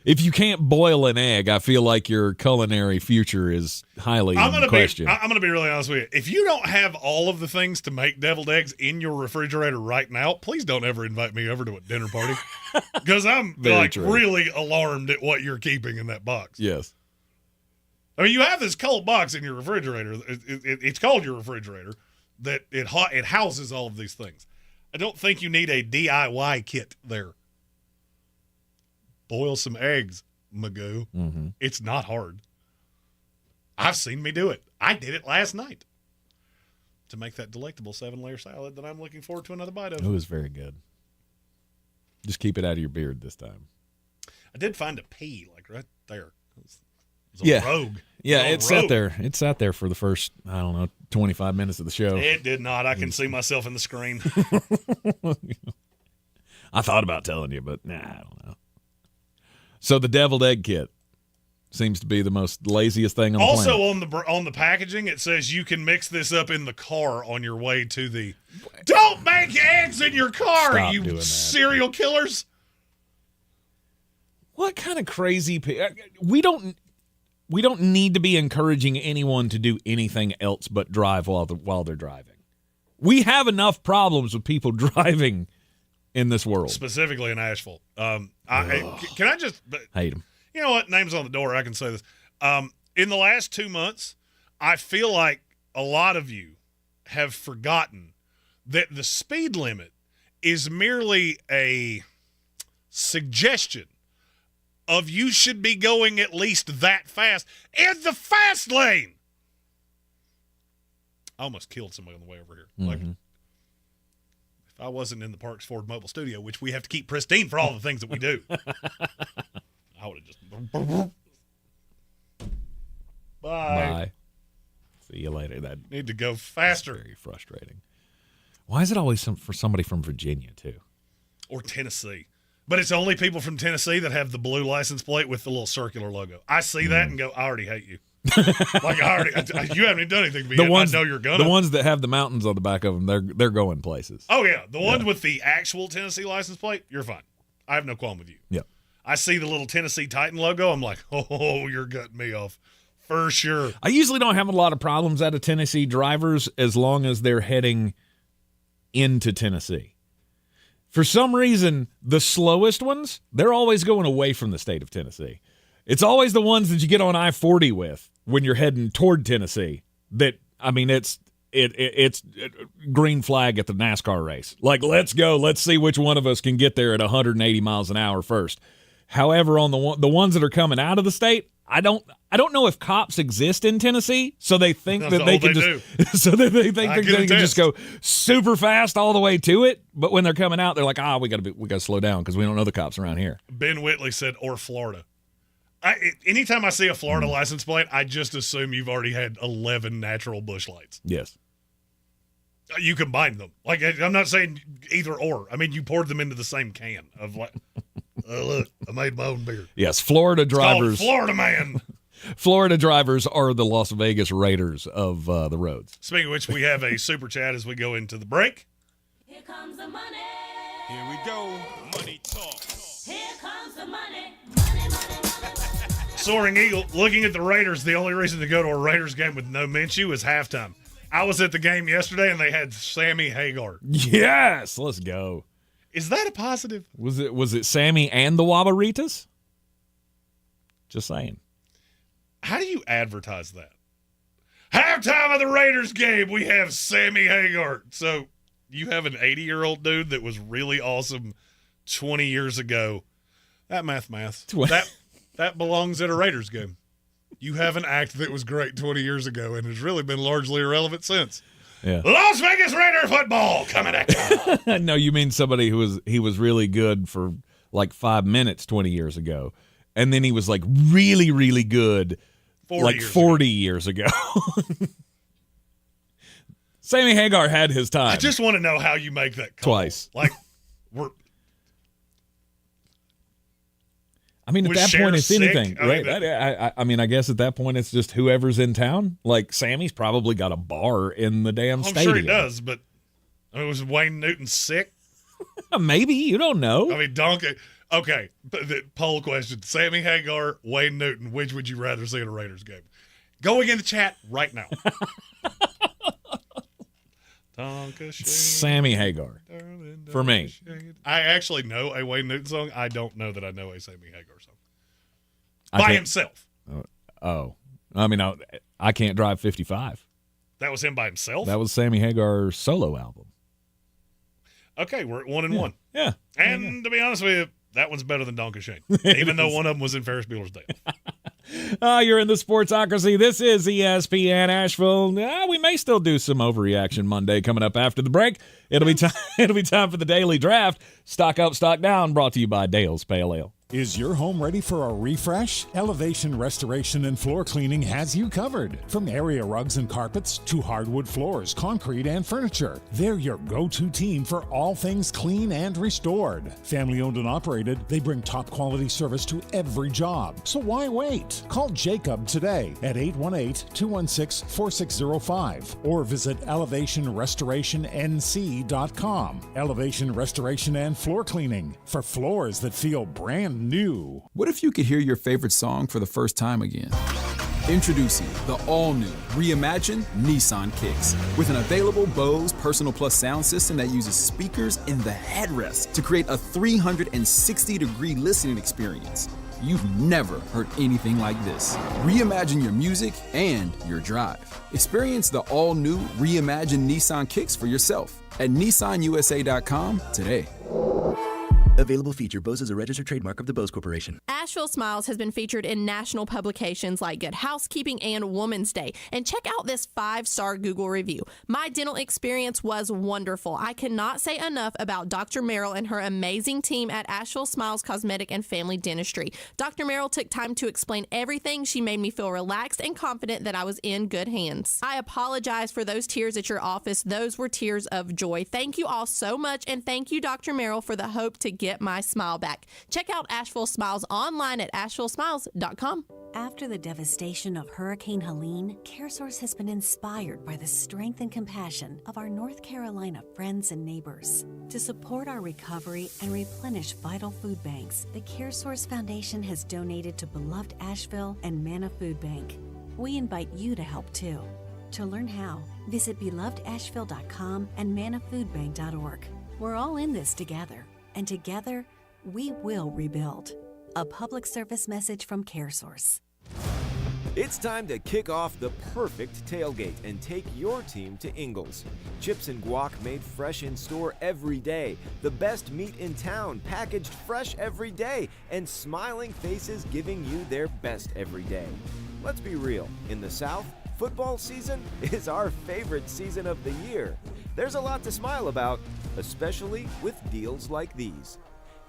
If you can't boil an egg, I feel like your culinary future is highly in question.
I'm going to be really honest with you. If you don't have all of the things to make deviled eggs in your refrigerator right now, please don't ever invite me over to a dinner party. Because I'm really alarmed at what you're keeping in that box.
Yes.
I mean, you have this cold box in your refrigerator. It's called your refrigerator. That it houses all of these things. I don't think you need a DIY kit there. Boil some eggs, Magoo.
Mm-hmm.
It's not hard. I've seen me do it. I did it last night to make that delectable 7-layer salad that I'm looking forward to another bite of.
It was very good. Just keep it out of your beard this time.
I did find a pea, like right there. It was a rogue.
Yeah, it sat there. It sat there for the first, 25 minutes of the show.
It did not. I can see myself in the screen.
I thought about telling you, but nah, I don't know. So the deviled egg kit seems to be the most laziest thing on the planet.
Also on the packaging, it says you can mix this up in the car on your way to the. Don't make eggs in your car,
Stop
you
doing that.
serial killers!
What kind of crazy? We don't need to be encouraging anyone to do anything else but drive while they're driving. We have enough problems with people driving in this world,
specifically in Asheville. Can I just
hate them?
You know what? Name's on the door. I can say this. In the last 2 months, I feel like a lot of you have forgotten that the speed limit is merely a suggestion of you should be going at least that fast in the fast lane. I almost killed somebody on the way over here.
Mm-hmm.
Like, I wasn't in the Parks Ford mobile studio, which we have to keep pristine for all the things that we do. I would have just. Bye.
See you later. That
need to go faster.
Very frustrating. Why is it always for somebody from Virginia too,
or Tennessee? But it's only people from Tennessee that have the blue license plate with the little circular logo. I see that and go, I already hate you. Like you haven't even done anything to me. I know you're gonna.
The ones that have the mountains on the back of them, they're going places.
Oh yeah, the ones with the actual Tennessee license plate, you're fine. I have no qualm with you.
Yep.
I see the little Tennessee Titan logo. I'm like, oh, you're cutting me off for sure.
I usually don't have a lot of problems out of Tennessee drivers as long as they're heading into Tennessee. For some reason, the slowest ones, they're always going away from the state of Tennessee. It's always the ones that you get on I-40 with when you're heading toward Tennessee. That, I mean, it's green flag at the NASCAR race. Like, let's go. Let's see which one of us can get there at 180 miles an hour first. However, on the ones that are coming out of the state, I don't know if cops exist in Tennessee, so they think that they can just so that they think they can just go super fast all the way to it. But when they're coming out, they're like, we got to slow down because we don't know the cops around here.
Ben Whitley said, or Florida. Anytime I see a Florida license plate, I just assume you've already had 11 natural bush lights.
Yes.
You combine them. Like, I'm not saying either or. I mean, you poured them into the same can of like. Look, I made my own beer.
Yes, Florida drivers.
It's called Florida Man.
Florida drivers are the Las Vegas Raiders of the roads.
Speaking of which, we have a super chat as we go into the break.
Here comes the money.
Here we go. Money talk.
Here comes the money.
Soaring Eagle, looking at the Raiders, the only reason to go to a Raiders game with no Minshew is halftime. I was at the game yesterday, and they had Sammy Hagar.
Yes, let's go.
Is that a positive?
Was it Sammy and the Wabaritas? Just saying.
How do you advertise that? Halftime of the Raiders game, we have Sammy Hagar. So you have an 80-year-old dude that was really awesome 20 years ago. That math. That belongs at a Raiders game. You have an act that was great 20 years ago and has really been largely irrelevant since.
Yeah.
Las Vegas Raider football coming at you.
No, you mean somebody he was really good for like 5 minutes 20 years ago. And then he was like really, really good 40 years ago. Sammy Hagar had his time.
I just want to know how you make that call.
Twice.
Like,
I mean, at that point, it's
sick?
anything, right? I mean, I guess at that point, it's just whoever's in town. Like, Sammy's probably got a bar in the damn stadium.
I'm sure he does, but was Wayne Newton sick?
Maybe. You don't know.
I mean, Donkey. Okay, the poll question. Sammy Hagar, Wayne Newton, which would you rather see at a Raiders game? Going in the chat right now.
Sammy Hagar. For me.
I actually know a Wayne Newton song. I don't know that I know a Sammy Hagar song. By himself.
I mean, I Can't Drive 55.
That was him by himself?
That was Sammy Hagar's solo album.
Okay, we're at 1-1.
Yeah.
And to be honest with you, that one's better than Donkey Shane, even though one of them was in Ferris Bueller's Day Off.
You're in the Sportsocracy. This is ESPN Asheville. We may still do some Overreaction Monday coming up after the break. It'll be time for the daily draft. Stock up, stock down. Brought to you by Dale's Pale Ale.
Is your home ready for a refresh? Elevation Restoration and Floor Cleaning has you covered. From area rugs and carpets to hardwood floors, concrete, and furniture, they're your go-to team for all things clean and restored. Family owned and operated, they bring top quality service to every job. So why wait? Call Jacob today at 818-216-4605 or visit elevationrestorationnc.com. Elevation Restoration and Floor Cleaning for floors that feel brand new.
What if you could hear your favorite song for the first time again? Introducing the all-new, reimagined Nissan Kicks. With an available Bose Personal Plus sound system that uses speakers in the headrest to create a 360-degree listening experience. You've never heard anything like this. Reimagine your music and your drive. Experience the all-new, reimagined Nissan Kicks for yourself at nissanusa.com today.
Available feature. Bose is a registered trademark of the Bose Corporation.
Asheville Smiles has been featured in national publications like Good Housekeeping and Woman's Day. And check out this 5-star Google review. My dental experience was wonderful. I cannot say enough about Dr. Merrill and her amazing team at Asheville Smiles Cosmetic and Family Dentistry. Dr. Merrill took time to explain everything. She made me feel relaxed and confident that I was in good hands. I apologize for those tears at your office. Those were tears of joy. Thank you all so much, and thank you, Dr. Merrill, for the hope to get my smile back. Check out Asheville Smiles online at ashevillesmiles.com.
After the devastation of Hurricane Helene, CareSource has been inspired by the strength and compassion of our North Carolina friends and neighbors. To support our recovery and replenish vital food banks, the CareSource Foundation has donated to Beloved Asheville and Manna Food Bank. We invite you to help too. To learn how, visit belovedasheville.com and mannafoodbank.org. We're all in this together. And together, we will rebuild. A public service message from CareSource.
It's time to kick off the perfect tailgate and take your team to Ingles. Chips and guac made fresh in store every day. The best meat in town, packaged fresh every day. And smiling faces giving you their best every day. Let's be real. In the South, football season is our favorite season of the year. There's a lot to smile about, especially with deals like these.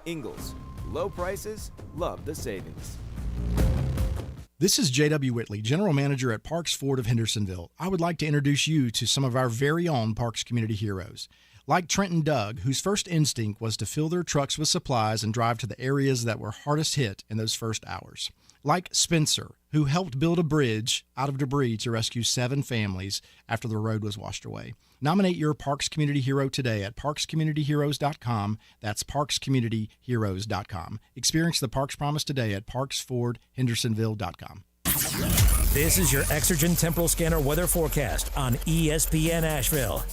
Ingles, low prices, love the savings.
This is J.W. Whitley, General Manager at Parks Ford of Hendersonville. I would like to introduce you to some of our very own Parks community heroes, Like Trent and Doug, whose first instinct was to fill their trucks with supplies and drive to the areas that were hardest hit in those first hours. Like Spencer, who helped build a bridge out of debris to rescue 7 families after the road was washed away. Nominate your Parks Community Hero today at parkscommunityheroes.com. That's parkscommunityheroes.com. Experience the Parks Promise today at parksfordhendersonville.com.
This is your Exergen Temporal Scanner weather forecast on ESPN Asheville.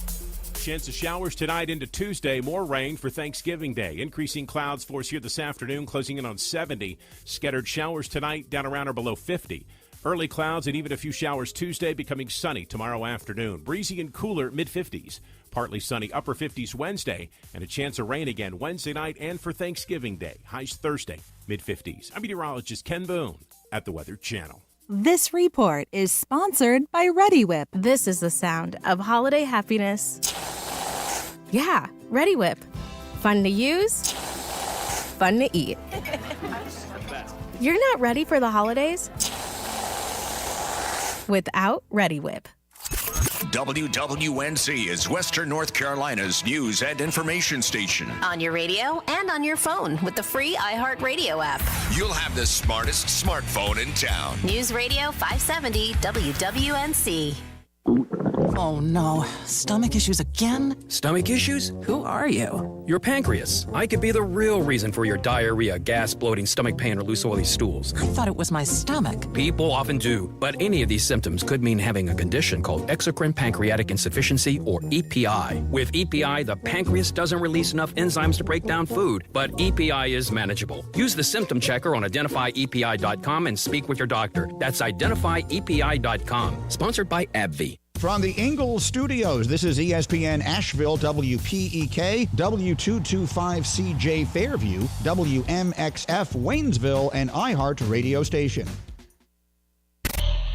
Chance of showers tonight into Tuesday. More rain for Thanksgiving Day. Increasing clouds for us here this afternoon, closing in on 70. Scattered showers tonight, down around or below 50. Early clouds and even a few showers Tuesday, becoming sunny tomorrow afternoon. Breezy and cooler, mid-50s. Partly sunny, upper 50s Wednesday. And a chance of rain again Wednesday night and for Thanksgiving Day. Highs Thursday, mid-50s. I'm meteorologist Ken Boone at the Weather Channel.
This report is sponsored by Ready Whip.
This is the sound of holiday happiness. Yeah, Ready Whip. Fun to use, fun to eat. You're not ready for the holidays without Ready Whip.
WWNC is Western North Carolina's news and information station.
On your radio and on your phone with the free iHeartRadio app.
You'll have the smartest smartphone in town.
News Radio 570 WWNC.
Oh no, stomach issues again?
Stomach issues?
Who are you?
Your pancreas. I could be the real reason for your diarrhea, gas, bloating, stomach pain, or loose oily stools.
I thought it was my stomach.
People often do, but any of these symptoms could mean having a condition called exocrine pancreatic insufficiency, or EPI. With EPI, the pancreas doesn't release enough enzymes to break down food, but EPI is manageable. Use the symptom checker on identifyepi.com and speak with your doctor. That's identifyepi.com. Sponsored by AbbVie.
From the Ingalls Studios, this is ESPN Asheville, WPEK, W225CJ Fairview, WMXF Waynesville, and iHeart radio station.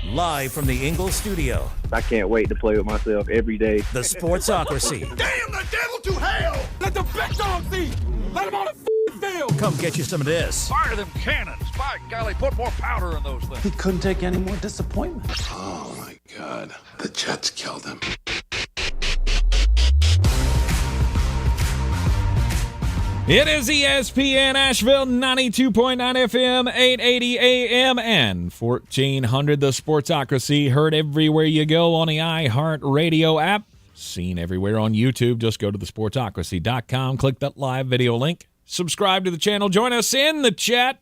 Live from the Ingalls Studio.
I can't wait to play with myself every day.
The Sportsocracy.
Damn the devil to hell! Let the big dog see! Let him on the field!
Come get you some of this.
Fire them cannons! By golly, put more powder in those things.
He couldn't take any more disappointment.
Oh my God, the Jets killed him.
It is ESPN Asheville, 92.9 FM, 880 AM, and 1400. The Sportsocracy, heard everywhere you go on the iHeart Radio app. Seen everywhere on YouTube. Just go to thesportsocracy.com, click that live video link, subscribe to the channel, join us in the chat.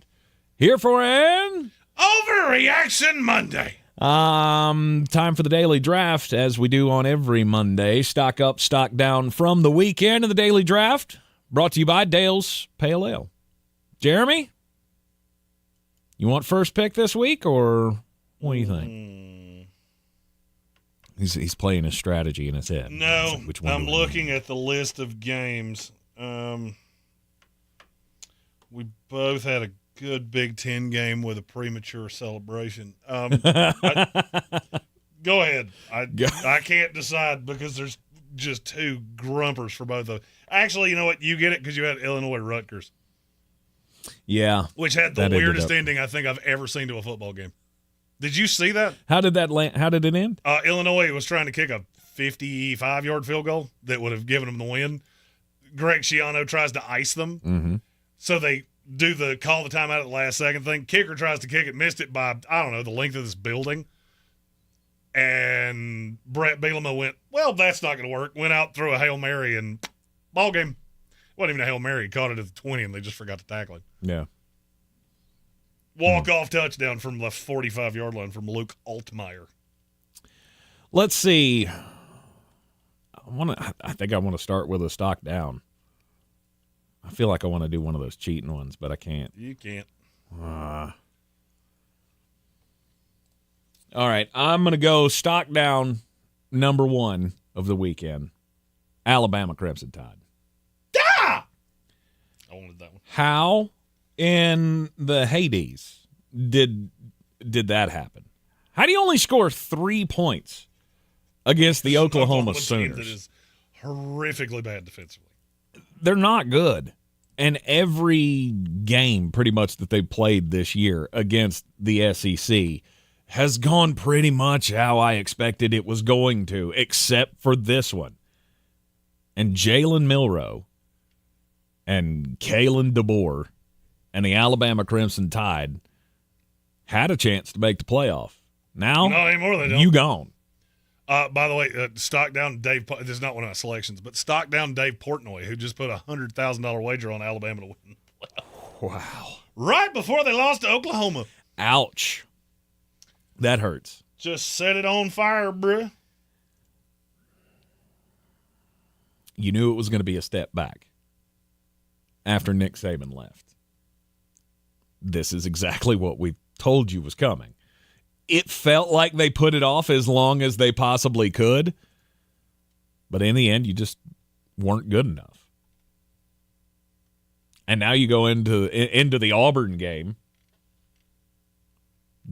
Here for an
Overreaction Monday.
Time for the daily draft, as we do on every Monday. Stock up, stock down from the weekend of the daily draft. Brought to you by Dale's Pale Ale. Jeremy, you want first pick this week, or what do you think? He's playing his strategy in his head.
No,
which one
I'm looking at the list of games. We both had a good Big Ten game with a premature celebration. Go ahead. I can't decide because there's just two grumpers for both of them. Actually, you know what? You get it because you had Illinois Rutgers.
Yeah.
Which had the weirdest ending I think I've ever seen to a football game. Did you see that?
How did that land? How did it end?
Illinois was trying to kick a 55-yard field goal that would have given them the win. Greg Schiano tries to ice them.
Mm-hmm.
So they do the call the timeout at the last second thing. Kicker tries to kick it, missed it by, I don't know, the length of this building. And Brett Bielema went, well, that's not going to work. Went out, threw a Hail Mary, and ball game. Wasn't even a Hail Mary. He caught it at the 20, and they just forgot to tackle him.
Yeah.
Walk-off touchdown from the 45-yard line from Luke Altmaier.
Let's see. I think I want to start with a stock down. I feel like I want to do one of those cheating ones, but I can't.
You can't.
All right, I'm going to go stock down number one of the weekend. Alabama Crimson Tide.
Ah! I wanted that one.
How in the Hades did that happen? How do you only score 3 points against the Oklahoma Sooners?
That is horrifically bad defensively.
They're not good. And every game pretty much that they played this year against the SEC has gone pretty much how I expected it was going to, except for this one. and Jalen Milroe and Kalen DeBoer and the Alabama Crimson Tide had a chance to make the playoff. Now,
not anymore, they don't.
You gone.
By the way, Stockdown Dave, this is not one of my selections, but Stockdown Dave Portnoy, who just put a $100,000 wager on Alabama to win the playoff.
Wow.
Right before they lost to Oklahoma.
Ouch. That hurts.
Just set it on fire, bruh.
You knew it was going to be a step back after Nick Saban left. This is exactly what we told you was coming. It felt like they put it off as long as they possibly could, but in the end, you just weren't good enough. And now you go into the Auburn game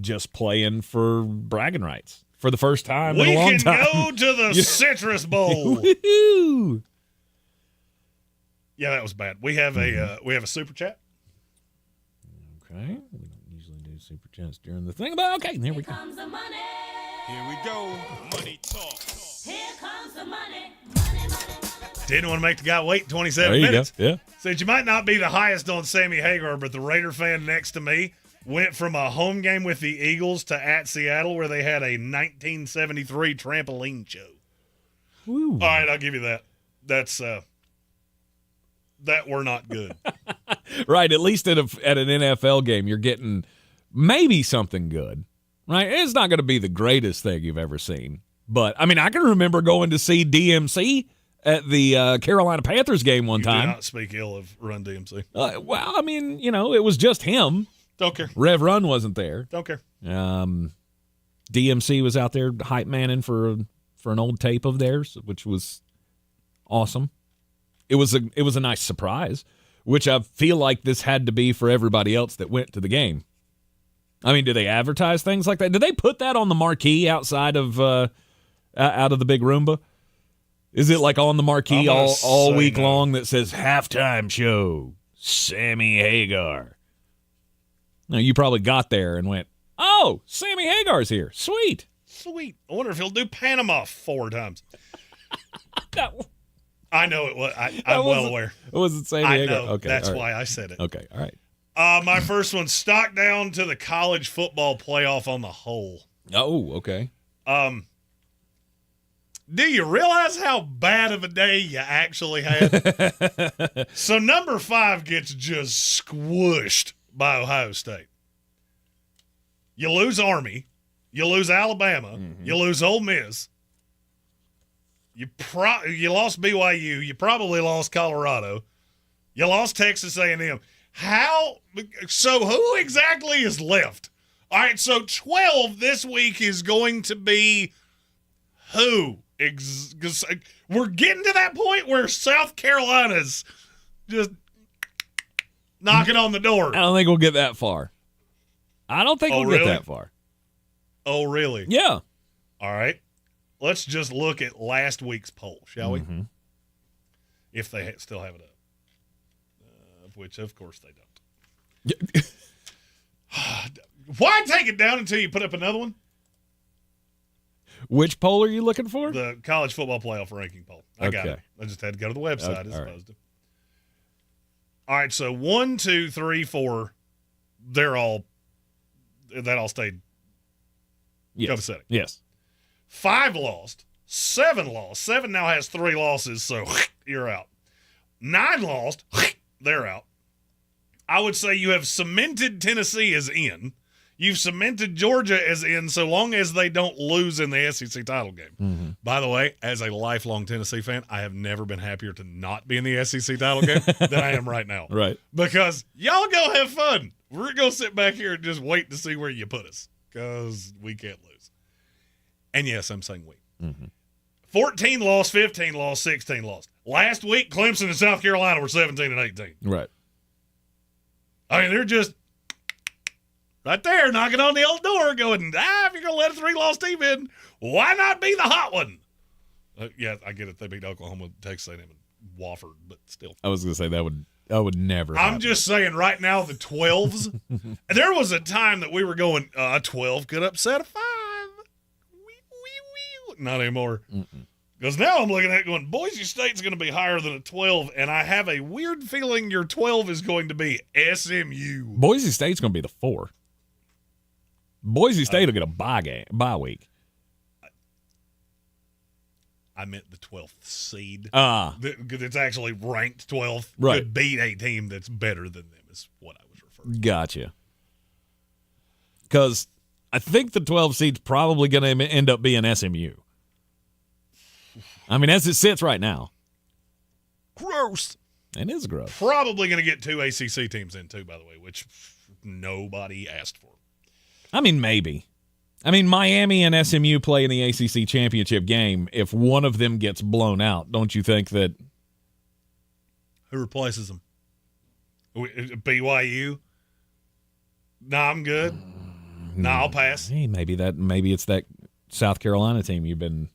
just playing for bragging rights for the first time in a long time.
We can go to the Citrus Bowl.
Woo-hoo.
Yeah, that was bad. We have a super chat.
Okay. We don't usually do super chats during the thing, but okay, here we go.
Comes the money. Here we go. Money talk. Here comes the money.
Didn't want to make the guy wait 27 minutes.
Go. Yeah.
Said you might not be the highest on Sammy Hagar, but the Raider fan next to me went from a home game with the Eagles to at Seattle where they had a 1973 trampoline show.
Woo.
All right, I'll give you that. That's that we're not good.
Right, at least at an NFL game, you're getting maybe something good. Right? It's not going to be the greatest thing you've ever seen. But, I mean, I can remember going to see DMC at the Carolina Panthers game one time.
Do not speak ill of Run DMC.
Well, I mean, it was just him.
Don't care.
Rev Run wasn't there.
Don't care.
DMC was out there hype manning for an old tape of theirs, which was awesome. It was a nice surprise, which I feel like this had to be for everybody else that went to the game. I mean, do they advertise things like that? Did they put that on the marquee outside of out of the big Roomba? Is it like on the marquee all week long that says halftime show, Sammy Hagar? Now, you probably got there and went, oh, Sammy Hagar's here. Sweet.
Sweet. I wonder if he'll do Panama 4 times. I know it was. I'm well aware.
Was it Sammy Hagar?
I know.
Okay,
that's
right.
why I said it.
Okay, all right.
My first one, stock down to the college football playoff on the whole.
Oh, okay.
Do you realize how bad of a day you actually had? So number 5 gets just squished by Ohio State. You lose Army. You lose Alabama. Mm-hmm. You lose Ole Miss. You lost BYU. You probably lost Colorado. You lost Texas A&M. How? So who exactly is left? All right, so 12 this week is going to be who? We're getting to that point where South Carolina's just knocking on the door.
I don't think we'll get that far. I don't think we'll get that far.
Oh, really?
Yeah.
All right. Let's just look at last week's poll, shall we? If they still have it up. Which, of course, they don't. Why take it down until you put up another one?
Which poll are you looking for?
The college football playoff ranking poll. I got it. I just had to go to the website as opposed to. All right, so 1, 2, 3, 4, that all stayed copacetic.
Yes.
5 lost, 7 lost. 7 now has 3 losses, so you're out. 9 lost, they're out. I would say you have cemented Tennessee as in. You've cemented Georgia as in so long as they don't lose in the SEC title game. Mm-hmm. By the way, as a lifelong Tennessee fan, I have never been happier to not be in the SEC title game than I am right now.
Right.
Because y'all go have fun. We're going to sit back here and just wait to see where you put us because we can't lose. And yes, I'm saying we. Mm-hmm. 14 lost, 15 lost, 16 lost. Last week, Clemson and South Carolina were 17 and 18.
Right.
I mean, they're just right there knocking on the old door going, if you're going to let a 3-loss team in, why not be the hot one? Yeah, I get it. They beat Oklahoma, Texas A&M, and Wofford, but still.
I was going to say that would never happen.
I'm just saying right now the 12s, there was a time that we were going, a 12 could upset a 5. Not anymore. Because now I'm looking at it going, Boise State's going to be higher than a 12, and I have a weird feeling your 12 is going to be SMU.
Boise State's going to be the 4. Boise State will get a bye week.
I meant the 12th seed.
Because
it's actually ranked 12th.
Right.
Could beat a team that's better than them is what I was referring to.
Gotcha. Because I think the 12 seed's probably going to end up being SMU. I mean, as it sits right now.
Gross.
It is gross.
Probably going to get 2 ACC teams in, too, by the way, which nobody asked for.
I mean, maybe. I mean, Miami and SMU play in the ACC championship game. If one of them gets blown out, don't you think that...
Who replaces them? BYU? Nah, I'm good. Nah, I'll pass.
Hey, maybe it's that South Carolina team you've been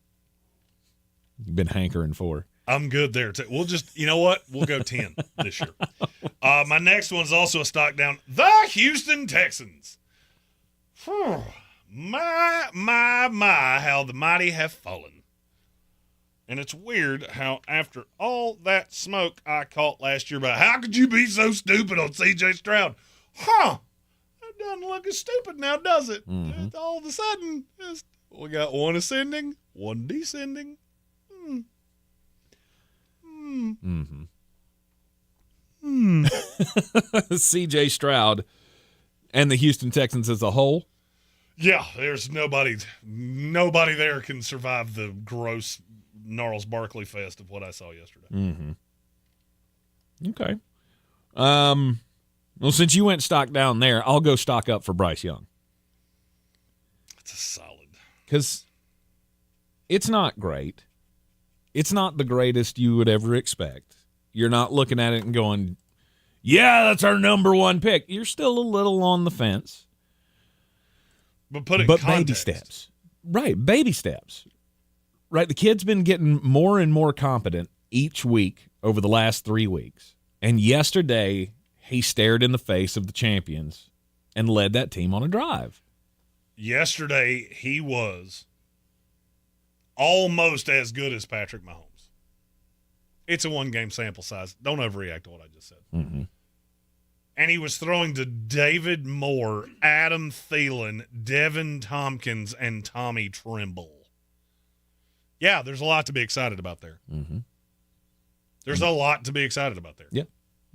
hankering for.
I'm good there, too. We'll just, you know what? We'll go 10 this year. My next one's also a stock down. The Houston Texans. My, how the mighty have fallen. And it's weird how after all that smoke I caught last year about how could you be so stupid on C.J. Stroud? That doesn't look as stupid now, does it?
Mm-hmm.
All of a sudden, we got one ascending, one descending.
C.J. Stroud and the Houston Texans as a whole.
Yeah, there's nobody there can survive the gross Gnarls Barkley fest of what I saw yesterday.
Mm-hmm. Okay. Well, since you went stock down there, I'll go stock up for Bryce Young.
It's a solid.
Because it's not great. It's not the greatest you would ever expect. You're not looking at it and going, yeah, that's our number one pick. You're still a little on the fence.
But baby
steps. Right, baby steps. Right, the kid's been getting more and more competent each week over the last 3 weeks. And yesterday, he stared in the face of the champions and led that team on a drive.
Yesterday, he was almost as good as Patrick Mahomes. It's a one-game sample size. Don't overreact to what I just said.
Mm-hmm.
And he was throwing to David Moore, Adam Thielen, Devin Tompkins, and Tommy Tremble. Yeah, there's a lot to be excited about there.
Mm-hmm.
There's a lot to be excited about there.
Yeah.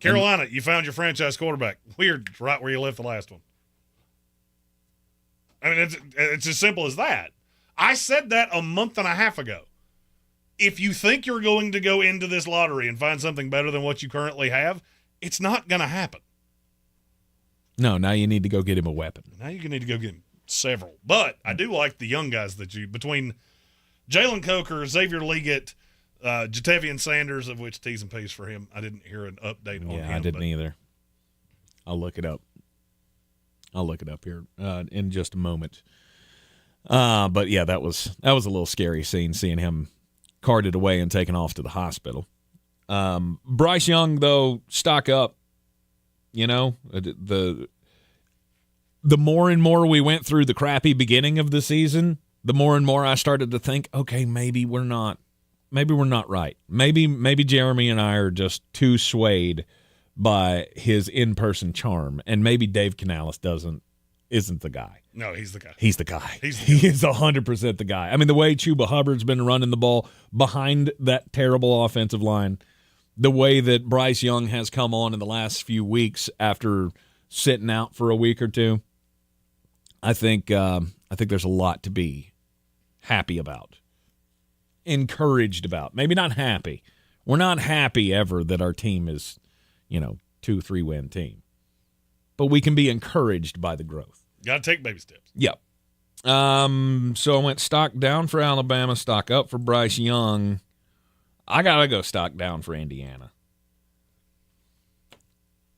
Carolina, you found your franchise quarterback. Weird, right where you left the last one. I mean, it's as simple as that. I said that a month and a half ago. If you think you're going to go into this lottery and find something better than what you currently have, it's not going to happen.
No, now you need to go get him a weapon.
Now you need to go get him several. But I do like the young guys between Jalen Coker, Xavier Leggett, Jatavian Sanders, of which T's and P's for him. I didn't hear an update on him.
Yeah, I didn't either. I'll look it up. Here in just a moment. But yeah, that was a little scary scene, seeing him carted away and taken off to the hospital. Bryce Young, though, stock up. You know, the more and more we went through the crappy beginning of the season, the more and more I started to think, okay, maybe we're not right. Maybe Jeremy and I are just too swayed by his in-person charm, and maybe Dave Canales isn't the guy.
No, he's the guy.
He is 100% the guy. I mean, the way Chuba Hubbard's been running the ball behind that terrible offensive line, the way that Bryce Young has come on in the last few weeks after sitting out for a week or two, I think there's a lot to be happy about, encouraged about. Maybe not happy. We're not happy ever that our team is, 2-3 win team, but we can be encouraged by the growth.
Got to take baby steps.
Yep. So I went stock down for Alabama, stock up for Bryce Young. I got to go stock down for Indiana.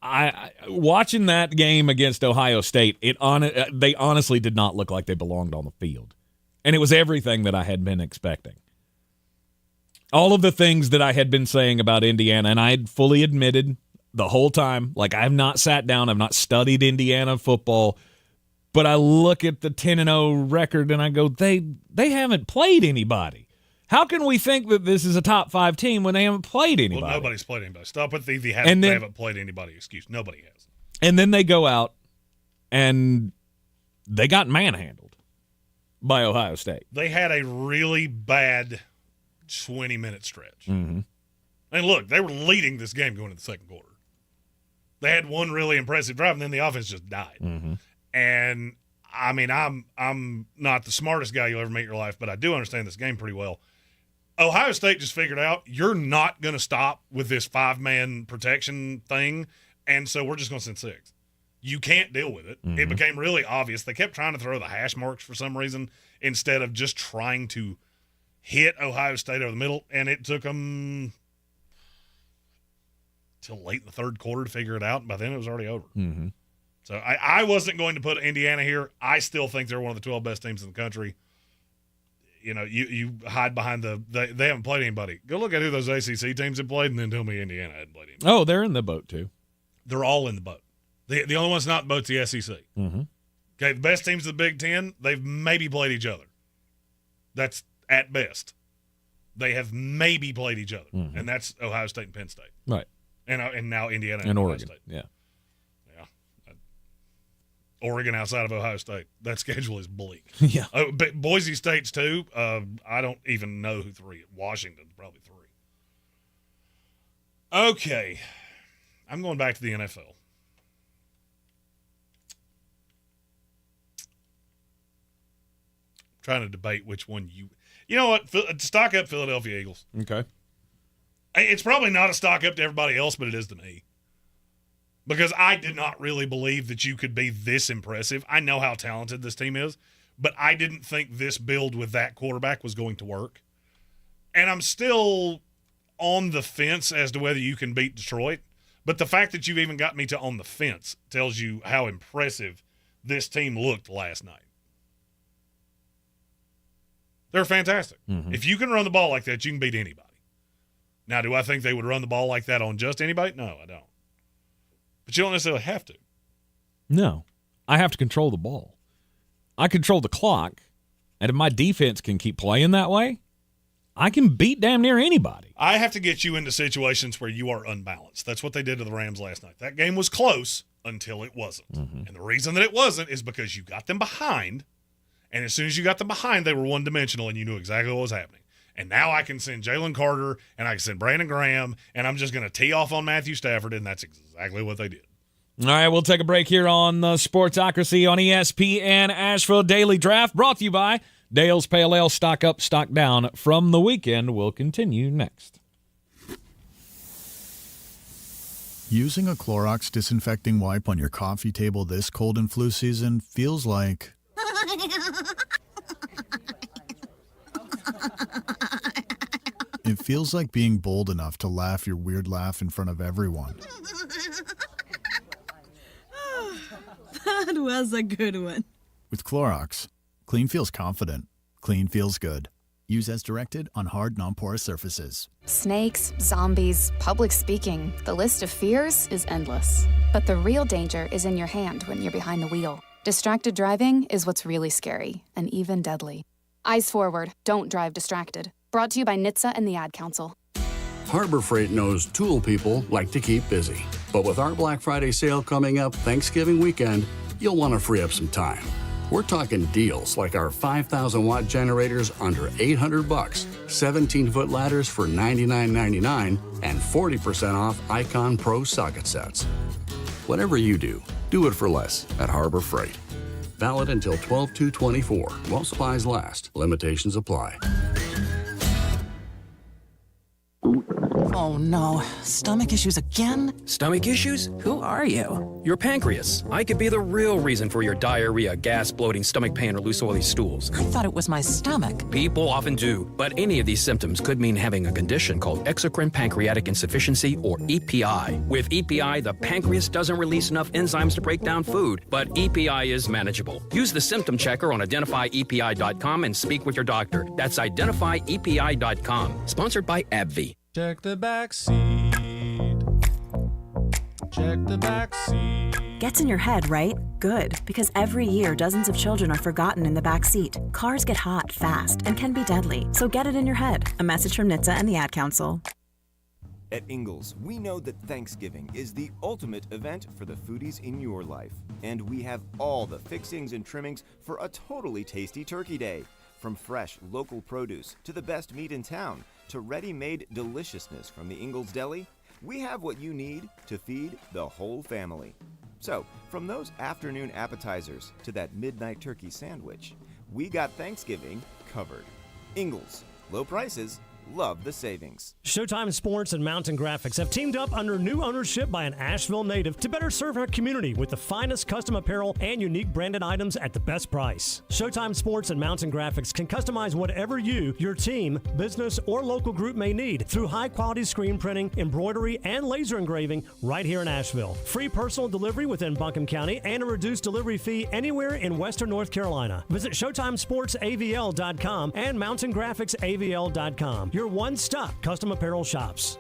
I watching that game against Ohio State, they honestly did not look like they belonged on the field. And it was everything that I had been expecting. All of the things that I had been saying about Indiana, and I had fully admitted the whole time, like I have not sat down, I've not studied Indiana football, but I look at the 10-0 record and I go, they haven't played anybody. How can we think that this is a top 5 team when they haven't played anybody?
Well, nobody's played anybody. Stop with they
then-
haven't played anybody excuse. Nobody has.
And then they go out and they got manhandled by Ohio State.
They had a really bad 20-minute stretch.
Mm-hmm.
And look, they were leading this game going into the second quarter. They had one really impressive drive, and then the offense just died.
Mm-hmm.
And I mean, I'm not the smartest guy you'll ever meet in your life, but I do understand this game pretty well. Ohio State just figured out you're not going to stop with this 5-man protection thing, and so we're just going to send 6. You can't deal with it.
Mm-hmm.
It became really obvious. They kept trying to throw the hash marks for some reason instead of just trying to hit Ohio State over the middle, and it took them till late in the third quarter to figure it out, and by then it was already over.
Mm-hmm.
So I wasn't going to put Indiana here. I still think they're one of the 12 best teams in the country. You know, you hide behind they haven't played anybody. Go look at who those ACC teams have played and then tell me Indiana hadn't played anybody.
Oh, they're in the boat too.
They're all in the boat. The only one's not in the boat's the SEC.
Mm-hmm.
Okay, the best teams of the Big Ten, they've maybe played each other. That's at best. They have maybe played each other, and that's Ohio State and Penn State.
Right.
And now Indiana
and
Ohio
Oregon.
State.
Yeah.
Oregon outside of Ohio State. That schedule is bleak.
Yeah.
But Boise State's 2. I don't even know who 3. Washington's probably 3. Okay. I'm going back to the NFL. Trying to debate which one you know what? Stock up Philadelphia Eagles.
Okay.
It's probably not a stock up to everybody else, but it is to me. Because I did not really believe that you could be this impressive. I know how talented this team is, but I didn't think this build with that quarterback was going to work. And I'm still on the fence as to whether you can beat Detroit. But the fact that you've even got me to on the fence tells you how impressive this team looked last night. They're fantastic.
Mm-hmm.
If you can run the ball like that, you can beat anybody. Now, do I think they would run the ball like that on just anybody? No, I don't. But you don't necessarily have to.
No. I have to control the ball. I control the clock, and if my defense can keep playing that way, I can beat damn near anybody.
I have to get you into situations where you are unbalanced. That's what they did to the Rams last night. That game was close until it wasn't.
Mm-hmm.
And the reason that it wasn't is because you got them behind, and as soon as you got them behind, they were one-dimensional, and you knew exactly what was happening. And now I can send Jalen Carter, and I can send Brandon Graham, and I'm just going to tee off on Matthew Stafford, and that's exactly what they did.
All right, we'll take a break here on the Sportsocracy on ESPN Asheville Daily Draft, brought to you by Dale's Pale Ale. Stock up, stock down from the weekend. Will continue next.
Using a Clorox disinfecting wipe on your coffee table this cold and flu season feels like... It feels like being bold enough to laugh your weird laugh in front of everyone.
That was a good one.
With Clorox, clean feels confident. Clean feels good. Use as directed on hard, non-porous surfaces.
Snakes, zombies, public speaking. The list of fears is endless. But the real danger is in your hand when you're behind the wheel. Distracted driving is what's really scary and even deadly. Eyes forward. Don't drive distracted. Brought to you by NHTSA and the Ad Council.
Harbor Freight knows tool people like to keep busy. But with our Black Friday sale coming up Thanksgiving weekend, you'll want to free up some time. We're talking deals like our 5,000-watt generators under $800, 17-foot ladders for $99.99, and 40% off Icon Pro socket sets. Whatever you do, do it for less at Harbor Freight. Valid until 12/2/24 while supplies last. Limitations apply.
Oh no, stomach issues again?
Stomach issues?
Who are you?
Your pancreas. I could be the real reason for your diarrhea, gas, bloating, stomach pain, or loose oily stools.
I thought it was my stomach.
People often do, but any of these symptoms could mean having a condition called exocrine pancreatic insufficiency, or EPI. With EPI, the pancreas doesn't release enough enzymes to break down food, but EPI is manageable. Use the symptom checker on identifyepi.com and speak with your doctor. That's identifyepi.com. Sponsored by AbbVie.
Check the back seat. Check the back seat.
Gets in your head, right? Good, because every year dozens of children are forgotten in the back seat. Cars get hot fast and can be deadly, so get it in your head. A message from NHTSA and the Ad Council.
At Ingalls, we know that Thanksgiving is the ultimate event for the foodies in your life. And we have all the fixings and trimmings for a totally tasty turkey day. From fresh, local produce to the best meat in town to ready-made deliciousness from the Ingalls Deli, we have what you need to feed the whole family. So, from those afternoon appetizers to that midnight turkey sandwich, we got Thanksgiving covered. Ingalls, low prices, love the savings.
Showtime Sports and Mountain Graphics have teamed up under new ownership by an Asheville native to better serve our community with the finest custom apparel and unique branded items at the best price. Showtime Sports and Mountain Graphics can customize whatever you, your team, business, or local group may need through high-quality screen printing, embroidery, and laser engraving right here in Asheville. Free personal delivery within Buncombe County and a reduced delivery fee anywhere in western North Carolina. Visit ShowtimeSportsAVL.com and MountainGraphicsAVL.com. Your one-stop custom apparel shops.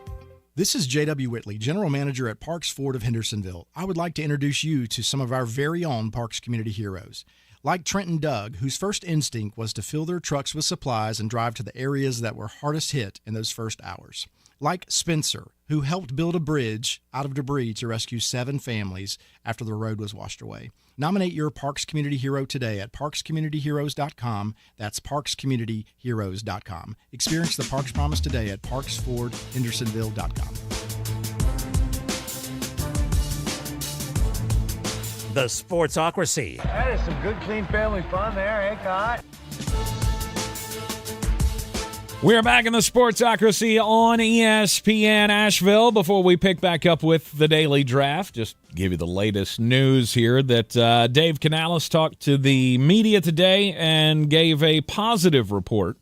This is J.W. Whitley, General Manager at Parks Ford of Hendersonville. I would like to introduce you to some of our very own Parks community heroes. Like Trent and Doug, whose first instinct was to fill their trucks with supplies and drive to the areas that were hardest hit in those first hours. Like Spencer, who helped build a bridge out of debris to rescue 7 families after the road was washed away. Nominate your Parks Community Hero today at parkscommunityheroes.com. That's parkscommunityheroes.com. Experience the Parks Promise today at parksfordhendersonville.com.
The Sportsocracy.
That is some good, clean family fun there, eh, Cott?
We're back in the Sportsocracy on ESPN Asheville. Before we pick back up with the daily draft, just give you the latest news here that Dave Canales talked to the media today and gave a positive report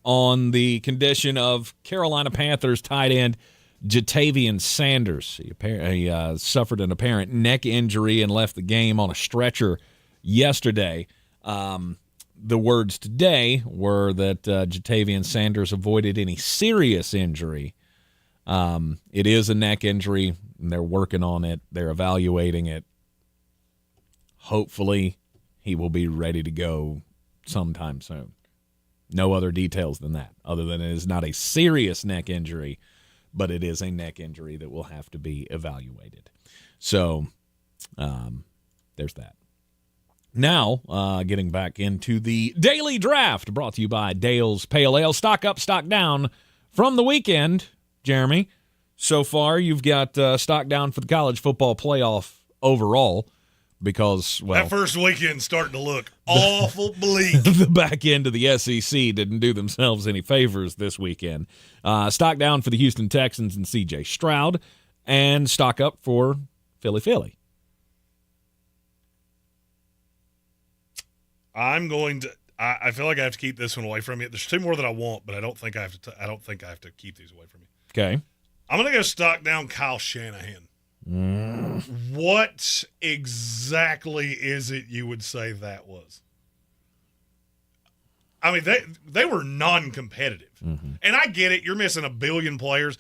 on the condition of Carolina Panthers tight end Ja'Tavion Sanders. He suffered an apparent neck injury and left the game on a stretcher yesterday. The words today were that Ja'Tavion Sanders avoided any serious injury. It is a neck injury, and they're working on it. They're evaluating it. Hopefully, he will be ready to go sometime soon. No other details than that, other than it is not a serious neck injury, but it is a neck injury that will have to be evaluated. So, there's that. Now, getting back into the daily draft, brought to you by Dale's Pale Ale. Stock up, stock down from the weekend, Jeremy. So far, you've got stock down for the college football playoff overall because, well,
that first weekend's starting to look awful bleak.
The back end of the SEC didn't do themselves any favors this weekend. Stock down for the Houston Texans and C.J. Stroud, and stock up for Philly.
I'm going to. I feel like I have to keep this one away from you. There's 2 more that I want, but I don't think I have to. I don't think I have to keep these away from you.
Okay.
I'm going to go stock down Kyle Shanahan. What exactly is it you would say that was? I mean, they were non-competitive. Mm-hmm. And I get it. You're missing a billion players.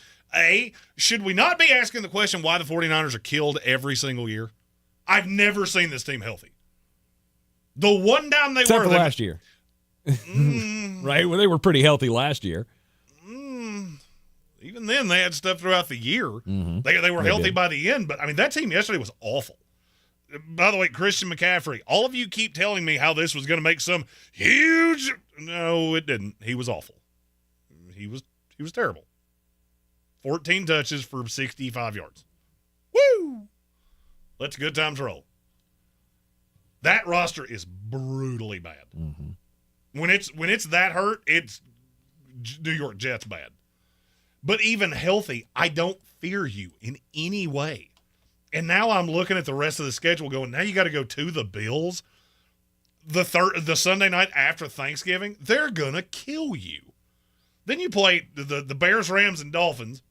Should we not be asking the question why the 49ers are killed every single year? I've never seen this team healthy. The one down they
Except
were.
For last year. Right? Well, they were pretty healthy last year.
Even then, they had stuff throughout the year.
Mm-hmm.
They were healthy by the end, but, I mean, that team yesterday was awful. By the way, Christian McCaffrey, all of you keep telling me how this was going to make some huge – no, it didn't. He was awful. He was terrible. 14 touches for 65 yards. Woo! Let's good times roll. That roster is brutally bad. Mm-hmm. When it's that hurt, it's New York Jets bad. But even healthy, I don't fear you in any way. And now I'm looking at the rest of the schedule going, now you got to go to the Bills. The Sunday night after Thanksgiving, they're going to kill you. Then you play the Bears, Rams, and Dolphins.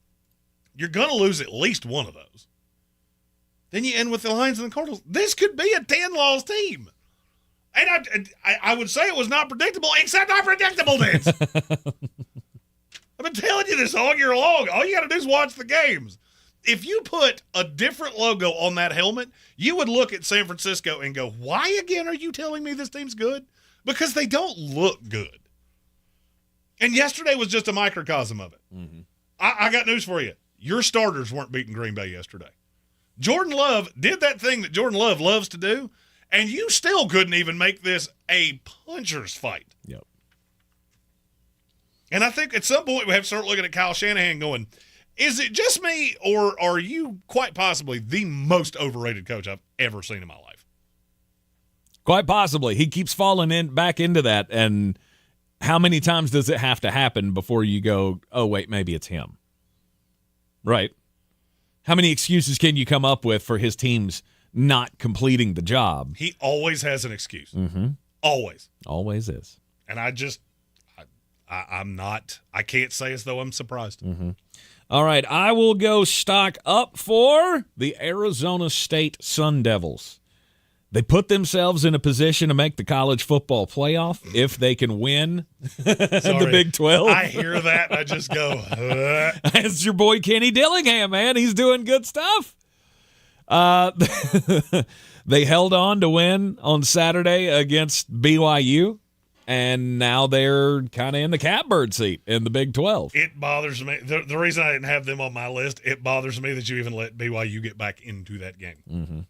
You're going to lose at least one of those. Then you end with the Lions and the Cardinals. This could be a 10-loss team. And I would say it was not predictable, except unpredictableness. I've been telling you this all year long. All you got to do is watch the games. if you put a different logo on that helmet, you would look at San Francisco and go, why again are you telling me this team's good? Because they don't look good. And yesterday was just a microcosm of it.
Mm-hmm.
I got news for you. Your starters weren't beating Green Bay yesterday. Jordan Love did that thing that Jordan Love loves to do, and you still couldn't even make this a puncher's fight.
Yep.
And I think at some point we have to start looking at Kyle Shanahan going, is it just me, or are you quite possibly the most overrated coach I've ever seen in my life?
Quite possibly. He keeps falling back into that, and how many times does it have to happen before you go, oh, wait, maybe it's him? Right. How many excuses can you come up with for his teams not completing the job?
He always has an excuse.
Mm-hmm.
Always.
Always is.
And I'm not, I can't say as though I'm surprised.
Mm-hmm. All right, I will go stock up for the Arizona State Sun Devils. They put themselves in a position to make the college football playoff if they can win the Big 12.
I hear that. I just go,
It's your boy Kenny Dillingham, man. He's doing good stuff. They held on to win on Saturday against BYU, and now they're kind of in the catbird seat in the Big 12.
It bothers me. The reason I didn't have them on my list, it bothers me that you even let BYU get back into that game.
Mm-hmm.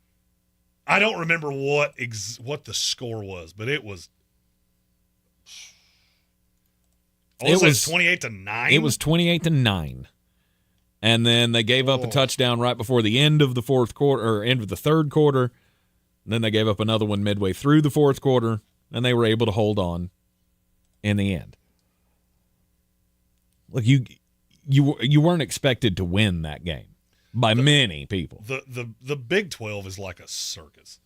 I don't remember what the score was, but it was. It was 28-9.
It was 28-9, and then they gave up a touchdown right before the end of the fourth quarter, or end of the third quarter. And then they gave up another one midway through the fourth quarter, and they were able to hold on in the end. Look, you weren't expected to win that game. By many people.
The Big 12 is like a circus.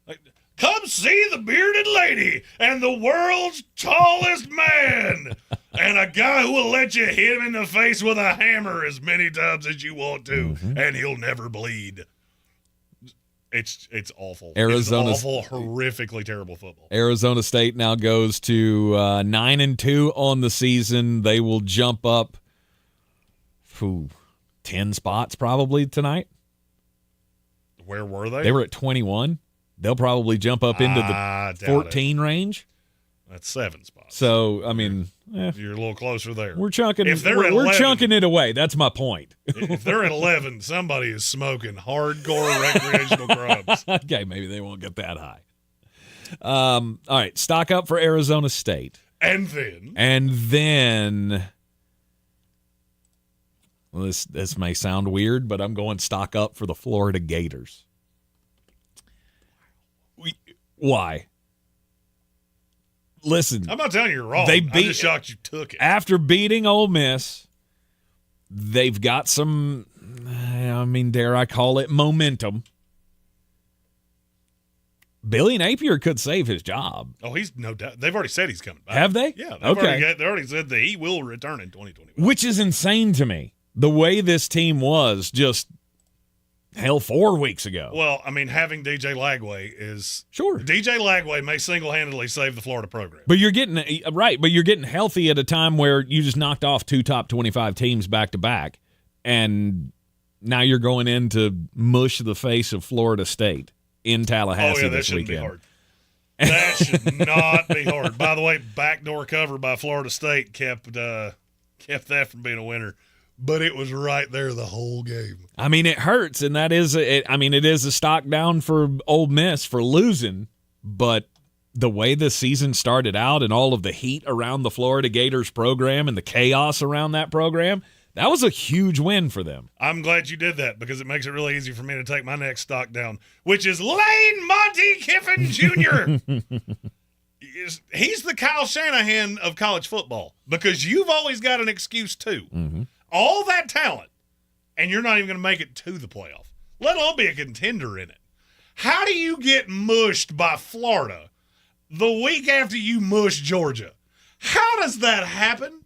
Like, come see the bearded lady and the world's tallest man and a guy who will let you hit him in the face with a hammer as many times as you want to, and he'll never bleed. It's awful.
Arizona's
it's awful, horrifically terrible football.
Arizona State now goes to 9-2 on the season. They will jump up 10 spots probably tonight.
Where were they?
They were at 21. They'll probably jump up into the 14 range.
That's 7 spots.
So, I mean,
you're a little closer there.
We're chunking.
We're
chunking it away. That's my point.
If they're at 11, somebody is smoking hardcore recreational grubs.
Okay, maybe they won't get that high. All right, stock up for Arizona State,
and
then. Well, this may sound weird, but I'm going stock up for the Florida Gators. Why? Listen.
I'm not telling you you're wrong. I'm just shocked you took it.
After beating Ole Miss, they've got some, dare I call it, momentum. Billy Napier could save his job.
Oh, he's no doubt. They've already said he's coming back.
Have they?
Yeah. They already said that he will return in 2021.
Which is insane to me. The way this team was just, 4 weeks ago.
Well, having DJ Lagway is...
Sure.
DJ Lagway may single-handedly save the Florida program.
But you're getting healthy at a time where you just knocked off 2 top 25 teams back-to-back, and now you're going in to mush the face of Florida State in Tallahassee this weekend.
Be hard. That should not be hard. By the way, backdoor cover by Florida State kept that from being a winner. But it was right there the whole game.
It hurts, and that is it is a stock down for Ole Miss for losing. But the way the season started out and all of the heat around the Florida Gators program and the chaos around that program, that was a huge win for them.
I'm glad you did that because it makes it really easy for me to take my next stock down, which is Lane Monty Kiffin Jr. He's the Kyle Shanahan of college football because you've always got an excuse too.
Mm-hmm.
All that talent, and you're not even going to make it to the playoff, let alone be a contender in it. How do you get mushed by Florida the week after you mush Georgia? How does that happen?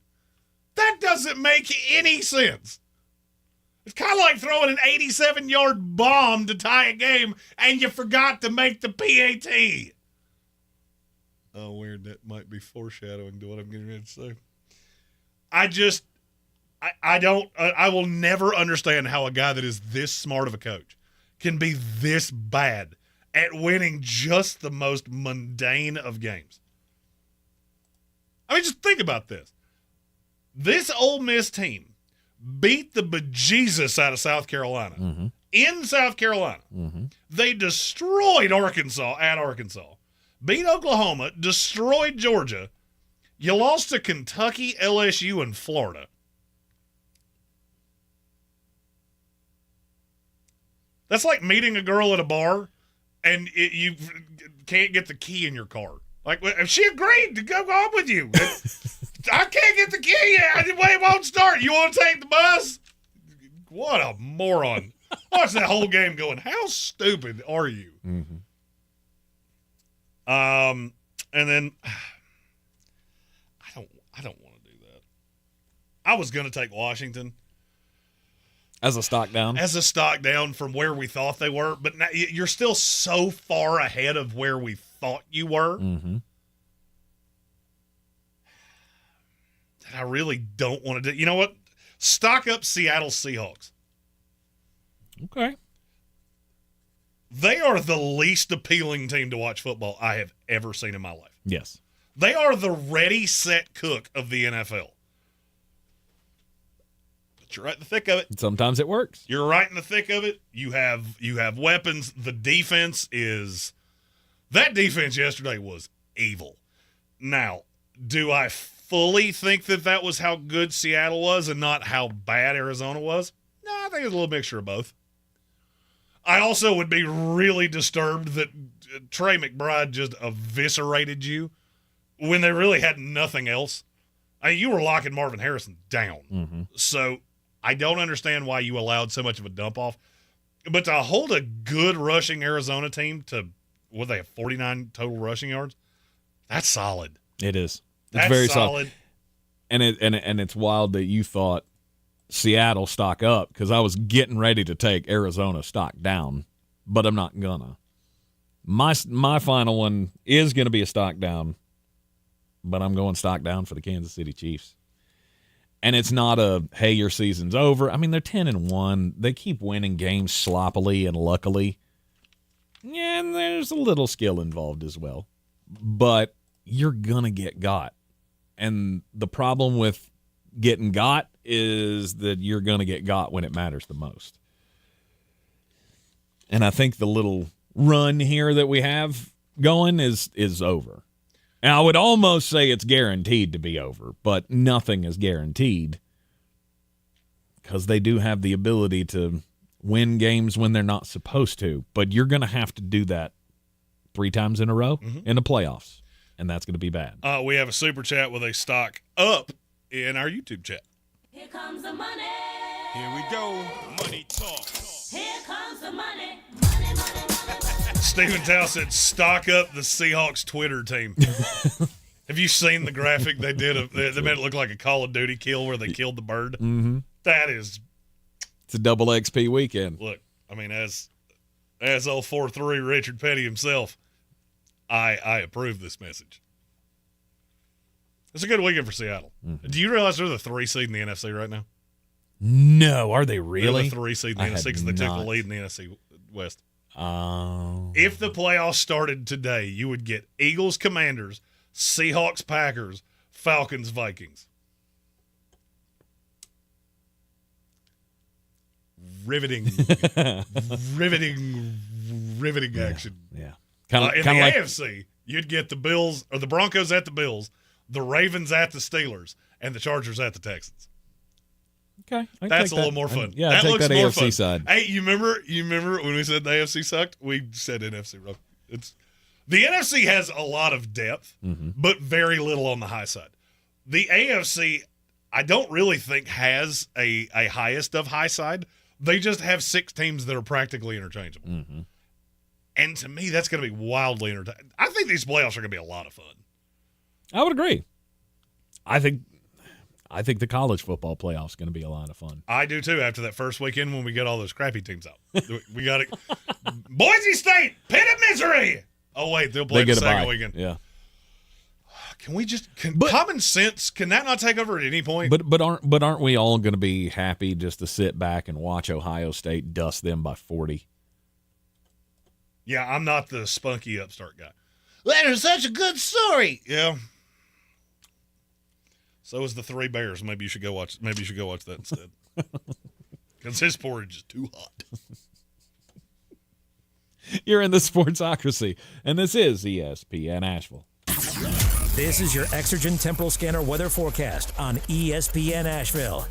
That doesn't make any sense. It's kind of like throwing an 87-yard bomb to tie a game, and you forgot to make the PAT. Oh, weird. That might be foreshadowing to what I'm getting ready to say. I will never understand how a guy that is this smart of a coach can be this bad at winning just the most mundane of games. I mean, just think about this. This Ole Miss team beat the bejesus out of South Carolina in South Carolina. They destroyed Arkansas at Arkansas, beat Oklahoma, destroyed Georgia. You lost to Kentucky, LSU, and Florida. That's like meeting a girl at a bar and you can't get the key in your car. Like, if she agreed to go on with you, I can't get the key yet. The way it won't start. You want to take the bus? What a moron. Watch that whole game going, how stupid are you? And then I don't want to do that. I was going to take Washington.
As a stock down?
As a stock down from where we thought they were. But now, you're still so far ahead of where we thought you were that I really don't want to do. You know what? Stock up Seattle Seahawks.
Okay.
They are the least appealing team to watch football I have ever seen in my life.
Yes.
They are the ready, set, cook of the NFL. But you're right in the thick of it.
Sometimes it works.
You're right in the thick of it. You have weapons. The defense is – that defense yesterday was evil. Now, do I fully think that was how good Seattle was and not how bad Arizona was? No, I think it's a little mixture of both. I also would be really disturbed that Trey McBride just eviscerated you when they really had nothing else. I mean, you were locking Marvin Harrison down. So I don't understand why you allowed so much of a dump-off. But to hold a good rushing Arizona team to, what, they have 49 total rushing yards? That's solid.
It is. It's
That's
very
solid.
And it's wild that you thought Seattle stock up, because I was getting ready to take Arizona stock down, but I'm not gonna. My final one is going to be a stock down, but I'm going stock down for the Kansas City Chiefs. And it's not a, hey, your season's over. I mean, they're 10-1. They keep winning games sloppily and luckily. Yeah, and there's a little skill involved as well. But you're going to get got. And the problem with getting got is that you're going to get got when it matters the most. And I think the little run here that we have going is over. And I would almost say it's guaranteed to be over, but nothing is guaranteed because they do have the ability to win games when they're not supposed to. But you're going to have to do that 3 times in a row in the playoffs, and that's going to be bad.
We have a super chat with a stock up in our YouTube chat.
Here comes the money.
Here we go. Money talk.
Here comes the money.
Stephen Tao said, stock up the Seahawks Twitter team. Have you seen the graphic they did? They made it look like a Call of Duty kill where they killed the bird.
Mm-hmm.
That is.
It's a double XP weekend.
Look, I mean, as old 4-3 Richard Petty himself, I approve this message. It's a good weekend for Seattle. Mm-hmm. Do you realize they're the 3 seed in the NFC right now?
No, are they really?
They're the 3 seed in the NFC because they took the lead in the NFC West. If the playoffs started today, you would get Eagles, Commanders, Seahawks, Packers, Falcons, Vikings. Riveting action.
Yeah.
In the AFC, you'd get the Bills or the Broncos at the Bills, the Ravens at the Steelers, and the Chargers at the Texans.
Okay,
that's a little more fun.
Yeah,
that
looks
that
more
AFC
fun. Side.
Hey, you remember when we said the AFC sucked? We said NFC. The NFC has a lot of depth, but very little on the high side. The AFC, I don't really think has a highest of high side. They just have 6 teams that are practically interchangeable. Mm-hmm. And to me, that's going to be wildly entertaining. I think these playoffs are going to be a lot of fun. I
would agree. I think the college football playoffs is going to be a lot of fun.
I do too. After that first weekend, when we get all those crappy teams out, we got it. Boise State, pit of misery. Oh wait, they'll play the second weekend.
Yeah.
common sense, can that not take over at any point?
But aren't we all going to be happy just to sit back and watch Ohio State dust them by 40?
Yeah, I'm not the spunky upstart guy. That is such a good story. Yeah. So is the Three Bears. Maybe you should go watch that instead. Because his porridge is too hot.
You're in the Sportsocracy, and this is ESPN Asheville.
This is your Exergen Temporal Scanner weather forecast on ESPN Asheville.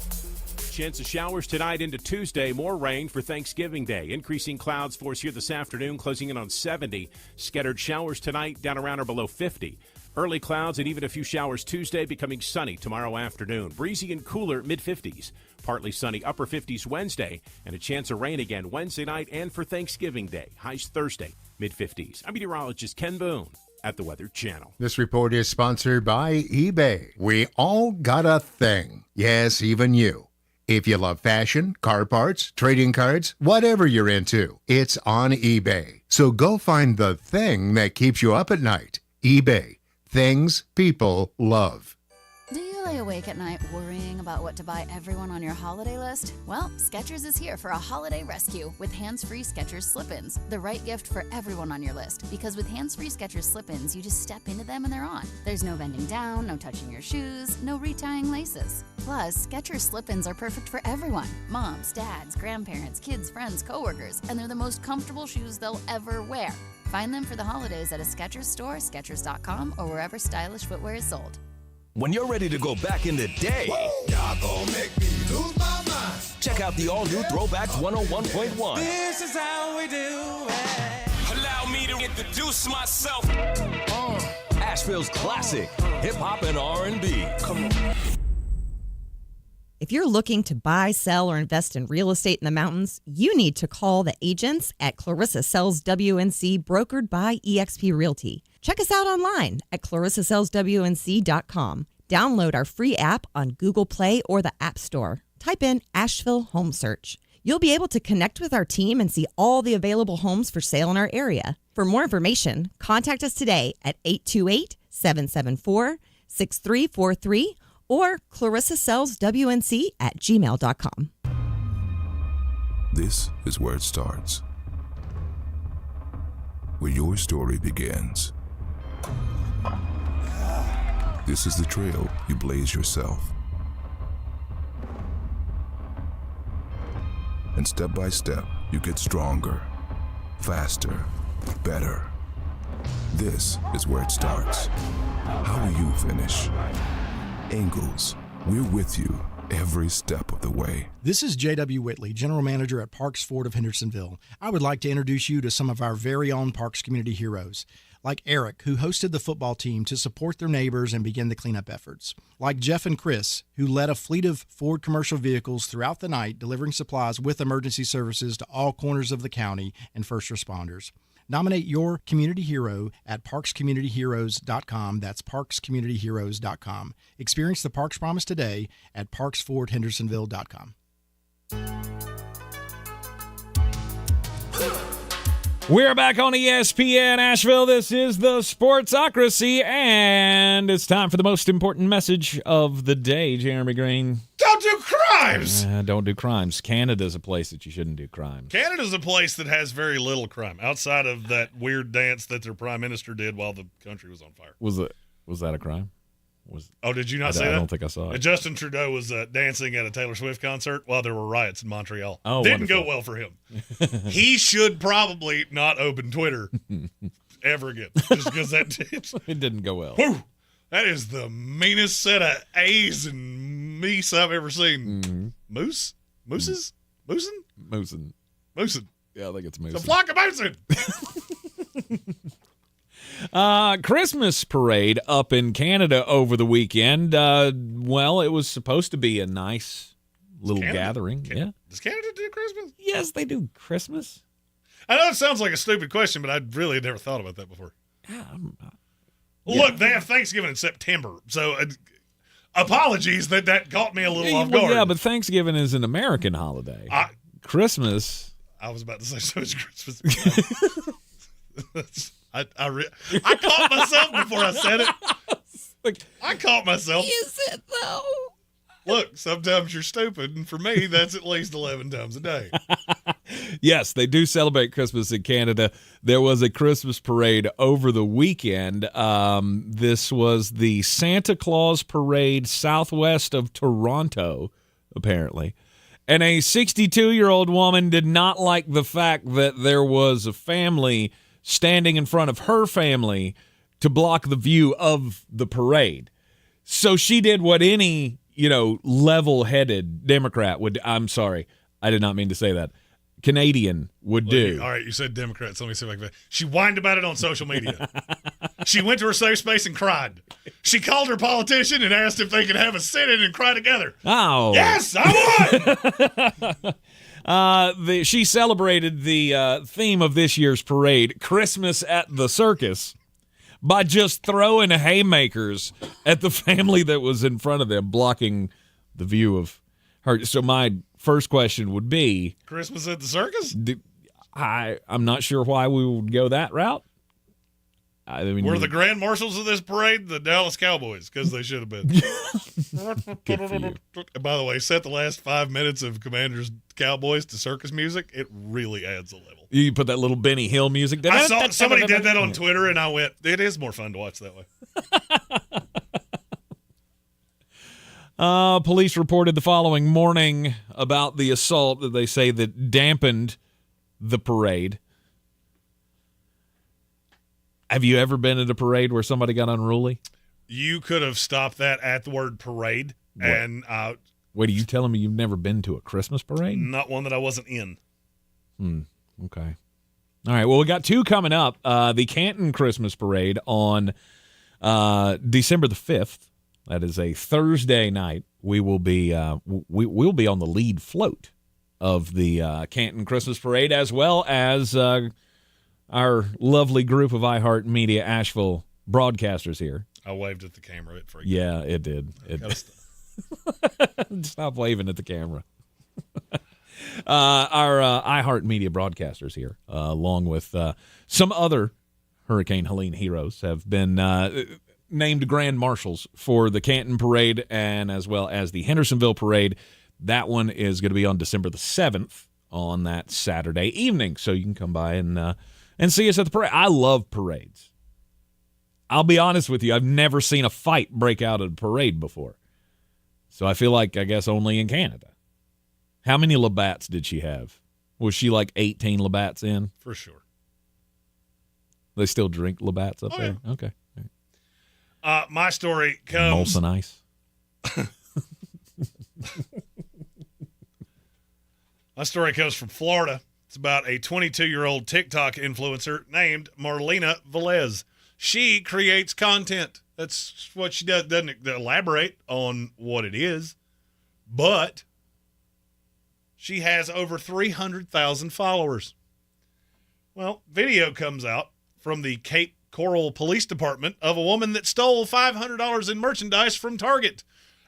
Chance of showers tonight into Tuesday. More rain for Thanksgiving Day. Increasing clouds for us here this afternoon, closing in on 70. Scattered showers tonight, down around or below 50. Early clouds and even a few showers Tuesday, becoming sunny tomorrow afternoon. Breezy and cooler, mid-50s. Partly sunny, upper 50s Wednesday, and a chance of rain again Wednesday night and for Thanksgiving Day. Highs Thursday, mid-50s. I'm meteorologist Ken Boone at the Weather Channel.
This report is sponsored by eBay. We all got a thing. Yes, even you. If you love fashion, car parts, trading cards, whatever you're into, it's on eBay. So go find the thing that keeps you up at night. eBay. Things people love.
Do you lay awake at night worrying about what to buy everyone on your holiday list? Well, Skechers is here for a holiday rescue with hands-free Skechers slip-ins. The right gift for everyone on your list, because with hands-free Skechers slip-ins, you just step into them and they're on. There's no bending down, no touching your shoes, no retying laces. Plus, Skechers slip-ins are perfect for everyone. Moms, dads, grandparents, kids, friends, coworkers, and they're the most comfortable shoes they'll ever wear. Find them for the holidays at a Skechers store, Skechers.com, or wherever stylish footwear is sold.
When you're ready to go back in the day,
Y'all gonna make me lose my mind.
check out the all-new Throwbacks 101.1.
This is how we do it.
Allow me to introduce myself. Asheville's classic hip-hop and R&B. Come on.
If you're looking to buy, sell, or invest in real estate in the mountains, you need to call the agents at Clarissa Sells WNC, brokered by eXp Realty. Check us out online at clarissasellswnc.com. Download our free app on Google Play or the App Store. Type in Asheville Home Search. You'll be able to connect with our team and see all the available homes for sale in our area. For more information, contact us today at 828-774-6343 or clarissasellswnc@gmail.com.
This is where it starts, where your story begins. This is the trail you blaze yourself. And step by step, you get stronger, faster, better. This is where it starts. How will you finish? Ingalls, we're with you every step of the way.
This is J.W. Whitley, General Manager at Parks Ford of Hendersonville. I would like to introduce you to some of our very own Parks community heroes, like Eric, who hosted the football team to support their neighbors and begin the cleanup efforts, like Jeff and Chris, who led a fleet of Ford commercial vehicles throughout the night, delivering supplies with emergency services to all corners of the county and first responders. Nominate your community hero at parkscommunityheroes.com. That's parkscommunityheroes.com. Experience the Parks Promise today at parksfordhendersonville.com.
We're back on ESPN Asheville. This is the Sportsocracy, and it's time for the most important message of the day, Jeremy Green.
Don't do crimes!
Don't do crimes. Canada's a place that you shouldn't do crimes.
Canada's a place that has very little crime, outside of that weird dance that their prime minister did while the country was on fire.
Was that a crime?
Did you not see that?
I don't think I saw it.
Justin Trudeau was dancing at a Taylor Swift concert while there were riots in Montreal.
Didn't
go well for him. He should probably not open Twitter ever again, just because
it didn't go well.
Whew, that is the meanest set of A's and meese I've ever seen.
Mm-hmm.
Moose? Mooses? Moosin? Moosin.
Yeah, I think it's moosin.
It's a flock of moosin.
Christmas parade up in Canada over the weekend. It was supposed to be a nice little gathering.
Does Canada do Christmas?
Yes, they do Christmas.
I know it sounds like a stupid question, but I really had never thought about that before. Look, they have Thanksgiving in September, so apologies that caught me a little off guard.
Yeah, but Thanksgiving is an American holiday. Christmas.
I was about to say so is Christmas. I caught myself before I said it.
The
I caught myself.
Is it, though?
Look, sometimes you're stupid, and for me, that's at least 11 times a day.
Yes, they do celebrate Christmas in Canada. There was a Christmas parade over the weekend. This was the Santa Claus Parade southwest of Toronto, apparently. And a 62-year-old woman did not like the fact that there was a family standing in front of her family to block the view of the parade. So she did what any, level-headed Democrat would. I'm sorry, I did not mean to say that. Canadian would do.
All right, you said Democrats. Let me see if I can. She whined about it on social media. She went to her safe space and cried. She called her politician and asked if they could have a sit-in and cry together.
Oh.
Yes, I
won! She celebrated the theme of this year's parade, Christmas at the Circus, by just throwing haymakers at the family that was in front of them, blocking the view of her. So my first question would be,
Christmas at the Circus?
I'm not sure why we would go that route. I mean,
were the grand marshals of this parade the Dallas Cowboys? Because they should have been.
Good for you.
By the way, set the last 5 minutes of Commanders Cowboys to circus music. It really adds a level.
You put that little Benny Hill music.
I saw somebody did that on Twitter, and I went, it is more fun to watch that way.
Police reported the following morning about the assault that they say that dampened the parade. Have you ever been at a parade where somebody got unruly?
You could have stopped that at the word parade.
What?
And
wait, are you telling me you've never been to a Christmas parade?
Not one that I wasn't in.
Okay. All right, well, we got two coming up. The Canton Christmas Parade on December the 5th. That is a Thursday night. We will be we'll be on the lead float of the Canton Christmas Parade, as well as our lovely group of iHeartMedia Asheville broadcasters here.
I waved at the camera. It freaked
Yeah, it did. Stop waving at the camera. Our iHeartMedia broadcasters here, along with some other Hurricane Helene heroes, have been named grand marshals for the Canton Parade and as well as the Hendersonville Parade. That one is going to be on December the 7th on that Saturday evening, so you can come by and see us at the parade. I love parades. I'll be honest with you, I've never seen a fight break out at a parade before. So I feel like, I guess, only in Canada. How many Labatt's did she have? Was she like 18 Labatt's in?
For sure.
They still drink Labatt's up there?
Yeah.
Okay.
My story comes...
Molson Ice.
My story comes from Florida. It's about a 22-year-old TikTok influencer named Marlena Velez. She creates content. That's what she does. Doesn't elaborate on what it is, but she has over 300,000 followers. Well, video comes out from the Cape Coral Police Department of a woman that stole $500 in merchandise from Target.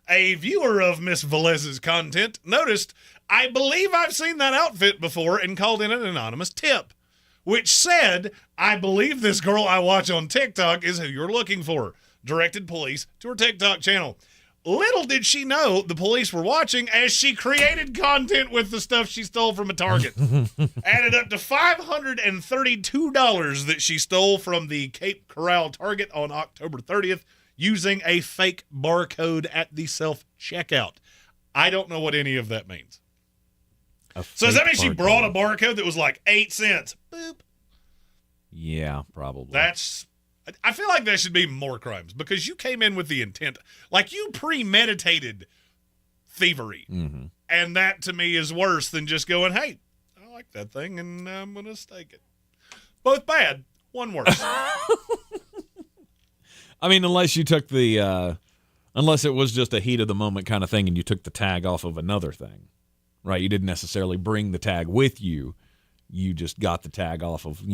A viewer of Miss Velez's content noticed, I believe I've seen that outfit before, and called in an anonymous tip, which said, I believe this girl I watch on TikTok is who you're looking for. Directed police to her TikTok channel. Little did she know the police were watching as she created content with the stuff she stole from a Target. Added up to $532 that she stole from the Cape Coral Target on October 30th using a fake barcode at the self-checkout. I don't know what any of that means. So does that mean she brought a barcode that was like 8 cents? Boop.
Yeah, probably.
I feel like there should be more crimes because you came in with the intent. Like you premeditated thievery.
Mm-hmm.
And that to me is worse than just going, hey, I like that thing and I'm going to stake it. Both bad, one worse.
I mean, unless you took unless it was just a heat of the moment kind of thing and you took the tag off of another thing, right? You didn't necessarily bring the tag with you. You just got the tag off of,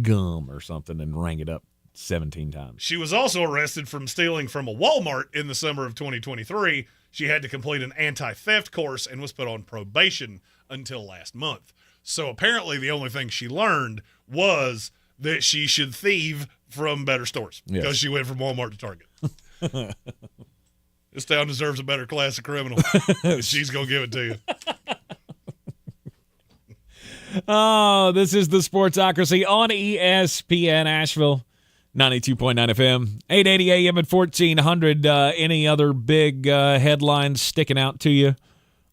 gum or something and rang it up 17 times.
She was also arrested from stealing from a Walmart in the summer of 2023. She had to complete an anti-theft course and was put on probation until last month. So apparently the only thing she learned was that she should thieve from better stores because she went from Walmart to Target. This town deserves a better class of criminal. She's going to give it to you.
Oh, this is the Sportsocracy on ESPN Asheville, 92.9 FM, 880 AM at 1400. Any other big headlines sticking out to you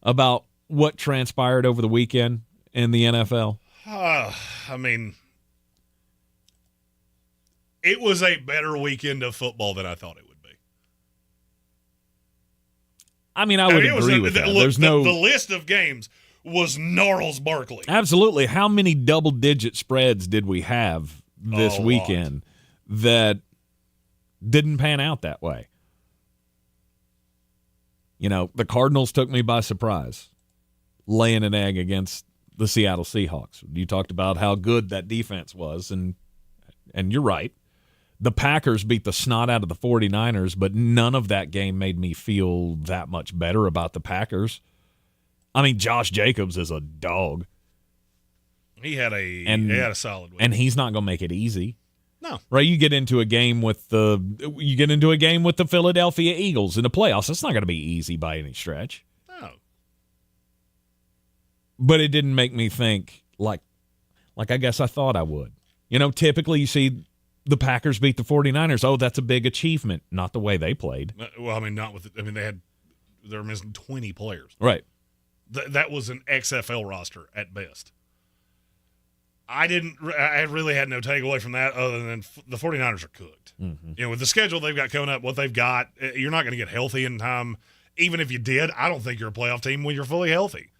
about what transpired over the weekend in the NFL?
I mean, it was a better weekend of football than I thought it would be.
I mean, I would agree with that. There's
the list of games was Gnarls Barkley.
Absolutely. How many double-digit spreads did we have this weekend that didn't pan out that way? You know, the Cardinals took me by surprise, laying an egg against the Seattle Seahawks. You talked about how good that defense was, and you're right. The Packers beat the snot out of the 49ers, but none of that game made me feel that much better about the Packers. I mean, Josh Jacobs is a dog.
He had a solid week.
And he's not going to make it easy.
No.
Right? You get into a game with the Philadelphia Eagles in the playoffs. It's not going to be easy by any stretch.
No.
But it didn't make me think like I guess I thought I would. You know, typically you see the Packers beat the 49ers. Oh, that's a big achievement. Not the way they played.
Well, I mean, they were missing 20 players.
Right.
That was an XFL roster at best. I really had no takeaway from that other than the 49ers are cooked.
Mm-hmm.
You know, with the schedule they've got coming up, what they've got, you're not going to get healthy in time. Even if you did, I don't think you're a playoff team when you're fully healthy.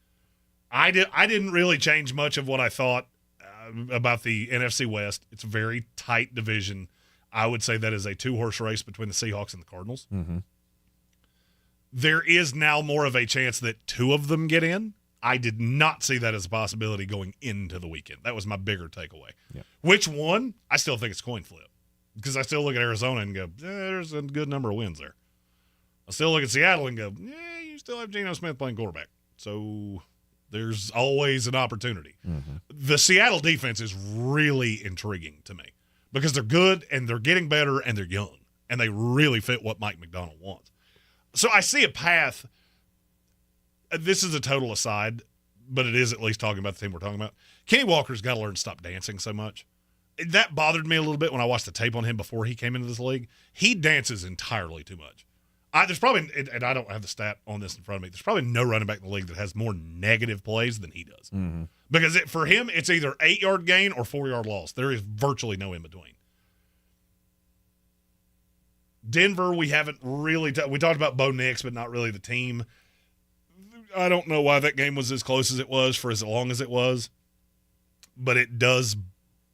I didn't really change much of what I thought about the NFC West. It's a very tight division. I would say that is a two-horse race between the Seahawks and the Cardinals.
Mm-hmm.
There is now more of a chance that two of them get in. I did not see that as a possibility going into the weekend. That was my bigger takeaway.
Yep.
Which one? I still think it's coin flip because I still look at Arizona and go, there's a good number of wins there. I still look at Seattle and go, you still have Geno Smith playing quarterback. So there's always an opportunity.
Mm-hmm.
The Seattle defense is really intriguing to me because they're good and they're getting better and they're young and they really fit what Mike McDonald wants. So I see a path. This is a total aside, but it is at least talking about the team we're talking about. Kenny Walker's got to learn to stop dancing so much. That bothered me a little bit when I watched the tape on him before he came into this league. He dances entirely too much. There's probably, and I don't have the stat on this in front of me, there's probably no running back in the league that has more negative plays than he does.
Mm-hmm.
Because for him, it's either 8-yard gain or 4-yard loss. There is virtually no in between. Denver, we haven't really we talked about Bo Nix, but not really the team. I don't know why that game was as close as it was for as long as it was, but it does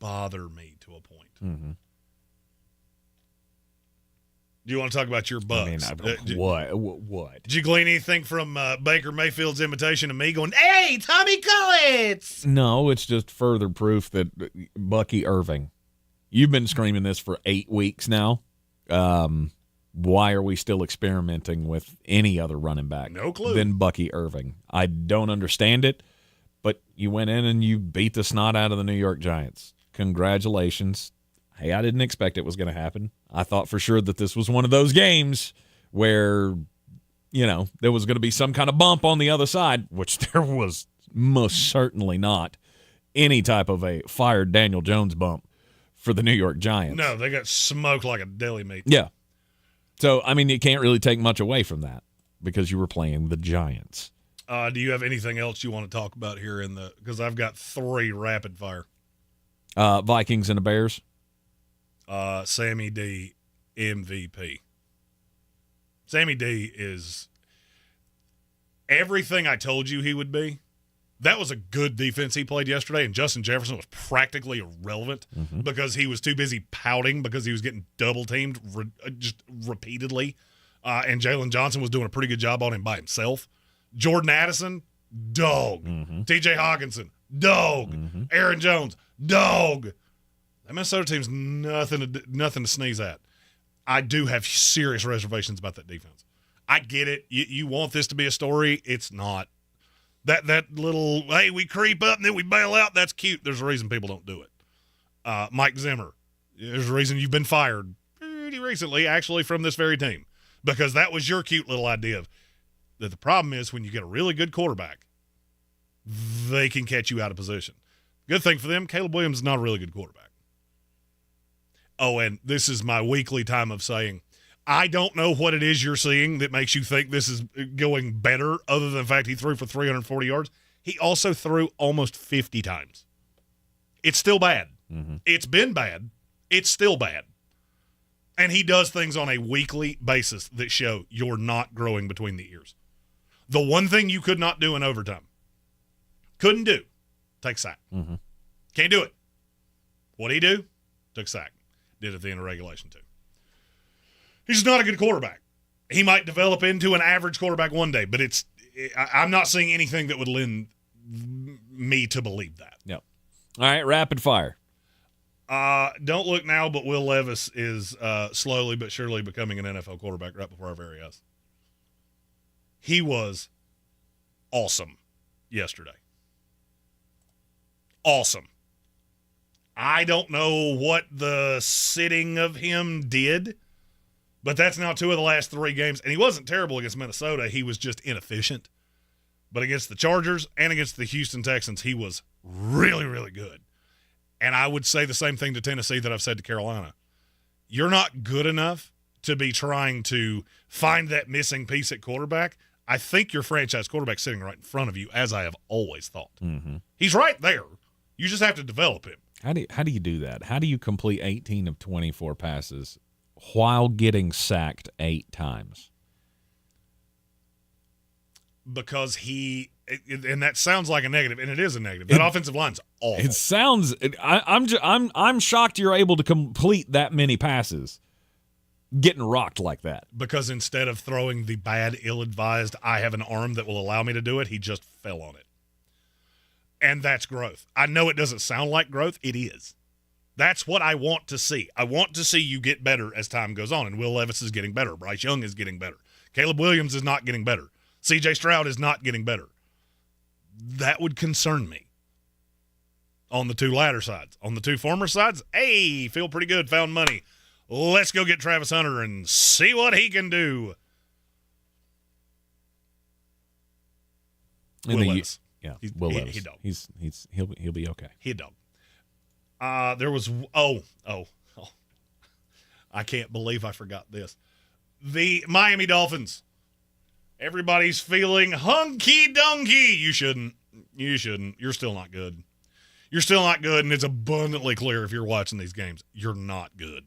bother me to a point.
Mm-hmm.
Do you want to talk about your Bucks?
I mean, what?
Did you glean anything from Baker Mayfield's invitation to me going, hey, Tommy Collins?
No, it's just further proof that Bucky Irving, you've been screaming this for 8 weeks now. Why are we still experimenting with any other running back
no clue
than Bucky Irving? I don't understand it, but you went in and you beat the snot out of the New York Giants. Congratulations. Hey, I didn't expect it was going to happen. I thought for sure that this was one of those games where, you know, there was going to be some kind of bump on the other side, which there was most certainly not any type of a fired Daniel Jones bump for the New York Giants.
No, they got smoked like a deli meat.
Yeah. So, I mean, you can't really take much away from that because you were playing the Giants.
Do you have anything else you want to talk about here because I've got 3 rapid fire.
Vikings and the Bears.
Sammy D, MVP. Sammy D is everything I told you he would be. That was a good defense he played yesterday, and Justin Jefferson was practically irrelevant because he was too busy pouting because he was getting double-teamed just repeatedly, and Jalen Johnson was doing a pretty good job on him by himself. Jordan Addison, dog. T.J. Hawkinson, dog. Aaron Jones, dog. That Minnesota team's nothing to sneeze at. I do have serious reservations about that defense. I get it. You want this to be a story. It's not. That little, hey, we creep up and then we bail out, that's cute. There's a reason people don't do it. Mike Zimmer, there's a reason you've been fired. pretty recently, actually, from this very team, because that was your cute little idea of that. The problem is when you get a really good quarterback, they can catch you out of position. Good thing for them, Caleb Williams is not a really good quarterback. Oh, and this is my weekly time of saying, I don't know what it is you're seeing that makes you think this is going better other than the fact he threw for 340 yards. He also threw almost 50 times. It's still bad.
Mm-hmm.
It's been bad. It's still bad. And he does things on a weekly basis that show you're not growing between the ears. The one thing you could not do in overtime, couldn't do, take sack.
Mm-hmm.
Can't do it. What'd he do? Took sack. Did at the end of regulation, too. He's not a good quarterback. He might develop into an average quarterback one day, but I'm not seeing anything that would lend me to believe that.
Yep. All right, rapid fire.
Don't look now, but Will Levis is slowly but surely becoming an NFL quarterback right before our very eyes. He was awesome yesterday. Awesome. I don't know what the sitting of him did, but that's now 2 of the last 3 games. And he wasn't terrible against Minnesota. He was just inefficient. But against the Chargers and against the Houston Texans, he was really, really good. And I would say the same thing to Tennessee that I've said to Carolina. You're not good enough to be trying to find that missing piece at quarterback. I think your franchise quarterback's sitting right in front of you, as I have always thought.
Mm-hmm.
He's right there. You just have to develop him.
How do you do that? How do you complete 18 of 24 passes while getting sacked 8 times?
Because and that sounds like a negative, and it is a negative. That offensive line's awful.
It sounds. I'm shocked you're able to complete that many passes, getting rocked like that.
Because instead of throwing the bad, ill-advised, I have an arm that will allow me to do it, he just fell on it. And that's growth. I know it doesn't sound like growth. It is. That's what I want to see. I want to see you get better as time goes on. And Will Levis is getting better. Bryce Young is getting better. Caleb Williams is not getting better. C.J. Stroud is not getting better. That would concern me on the 2 latter sides. On the 2 former sides, hey, feel pretty good, found money. Let's go get Travis Hunter and see what he can do. Will Levis.
Yeah, Will Levis.
He dog.
He'll be okay.
He a dog. There was I can't believe I forgot this. The Miami Dolphins. Everybody's feeling hunky-dunky. You shouldn't. You're still not good. You're still not good, and it's abundantly clear if you're watching these games. You're not good.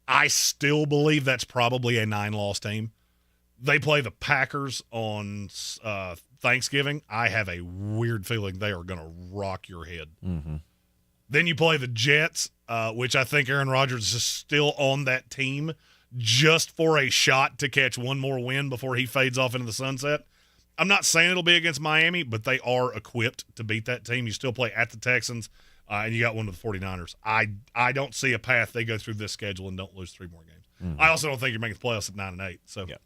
I still believe that's probably a 9-loss team. They play the Packers on Thanksgiving. I have a weird feeling they are going to rock your head.
Mm-hmm.
Then you play the Jets, which I think Aaron Rodgers is still on that team just for a shot to catch one more win before he fades off into the sunset. I'm not saying it'll be against Miami, but they are equipped to beat that team. You still play at the Texans, and you got one with the 49ers. I don't see a path they go through this schedule and don't lose 3 more games.
Mm-hmm.
I also don't think you're making the playoffs at 9-8. So,
yeah.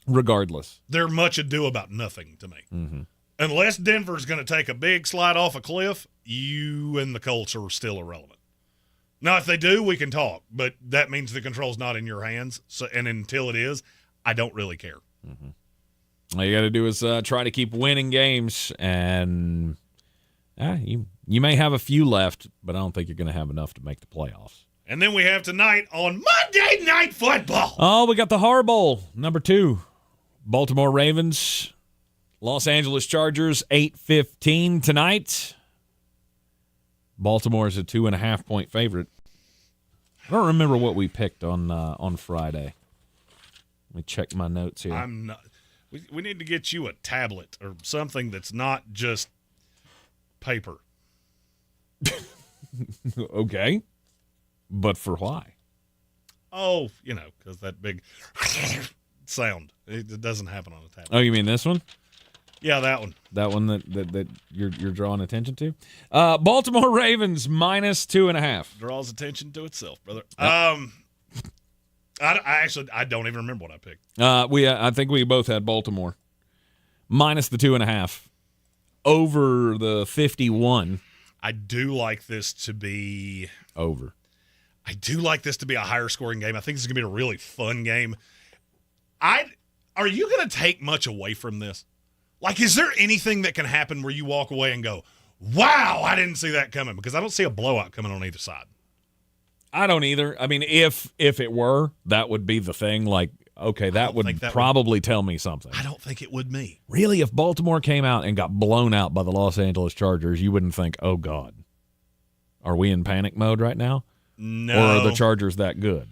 Regardless,
they're much ado about nothing to me.
Mm-hmm.
Unless Denver's going to take a big slide off a cliff, you and the Colts are still irrelevant. Now, if they do, we can talk, but that means the control's not in your hands. So, and until it is, I don't really care.
Mm-hmm. All you got to do is try to keep winning games, and you may have a few left, but I don't think you're going to have enough to make the playoffs.
And then we have tonight on Monday Night Football.
Oh, we got the Horror Bowl, number 2. Baltimore Ravens, Los Angeles Chargers, 8:15 tonight. Baltimore is a 2.5-point favorite. I don't remember what we picked on Friday. Let me check my notes here.
I'm not. We need to get you a tablet or something that's not just paper.
Okay. But for why?
Oh, because that big sound. It doesn't happen on a tablet.
Oh, you mean this one?
Yeah, that one.
That one that you're drawing attention to? Baltimore Ravens -2.5.
Draws attention to itself, brother.
Yep.
I don't even remember what I picked.
I think we both had Baltimore minus the 2.5 over the 51.
I do like this to be
over.
I do like this to be a higher scoring game. I think this is going to be a really fun game. Are you going to take much away from this? Like, is there anything that can happen where you walk away and go, wow, I didn't see that coming? Because I don't see a blowout coming on either side.
I don't either. I mean, if it were, that would be the thing. Like, okay, that would probably tell me something.
I don't think it would me.
Really, if Baltimore came out and got blown out by the Los Angeles Chargers, you wouldn't think, oh, God, are we in panic mode right now?
No.
Or are the Chargers that good?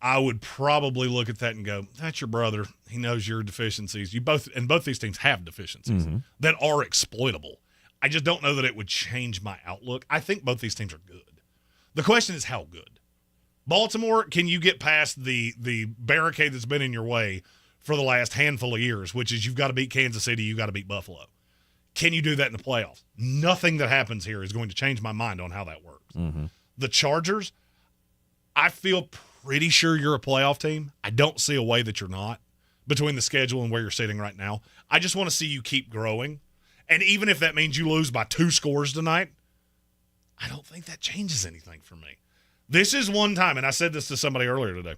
I would probably look at that and go, that's your brother. He knows your deficiencies. Both these teams have deficiencies that are exploitable. I just don't know that it would change my outlook. I think both these teams are good. The question is how good. Baltimore, can you get past the barricade that's been in your way for the last handful of years, which is you've got to beat Kansas City, you've got to beat Buffalo. Can you do that in the playoffs? Nothing that happens here is going to change my mind on how that works. The Chargers, I feel pretty sure you're a playoff team. I don't see a way that you're not between the schedule and where you're sitting right now. I just want to see you keep growing. And even if that means you lose by 2 scores tonight, I don't think that changes anything for me. This is one time, and I said this to somebody earlier today,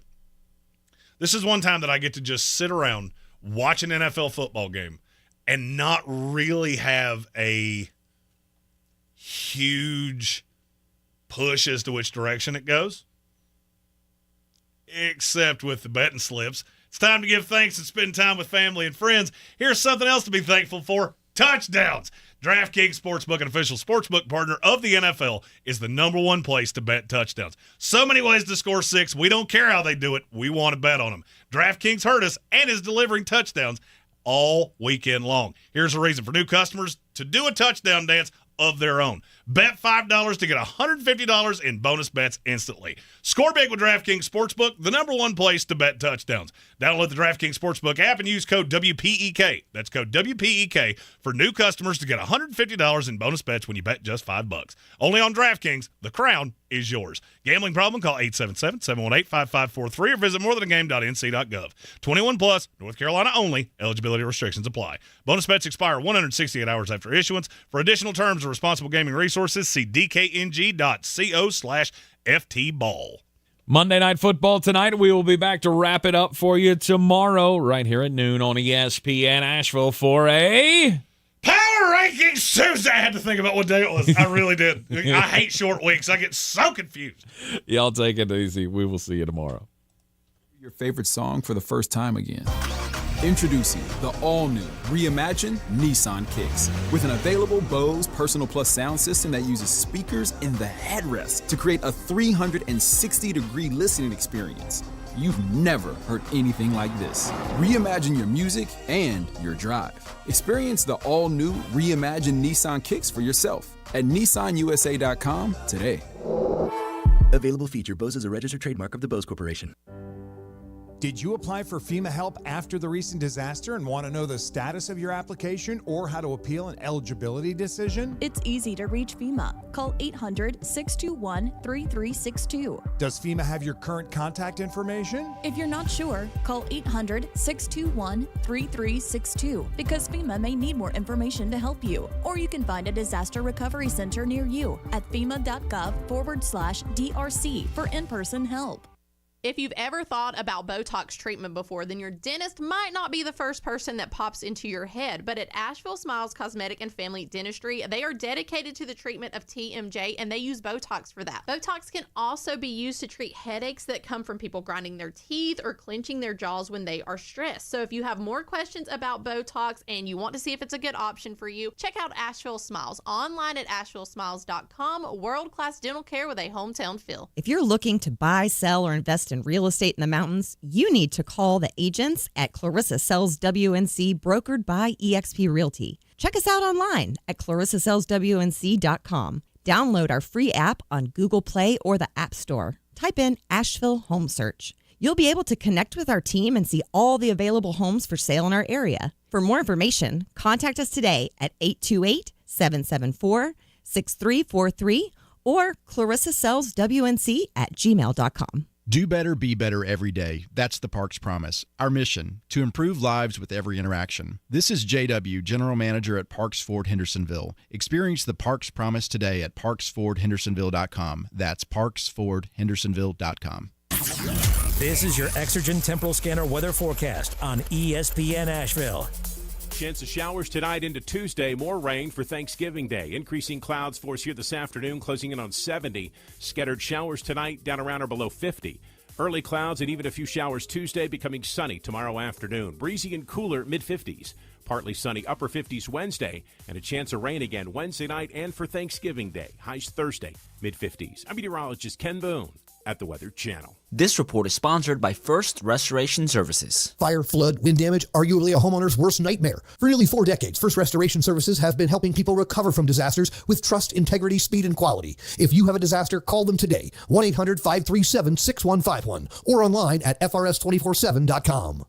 this is one time that I get to just sit around, watch an NFL football game, and not really have a huge push as to which direction it goes, except with the betting slips. It's time to give thanks and spend time with family and friends. Here's something else to be thankful for: touchdowns. DraftKings Sportsbook, an official sportsbook partner of the NFL, is the #1 place to bet touchdowns. So many ways to score 6. We don't care how they do it. We want to bet on them. DraftKings heard us and is delivering touchdowns all weekend long. Here's a reason for new customers to do a touchdown dance of their own. Bet $5 to get $150 in bonus bets instantly. Score big with DraftKings Sportsbook, the #1 place to bet touchdowns. Download the DraftKings Sportsbook app and use code WPEK. That's code WPEK for new customers to get $150 in bonus bets when you bet just $5. Only on DraftKings. The crown is yours. Gambling problem? Call 877-718-5543 or visit morethanagame.nc.gov. 21 plus, North Carolina only. Eligibility restrictions apply. Bonus bets expire 168 hours after issuance. For additional terms and responsible gaming resources, see dkng.co/ftball.
Monday Night Football tonight. We will be back to wrap it up for you tomorrow right here at noon on ESPN Asheville for a
Power Rankings Tuesday. I had to think about what day it was. I really did. I hate short weeks. I get so confused.
Y'all take it easy. We will see you tomorrow.
Your favorite song for the first time again. Introducing the all-new reimagined Nissan Kicks with an available Bose Personal Plus sound system that uses speakers in the headrest to create a 360-degree listening experience. You've never heard anything like this. Reimagine your music and your drive. Experience the all-new reimagined Nissan Kicks for yourself at nissanusa.com today.
Available feature. Bose is a registered trademark of the Bose Corporation.
Did you apply for FEMA help after the recent disaster and want to know the status of your application or how to appeal an eligibility decision?
It's easy to reach FEMA. Call 800-621-3362.
Does FEMA have your current contact information?
If you're not sure, call 800-621-3362 because FEMA may need more information to help you. Or you can find a disaster recovery center near you at fema.gov/DRC for in-person help.
If you've ever thought about Botox treatment before, then your dentist might not be the first person that pops into your head. But at Asheville Smiles Cosmetic and Family Dentistry, they are dedicated to the treatment of TMJ, and they use Botox for that. Botox can also be used to treat headaches that come from people grinding their teeth or clenching their jaws when they are stressed. So if you have more questions about Botox and you want to see if it's a good option for you, check out Asheville Smiles online at AshevilleSmiles.com. World-class dental care with a hometown feel.
If you're looking to buy, sell, or invest in real estate in the mountains, you need to call the agents at Clarissa Sells WNC, brokered by eXp Realty. Check us out online at clarissasellswnc.com. Download our free app on Google Play or the App Store. Type in Asheville Home Search. You'll be able to connect with our team and see all the available homes for sale in our area. For more information, contact us today at 828-774-6343 or clarissasellswnc@gmail.com.
Do better, be better every day. That's the Parks Promise. Our mission, to improve lives with every interaction. This is JW, General Manager at Parks Ford Hendersonville. Experience the Parks Promise today at parksfordhendersonville.com. That's parksfordhendersonville.com.
This is your Exergen Temporal Scanner weather forecast on ESPN Asheville.
Chance of showers tonight into Tuesday. More rain for Thanksgiving Day. Increasing clouds for us here this afternoon, closing in on 70. Scattered showers tonight, down around or below 50. Early clouds and even a few showers Tuesday, becoming sunny tomorrow afternoon. Breezy and cooler, mid-50s. Partly sunny, upper 50s Wednesday, and a chance of rain again Wednesday night and for Thanksgiving Day. Highs Thursday, mid-50s. I'm meteorologist Ken Boone at the Weather Channel.
This report is sponsored by First Restoration Services.
Fire, flood, wind damage, arguably a homeowner's worst nightmare. For nearly 4 decades, First Restoration Services have been helping people recover from disasters with trust, integrity, speed, and quality. If you have a disaster, call them today, 1-800-537-6151, or online at frs247.com.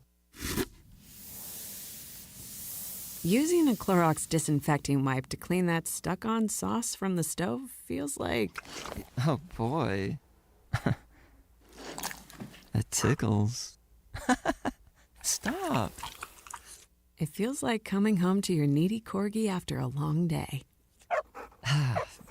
Using a Clorox disinfecting wipe to clean that stuck-on sauce from the stove feels like...
Oh, boy. That tickles. Stop.
It feels like coming home to your needy corgi after a long day.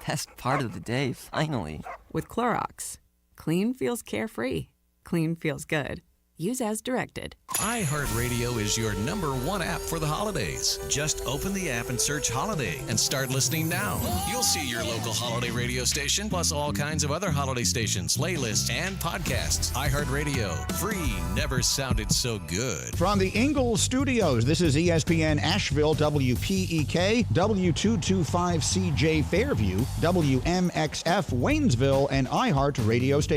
Best part of the day, finally.
With Clorox, clean feels carefree. Clean feels good. Use as directed.
iHeartRadio is your #1 app for the holidays. Just open the app and search Holiday and start listening now. You'll see your local holiday radio station, plus all kinds of other holiday stations, playlists, and podcasts. iHeartRadio. Free never sounded so good.
From the Ingalls Studios, this is ESPN Asheville, WPEK, W225CJ Fairview, WMXF Waynesville, and iHeartRadio station.